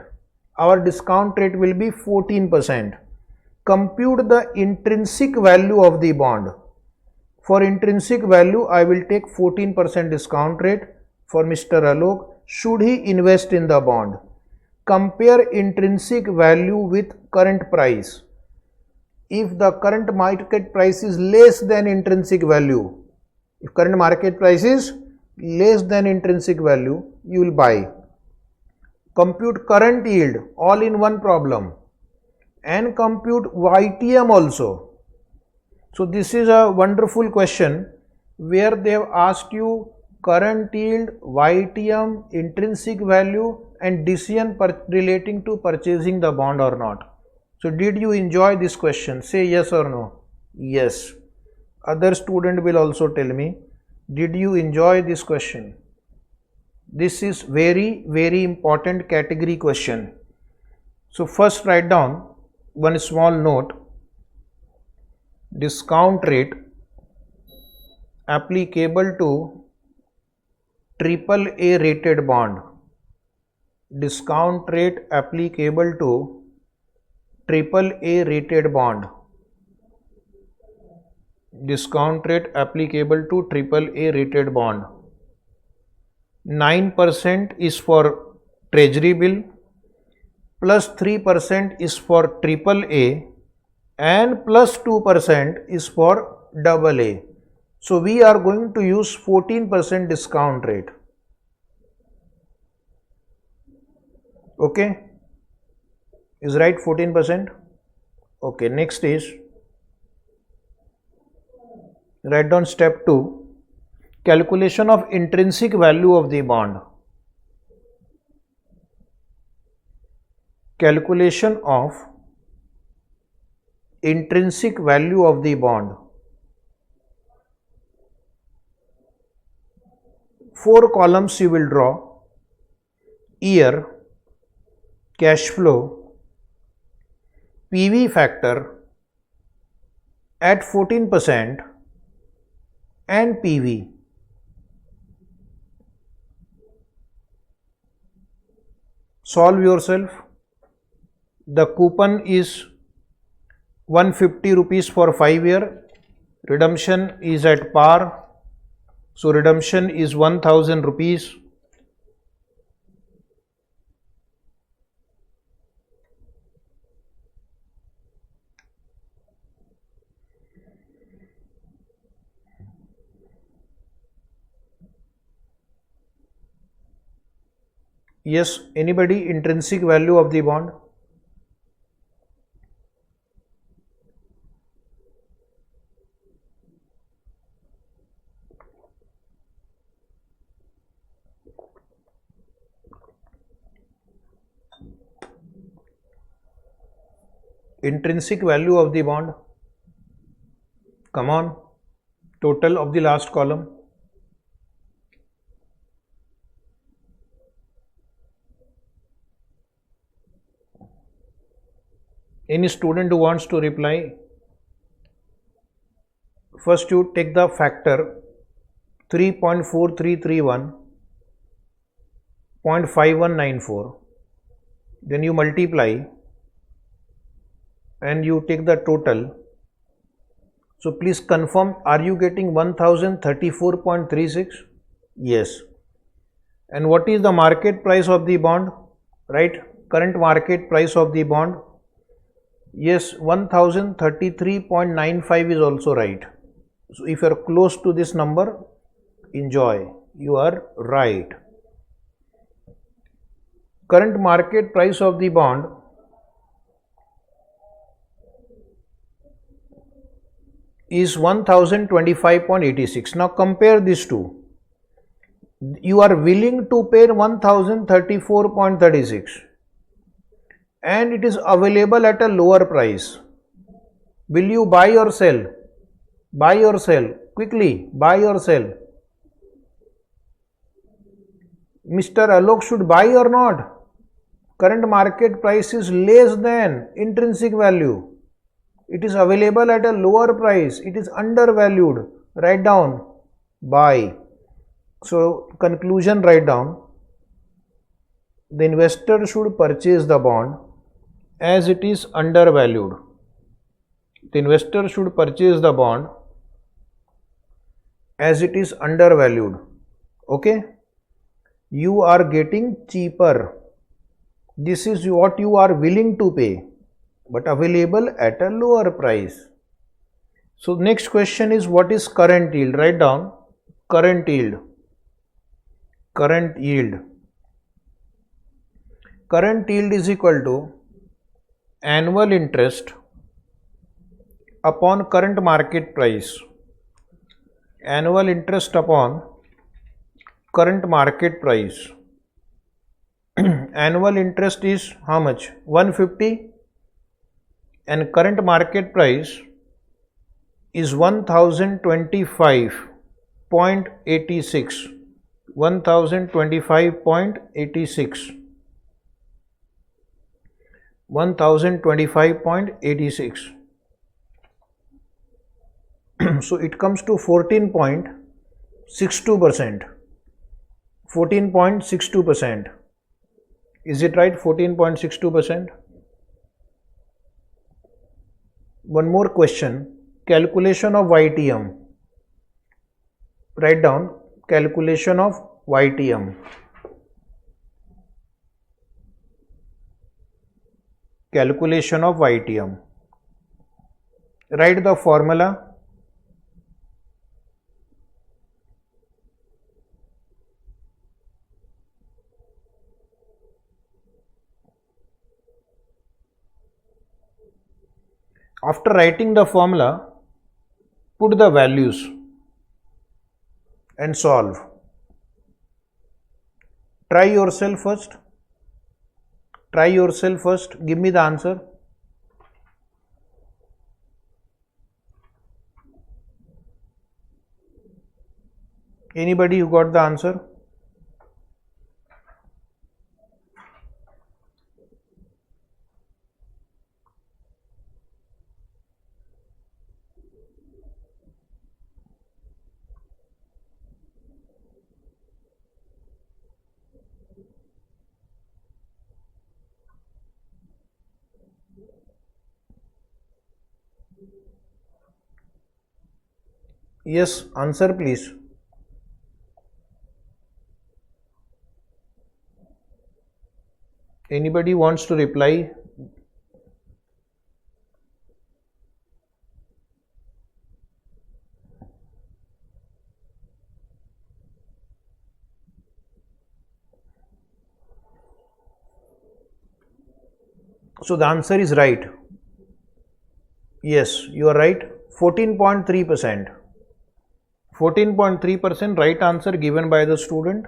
Speaker 1: Our discount rate will be 14%. Compute the intrinsic value of the bond. For intrinsic value, I will take 14% discount rate for Mr. Alok. Should he invest in the bond? Compare intrinsic value with current price. If the current market price is less than intrinsic value, if current market price is less than intrinsic value, you will buy. Compute current yield, all in one problem, and compute YTM also. So this is a wonderful question where they have asked you current yield, YTM, intrinsic value and decision relating to purchasing the bond or not. So did you enjoy this question? Say yes or no. Yes. Other student will also tell me, did you enjoy this question? This is very, very important category question. So first write down one small note. Discount rate applicable to AAA rated bond. Discount rate applicable to AAA rated bond. Discount rate applicable to AAA rated bond. 9% is for treasury bill, plus 3% is for AAA and plus 2% is for AA. So we are going to use 14% discount rate. Okay, is right 14%? Okay, next is write down step 2, calculation of intrinsic value of the bond. Calculation of intrinsic value of the bond. 4 columns you will draw: year, cash flow, PV factor at 14% and PV. Solve yourself. The coupon is 150 rupees for 5 year. Redemption is at par. So redemption is 1000 rupees. Yes, anybody? Intrinsic value of the bond? Intrinsic value of the bond. Come on, total of the last column. Any student who wants to reply? First you take the factor 3.4331 0.5194, then you multiply and you take the total. So please confirm, are you getting 1034.36? Yes. And what is the market price of the bond? Right, current market price of the bond. Yes, 1033.95 is also right. So if you are close to this number, enjoy, you are right. Current market price of the bond is 1025.86. Now compare these two. You are willing to pay 1034.36 and it is available at a lower price. Will you buy or sell? Buy or sell? Quickly, buy or sell? Mr. Alok should buy or not? Current market price is less than intrinsic value. It is available at a lower price. It is undervalued. Write down, buy. So conclusion, write down, the investor should purchase the bond as it is undervalued. The investor should purchase the bond as it is undervalued. Okay, you are getting cheaper. This is what you are willing to pay, but available at a lower price. So next question is, what is current yield? Write down current yield. Current yield. Current yield is equal to annual interest upon current market price. Annual interest upon current market price. Annual interest is how much? 150, and current market price is 1025.86. 1025.86. 1025.86. So it comes to 14.62%. 14.62%. Is it right? 14.62%. One more question. Calculation of YTM. Write down calculation of YTM. Calculation of YTM. Write the formula. After writing the formula, put the values and solve. Try yourself first. Try yourself first. Give me the answer. Anybody who got the answer? Yes, answer please. Anybody wants to reply? So the answer is right. Yes, you are right. 14.3%. 14.3% right answer given by the student.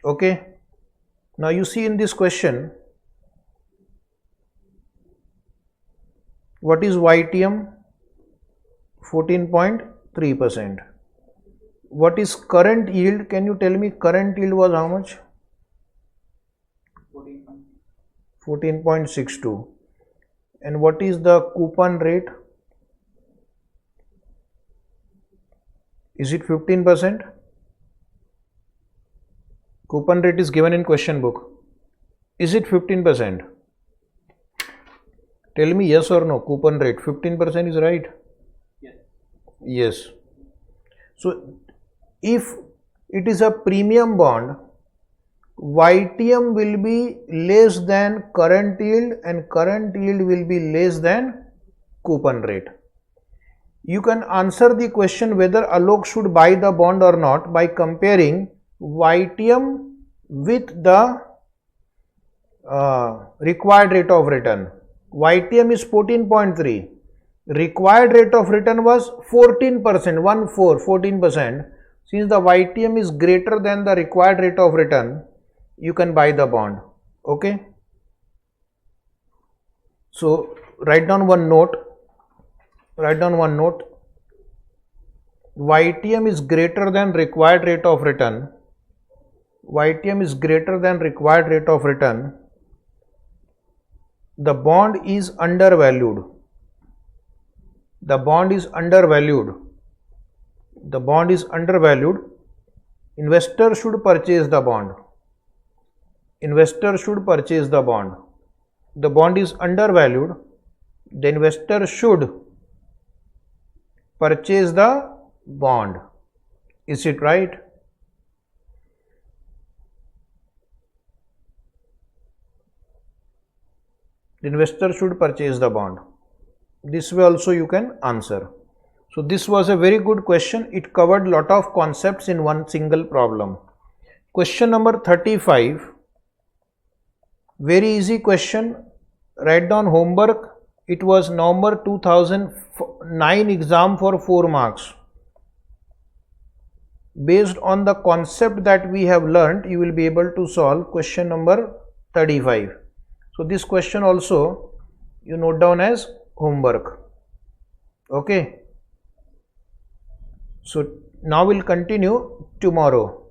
Speaker 1: Okay. Now you see in this question, what is YTM? 14.3%. What is current yield? Can you tell me current yield was how much? 14.62. And what is the coupon rate? Is it 15%? Coupon rate is given in question book. Is it 15%? Tell me yes or no. Coupon rate 15% is right?
Speaker 2: Yes.
Speaker 1: Yes. So if it is a premium bond, YTM will be less than current yield and current yield will be less than coupon rate. You can answer the question whether Alok should buy the bond or not by comparing YTM with the required rate of return. YTM is 14.3. Required rate of return was 14%, 14%. Since the YTM is greater than the required rate of return, you can buy the bond. Okay. So write down one note. YTM is greater than required rate of return. YTM is greater than required rate of return. The bond is undervalued. The bond is undervalued. The bond is undervalued. Investor should purchase the bond. Investor should purchase the bond. The bond is undervalued. The investor should purchase the bond. Is it right? The investor should purchase the bond. This way also you can answer. So this was a very good question. It covered lot of concepts in one single problem. Question number 35. Very easy question. Write down homework. It was November 2009 exam for 4 marks. Based on the concept that we have learnt, you will be able to solve question number 35. So this question also you note down as homework. Okay. So now we'll continue tomorrow.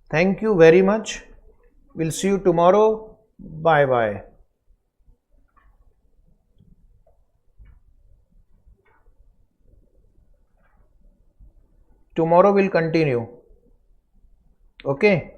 Speaker 1: Thank you very much. We'll see you tomorrow. Bye bye. Tomorrow we'll continue. Okay.